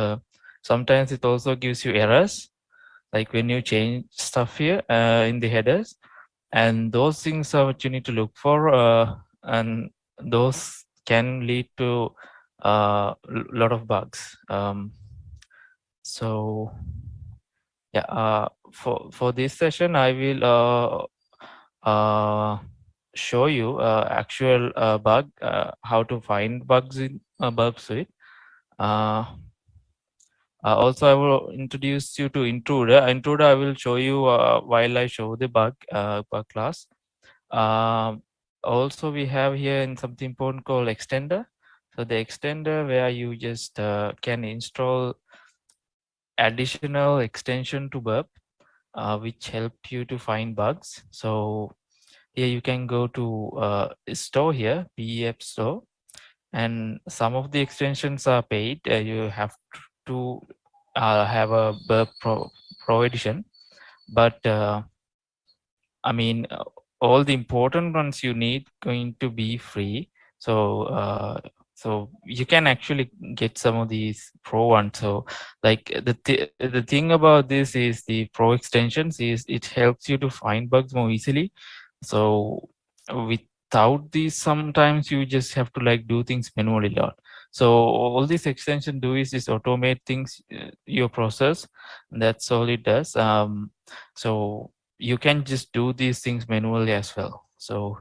sometimes it also gives you errors, like when you change stuff here in the headers. And those things are what you need to look for, and those can lead to lot of bugs. So yeah, for this session, I will show you actual bug, how to find bugs in Burp Suite. Also, I will introduce you to intruder. Intruder, I will show you while I show the bug class. Also, we have here in something important called extender. So the extender where you just can install additional extension to Burp, which help you to find bugs. So here you can go to store here, BEF store, and some of the extensions are paid. You have to have a Burp Pro edition, but I mean, all the important ones you need going to be free. So so you can actually get some of these pro ones. So like the thing about this is the pro extensions is it helps you to find bugs more easily. So without these, sometimes you just have to like do things manually a lot. So all this extension do is automate things, your process. That's all it does. So you can just do these things manually as well. So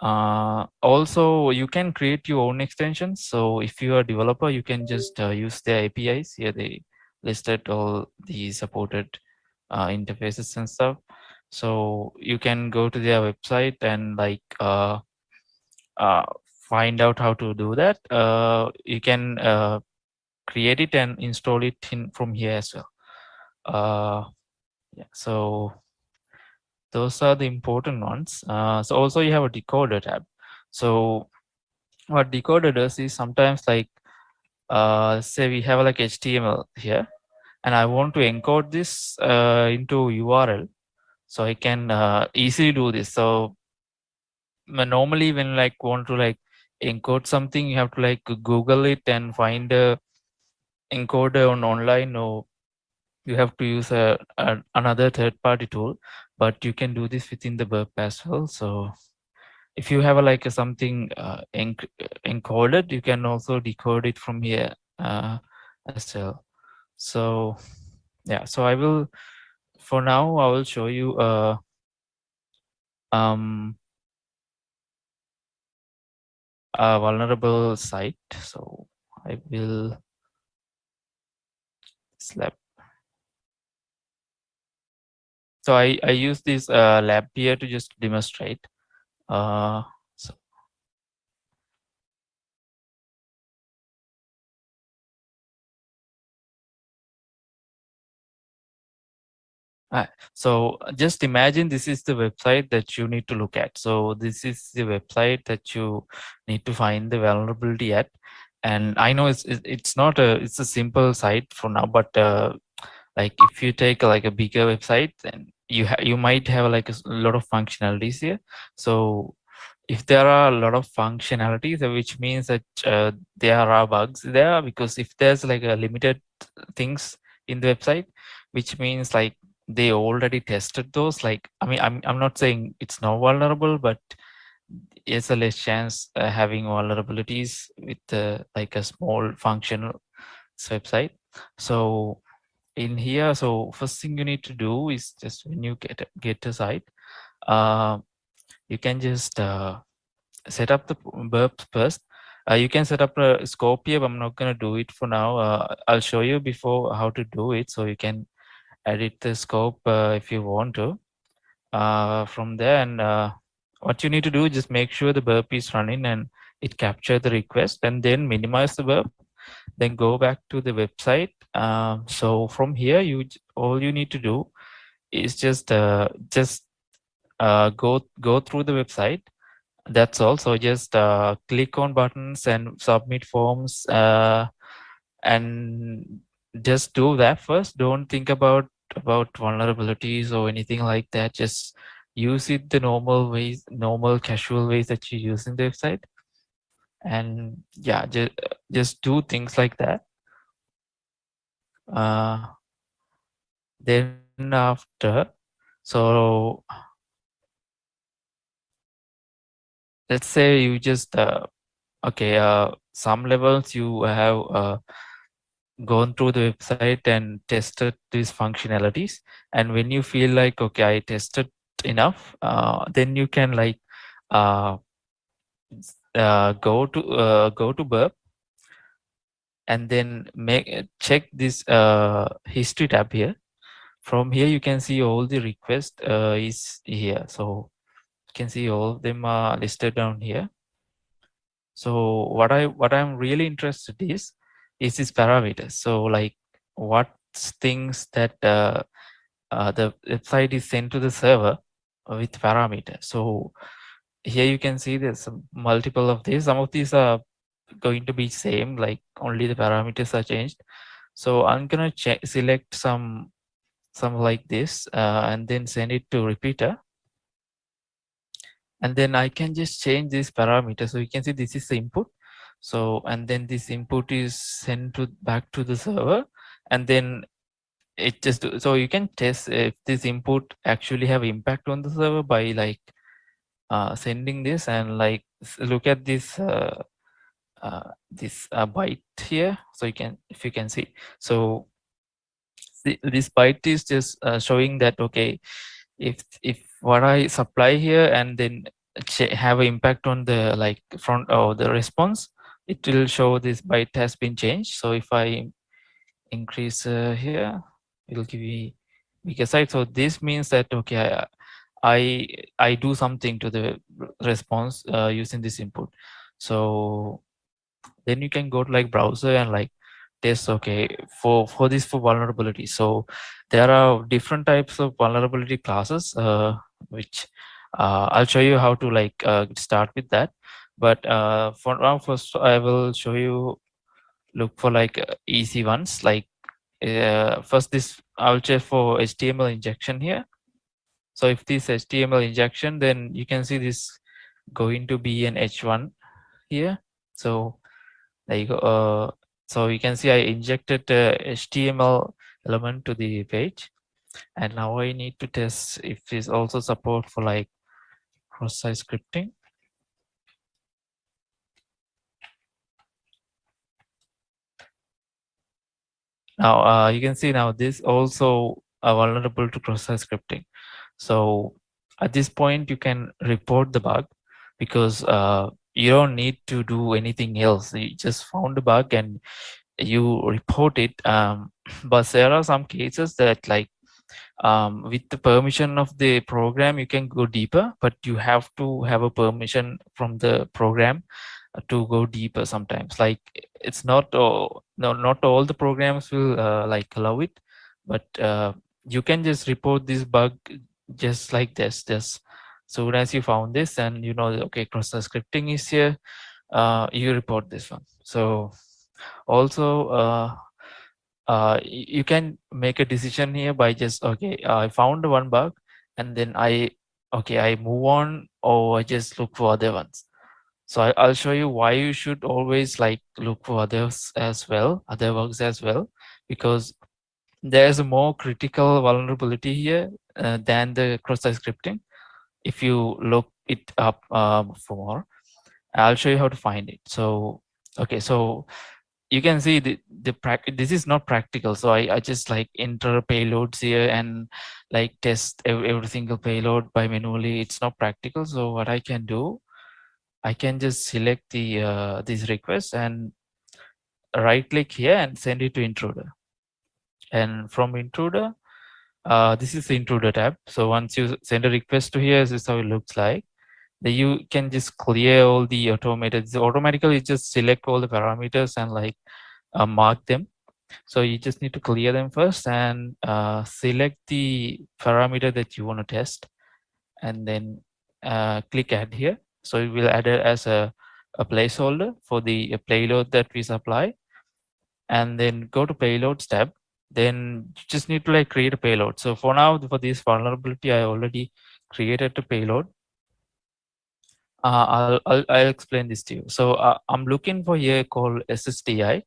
also you can create your own extensions. So if you are a developer, you can just use their APIs. Here they listed all the supported interfaces and stuff. So you can go to their website and like uh, find out how to do that. You can create it and install it from here as well. Yeah, so those are the important ones. So also you have a decoder tab. So what decoder does is sometimes like say we have like HTML here, and I want to encode this into URL, so I can easily do this. So normally when like want to like encode something, you have to like Google it and find a encoder on online, or you have to use another third-party tool. But you can do this within the Burp as well. So if you have like something encoded, you can also decode it from here as well. So yeah, so I will, for now, I will show you um, a vulnerable site. So I will slap. So I use this lab here to just demonstrate. So so just imagine this is the website that you need to look at. So this is the website that you need to find the vulnerability at. And I know it's not it's a simple site for now, but like if you take like a bigger website, then you might have like a lot of functionalities here. So if there are a lot of functionalities, which means that there are bugs there, because if there's like a limited things in the website, which means like they already tested those. Like I mean, I'm not saying it's not vulnerable, but it's a less chance having vulnerabilities with like a small functional website. So in here, so first thing you need to do is just when you get a site, uh, you can just set up the burps first. You can set up a scope here, but I'm not going to do it for now. I'll show you before how to do it, so you can edit the scope if you want to from there. And what you need to do is just make sure the burp is running and it capture the request, and then minimize the burp, then go back to the website. So from here, all you need to do is just go through the website. That's all. So just click on buttons and submit forms, and just do that first. Don't think about vulnerabilities or anything like that. Just use it the normal ways, normal casual ways that you use in the website. And yeah, just do things like that. Then after, so let's say you just okay, some levels you have gone through the website and tested these functionalities, and when you feel like, okay, I tested enough, then you can like uh, go to Burp, and then check this history tab here. From here you can see all the requests is here, so you can see all of them are listed down here. So what I'm really interested is this parameters. So like what things that the website is sent to the server with parameters. So here you can see there's some multiple of these. Some of these are going to be same, like only the parameters are changed. So I'm gonna select some like this and then send it to repeater, and then I can just change this parameter. So you can see this is the input. So and then this input is sent to back to the server, and then it just so you can test if this input actually have impact on the server by like sending this, and like look at this byte here. So you can, if you can see, so this byte is just showing that, okay, if what I supply here and then have an impact on the like front or the response, it will show this byte has been changed. So if I increase here, it will give me bigger size. So this means that, okay, I do something to the response using this input. So then you can go to like browser and like test, okay, for this, for vulnerability. So there are different types of vulnerability classes which I'll show you how to like start with that. But for now, first I will show you, look for like easy ones. Like first this I'll check for HTML injection here. So if this HTML injection, then you can see this going to be an H1 here. So there you go. So you can see I injected HTML element to the page, and now I need to test if this also support for like cross-site scripting. Now you can see now this also vulnerable to cross-site scripting. So at this point you can report the bug, because you don't need to do anything else. You just found a bug and you report it. But there are some cases that like with the permission of the program you can go deeper, but you have to have a permission from the program to go deeper sometimes. Like it's not all, no, not all the programs will like allow it, but you can just report this bug just like this. Just soon as you found this and you know, okay, cross-site scripting is here, you report this one. So also you can make a decision here by just, okay, I found one bug, and then I move on, or I just look for other ones. So I'll show you why you should always like look for others as well, other bugs as well, because there's a more critical vulnerability here than the cross-site scripting. If you look it up for more, I'll show you how to find it. So okay, so you can see this is not practical. So I just like enter payloads here and like test every single payload by manually. It's not practical. So what I can do, I can just select the this request and right click here and send it to intruder. And from intruder, this is the intruder tab. So once you send a request to here, this is how it looks like. Then you can just clear all the automated. So automatically just select all the parameters and like mark them. So you just need to clear them first and select the parameter that you want to test, and then click add here. So it will add it as a placeholder for the payload that we supply, and then go to payloads tab. Then you just need to like create a payload. So for now, for this vulnerability, I already created a payload. I'll explain this to you. So I'm looking for here called SSTI.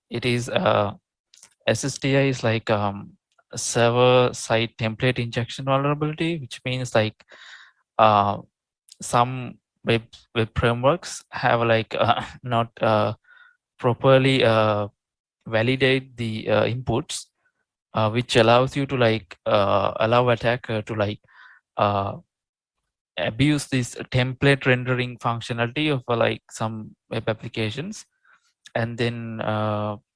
It is SSTI is like server side template injection vulnerability, which means like some web frameworks have like not properly validate the inputs, which allows you to like allow attacker to like abuse this template rendering functionality of like some web applications, and then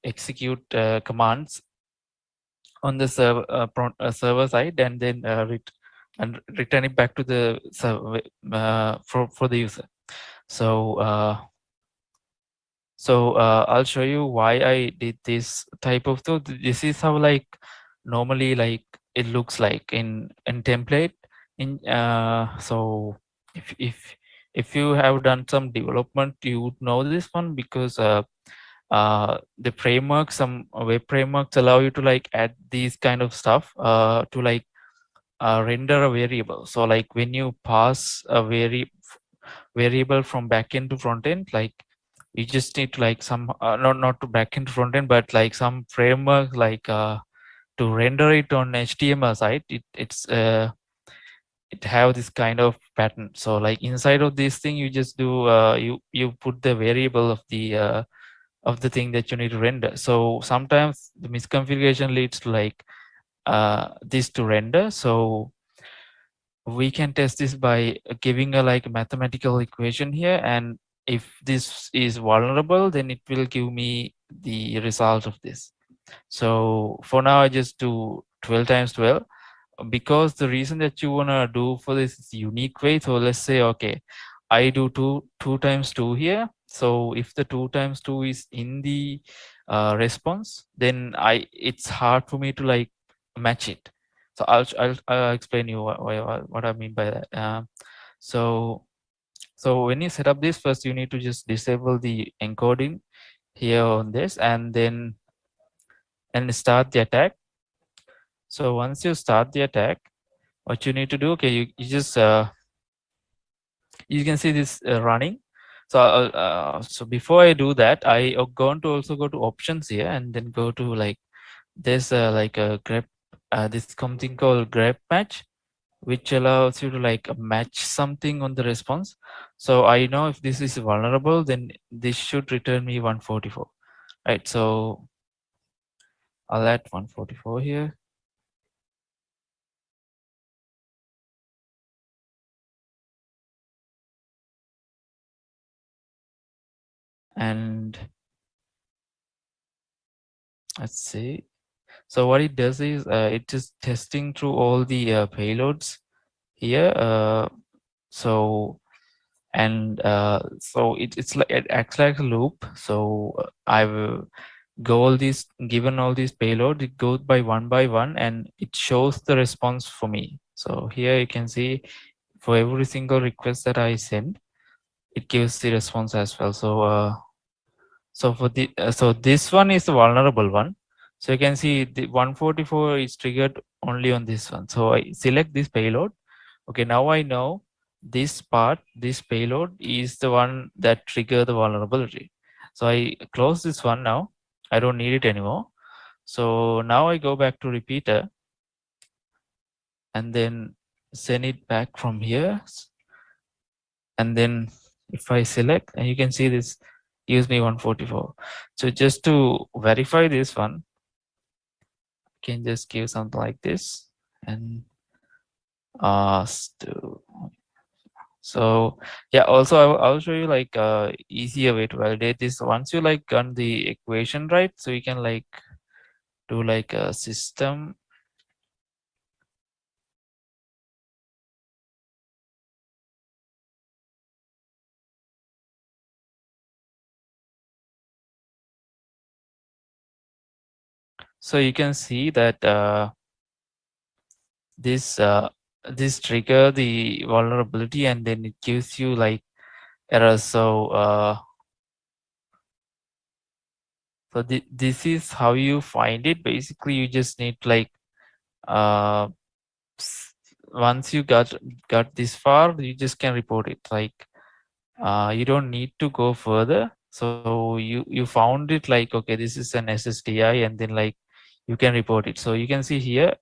execute commands on the server side, and then return it back to the server for the user. So I'll show you why I did this type of thing. This is how like normally like it looks like in template. In so if you have done some development, you would know this one, because the framework, some web frameworks allow you to like add these kind of stuff to like render a variable. So like when you pass a variable from backend to frontend, like you just need to like some not to backend to frontend, but like some framework like to render it on HTML site. It have this kind of pattern. So like inside of this thing, you just do you put the variable of the thing that you need to render. So sometimes the misconfiguration leads to like this to render. So we can test this by giving a like mathematical equation here, and if this is vulnerable, then it will give me the result of this. So for now I just do 12 times 12, because the reason that you want to do for this is unique way. So let's say, okay, I do 2 times 2 here. So if the 2 times 2 is in the response, then it's hard for me to like match it. So I'll explain you what I mean by that. So when you set up this, first you need to just disable the encoding here on this, and then start the attack. So once you start the attack, what you need to do, okay, you just you can see this running. So so before I do that, I going to also go to options here, and then go to like there's like a grep this something called grep match, which allows you to like match something on the response. So I know if this is vulnerable, then this should return me 144, right? So I'll add 144 here. And let's see. So what it does is it is testing through all the payloads here. So it's like it acts like a loop. So I will go all these, given all these payload, it goes by one, and it shows the response for me. So here you can see for every single request that I send, it gives the response as well. So so for the so this one is the vulnerable one. So you can see the 144 is triggered only on this one. So I select this payload. Okay, now I know this part, this payload is the one that trigger the vulnerability. So I close this one now. I don't need it anymore. So now I go back to repeater, and then send it back from here. And then if I select, and you can see this gives me 144. So just to verify this one, I can just give something like this, and so yeah, also I'll show you like easier way to validate this. Once you like got the equation right, so you can like do like a system. So you can see that this trigger the vulnerability, and then it gives you like errors. So so this is how you find it. Basically, you just need like uh once you got this far, you just can report it. Like you don't need to go further. So you found it like, okay, this is an SSDI, and then like you can report it. So you can see here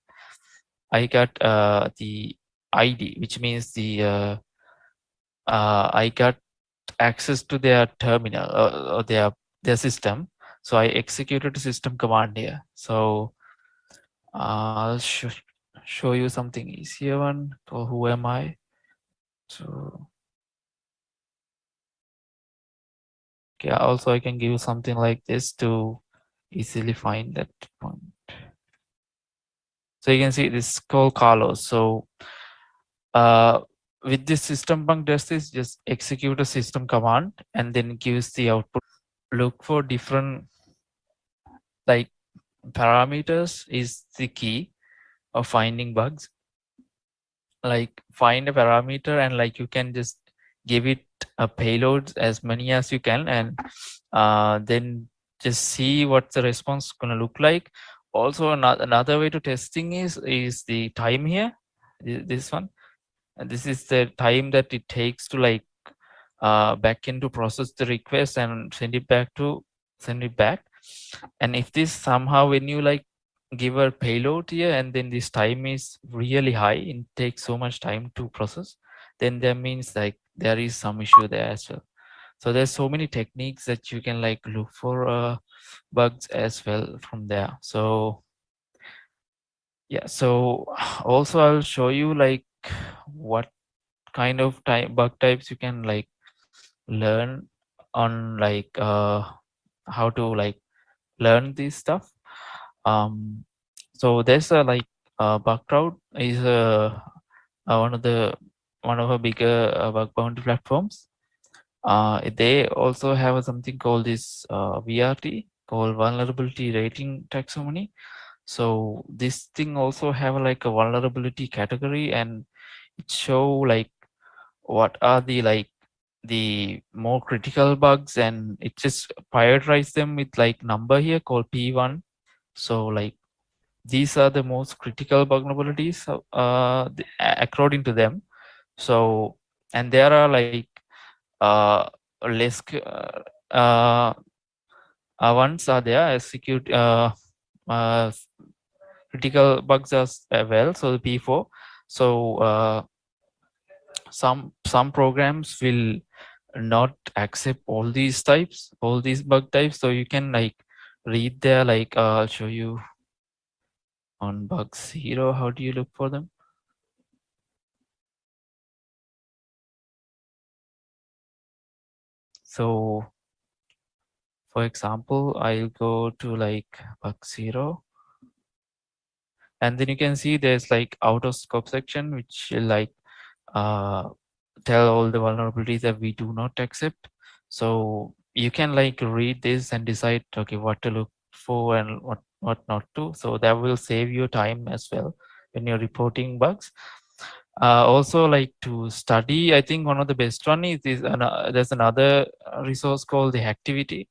I got the ID, which means the I got access to their terminal or their system. So I executed a system command here. So I'll show you something easier one. So who am I? So okay, also I can give you something like this to easily find that point. So you can see this is called Carlos. So with this system func does this, just execute a system command and then gives the output. Look for different like parameters is the key of finding bugs. Like find a parameter and like you can just give it a payload as many as you can, and then just see what the response gonna look like. Also another way to testing is the time here, this one, and this is the time that it takes to like backend to process the request and send it back. And if this somehow when you like give a payload here and then this time is really high, it takes so much time to process, then that means like there is some issue there as well. So there's so many techniques that you can like look for bugs as well from there. So yeah, so also I'll show you like what kind of bug types you can like learn on like how to like learn this stuff. So there's a like Bugcrowd is one of a bigger bug bounty platforms. They also have something called this VRT, called vulnerability rating taxonomy. So this thing also have like a vulnerability category, and it show like what are the like the more critical bugs, and it just prioritize them with like number here called P1. So like these are the most critical vulnerabilities according to them. So and there are like uh, less ones are there execute uh, critical bugs as well. So the P4. So some programs will not accept all these bug types. So you can like read there, like I'll show you on bug 0 how do you look for them. So for example, I'll go to like bug 0, and then you can see there's like out of scope section which will like tell all the vulnerabilities that we do not accept. So you can like read this and decide okay what to look for and what not to. So that will save you time as well when you're reporting bugs. Also like to study, I think one of the best one is there's another resource called the Activity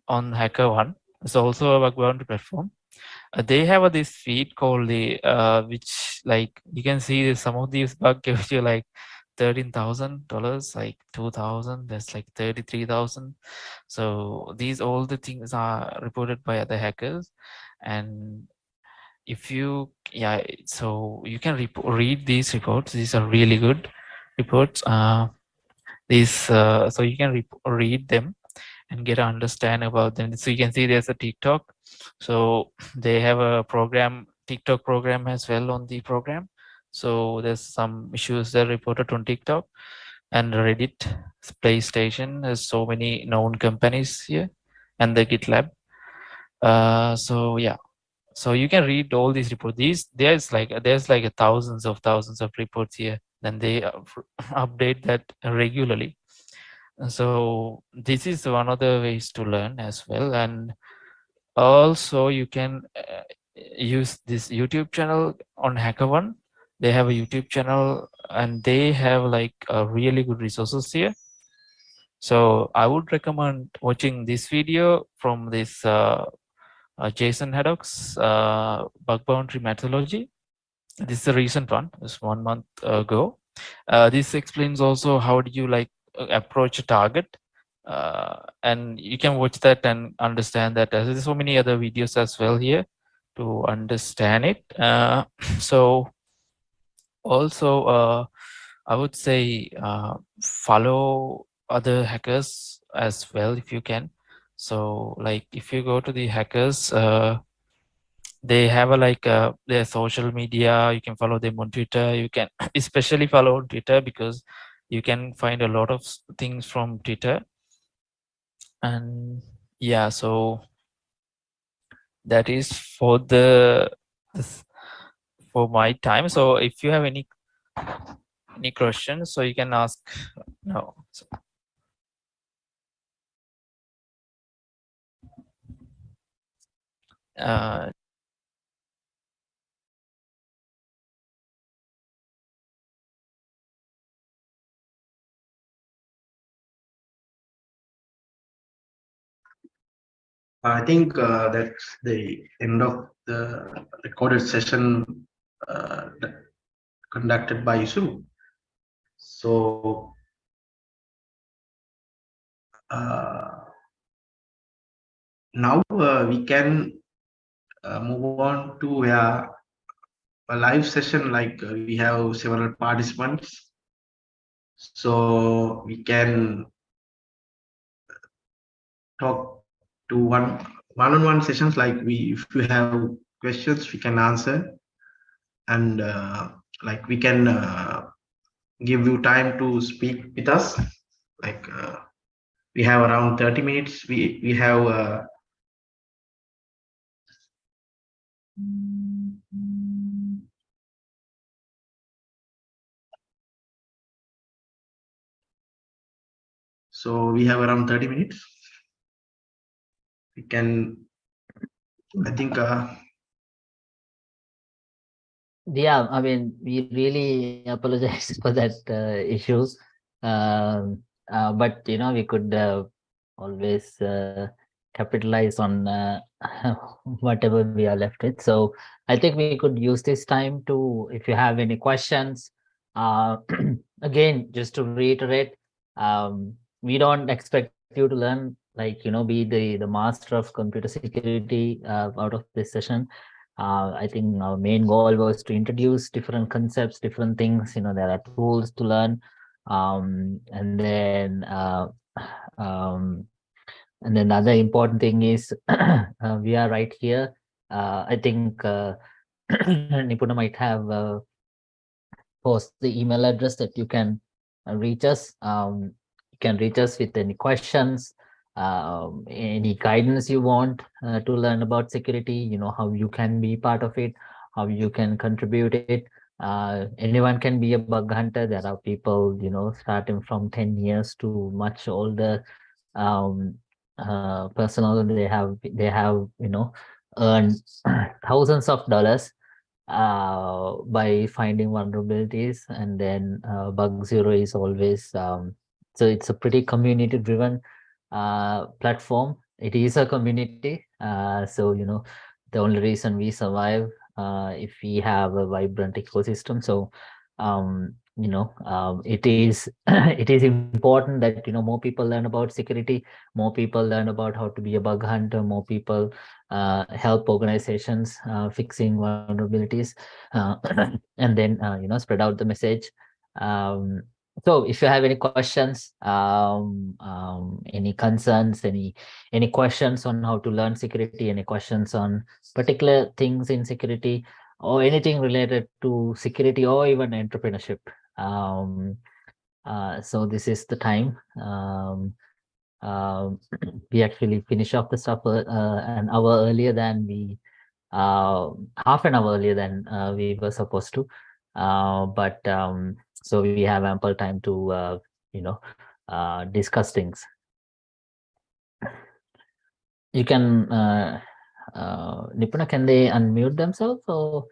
on HackerOne. It's also a bug bounty platform. They have this feed called the which like you can see some of these bugs gives you like $13,000, like 2,000. That's like 33,000. So these all the things are reported by other hackers, and if you so you can read these reports. These are really good reports. So you can read them and get an understand about them. So you can see there's a TikTok. So they have a TikTok program as well on the program. So there's some issues that are reported on TikTok, and Reddit, PlayStation. There's so many known companies here, and the GitLab. So yeah, so you can read all these reports. There's like thousands of reports here. Then they update that regularly. So this is one of the ways to learn as well. And also you can use this YouTube channel on HackerOne. They have a YouTube channel and they have like really good resources here. So I would recommend watching this video from this Jason Haddock's bug boundary methodology. This is a recent one, it's 1 month ago. This explains also how do you like approach a target, and you can watch that and understand that. There's so many other videos as well here to understand it. So also I would say follow other hackers as well if you can. So like if you go to the hackers, they have a their social media. You can follow them on Twitter. You can especially follow on Twitter because you can find a lot of things from Twitter. And yeah, so that is for for my time. So if you have any questions, so you can ask now. So, uh, I think that's the end of the recorded session conducted by Yusuf. So now we can move on to a live session, like we have several participants. So we can talk to one-on-one sessions, like if you have questions we can answer, and like we can give you time to speak with us, like we have around 30 minutes. We have so we have around 30 minutes. We can, I think Yeah, I mean, we really apologize for that issues. But we could always capitalize on whatever we are left with. So I think we could use this time to, if you have any questions, uh, again, just to reiterate, we don't expect you to learn, like, be the master of computer security out of this session. I think our main goal was to introduce different concepts, different things. There are tools to learn, and then the other important thing is we are right here. I think Nipuna might have post the email address that you can reach us. You can reach us with any questions, any guidance you want to learn about security, how you can be part of it, how you can contribute it. Anyone can be a bug hunter. There are people, starting from 10 years to much older personnel. They have earned thousands of dollars by finding vulnerabilities, and then bug zero is always so it's a pretty community driven platform. It is a community, so the only reason we survive if we have a vibrant ecosystem. So it is it is important that more people learn about security, more people learn about how to be a bug hunter, more people help organizations fixing vulnerabilities, uh, and then spread out the message. Um, so if you have any questions, any concerns, any questions on how to learn security, any questions on particular things in security, or anything related to security or even entrepreneurship, um, so this is the time. Um, we actually finish off the stuff an hour earlier than half an hour earlier than we were supposed to. But so we have ample time to, discuss things. You can, Nipuna, can they unmute themselves, or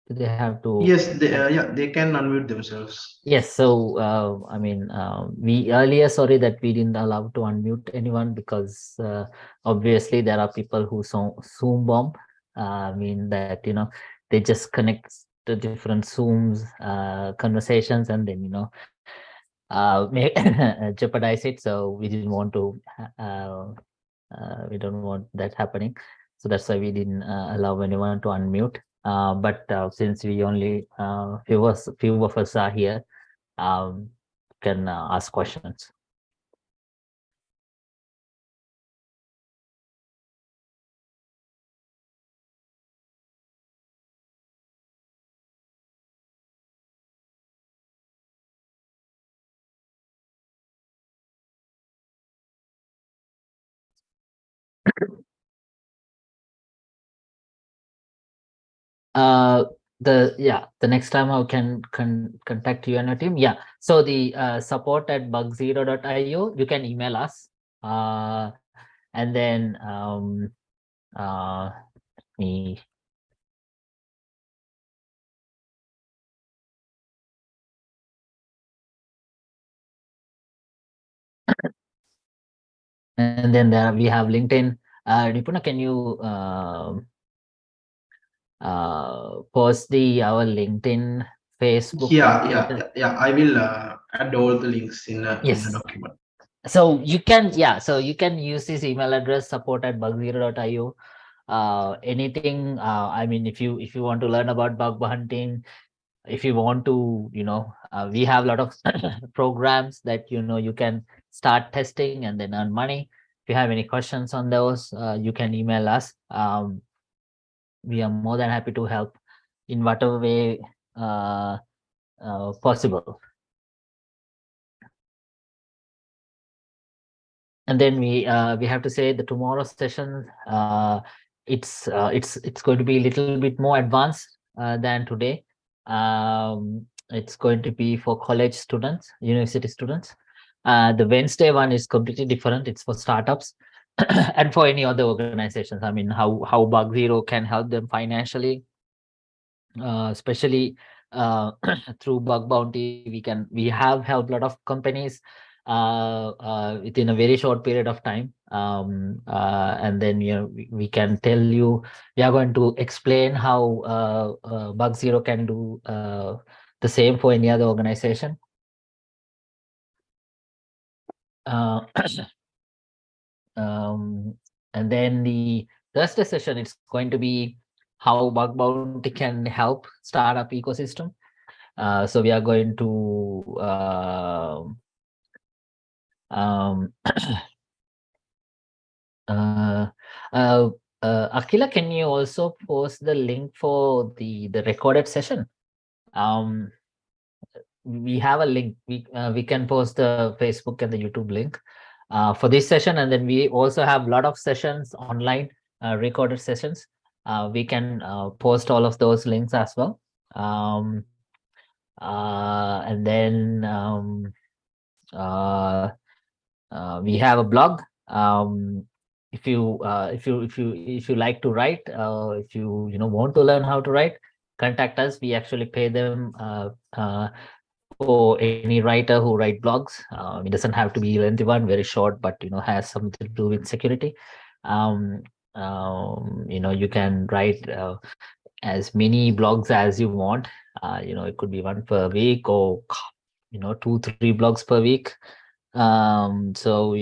do they have to? yes, they can unmute themselves. Yes, so I mean, we earlier, sorry that we didn't allow to unmute anyone, because obviously there are people who Zoom bomb. I mean that they just connect to different Zooms conversations, and then jeopardize it. So we didn't want to. We don't want that happening. So that's why we didn't allow anyone to unmute. But since we only few of us are here, can ask questions. Uh, the next time I can contact you and your team. Yeah. So the support at bugzero.io, you can email us. And then me and then there we have LinkedIn. Nipuna, can you post the our LinkedIn, Facebook, and Twitter? Yeah. I will add all the links in the Yes. document. So you can, yeah, so you can use this email address, support at bugzero.io. Anything, I mean, if you want to learn about bug hunting, if you want to, we have a lot of programs that, you can start testing and then earn money. If you have any questions on those, you can email us. We are more than happy to help in whatever way possible. And then we have to say the tomorrow session, it's going to be a little bit more advanced than today. It's going to be for college students, university students. The Wednesday one is completely different. It's for startups and for any other organizations. I mean, how Bug Zero can help them financially, especially through bug bounty. We have helped a lot of companies within a very short period of time, and then we can tell you, we are going to explain how bug zero can do the same for any other organization. uh, and then the Thursday session, it's going to be how bug bounty can help startup ecosystem. So we are going to um, uh, Akila, can you also post the link for the recorded session? Um, we have a link. We can post the Facebook and the YouTube link for this session, and then we also have a lot of sessions online, recorded sessions. We can post all of those links as well. And then we have a blog. If you like to write, if you want to learn how to write, contact us. We actually pay them for any writer who write blogs. It doesn't have to be lengthy one, very short, but has something to do with security. Um, you can write as many blogs as you want. It could be one per week, or 2-3 blogs per week. So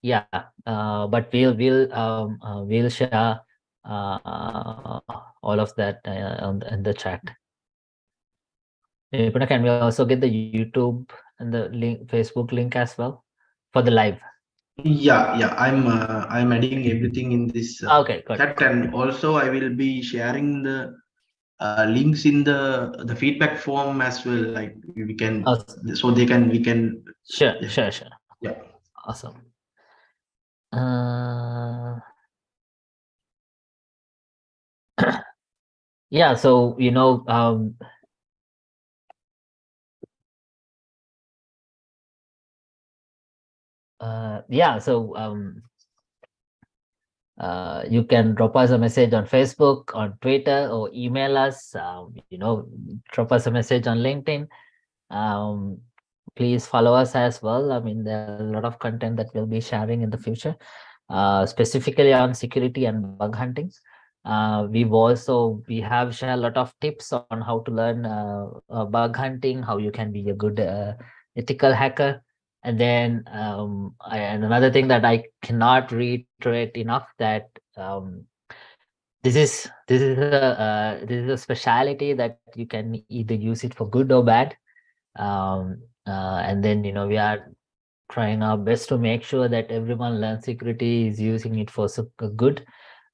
yeah, but we'll share all of that in the chat. Nipuna, can we also get the YouTube and the link, Facebook link as well for the live? Yeah. I'm adding everything in this Okay, good. chat, and also I will be sharing the links in the feedback form as well. Like we can, so we can. Sure, Yeah. sure. Yeah. Awesome. Yeah, so yeah, so you can drop us a message on Facebook, on Twitter, or email us. Drop us a message on LinkedIn. Please follow us as well. I mean, there are a lot of content that we'll be sharing in the future, specifically on security and bug hunting. We have shared a lot of tips on how to learn bug hunting, how you can be a good ethical hacker. And then and another thing that I cannot reiterate enough, that this is a speciality that you can either use it for good or bad. And then we are trying our best to make sure that everyone learns security is using it for good,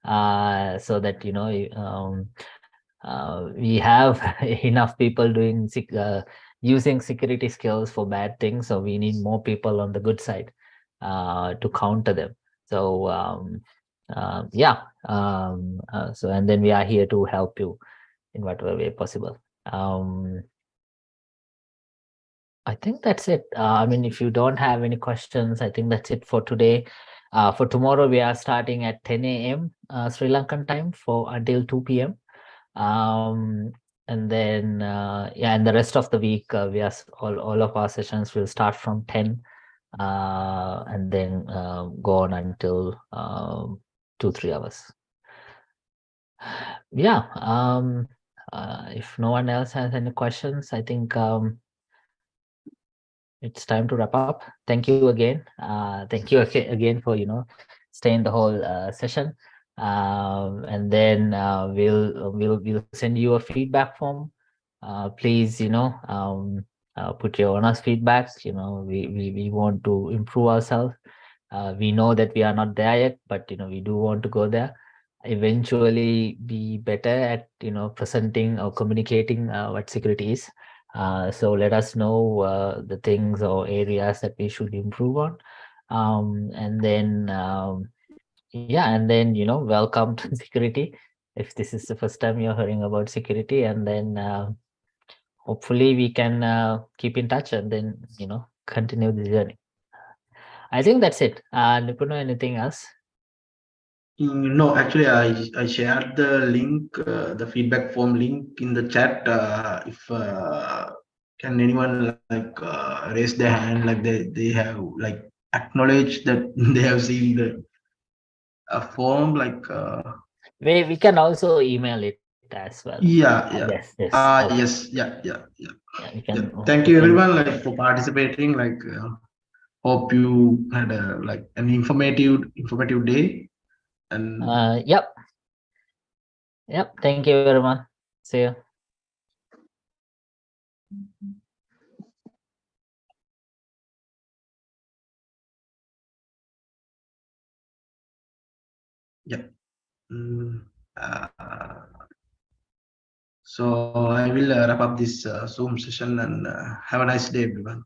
so that we have enough people doing using security skills for bad things, so we need more people on the good side to counter them. So yeah, so and then we are here to help you in whatever way possible. I think that's it. I mean, if you don't have any questions, I think that's it for today. For tomorrow, we are starting at 10 a.m. Sri Lankan time for until 2 p.m. And then yeah, and the rest of the week, all of our sessions will start from 10 and then go on until 2-3 hours. Yeah. If no one else has any questions, I think it's time to wrap up. Thank you again. Thank you again for staying the whole session. And then we'll send you a feedback form. Please put your honest feedbacks. We want to improve ourselves. We know that we are not there yet, but we do want to go there. Eventually be better at presenting or communicating what security is. So let us know the things or areas that we should improve on. And then yeah, and then welcome to security if this is the first time you're hearing about security. And then hopefully we can keep in touch and then continue the journey. I think that's it. Nipuno, anything else? No, actually, I shared the link, the feedback form link in the chat. If can anyone like raise their hand, like they have like acknowledge that they have seen the form, like We can also email it as well. yeah, yeah. Yes, yes. Okay. Yes, yeah, yeah, yeah. Yeah, Yeah. Thank you everyone like for participating. Like hope you had like an informative day. And yep. Thank you everyone. See you. yeah. So I will wrap up this Zoom session and have a nice day, everyone.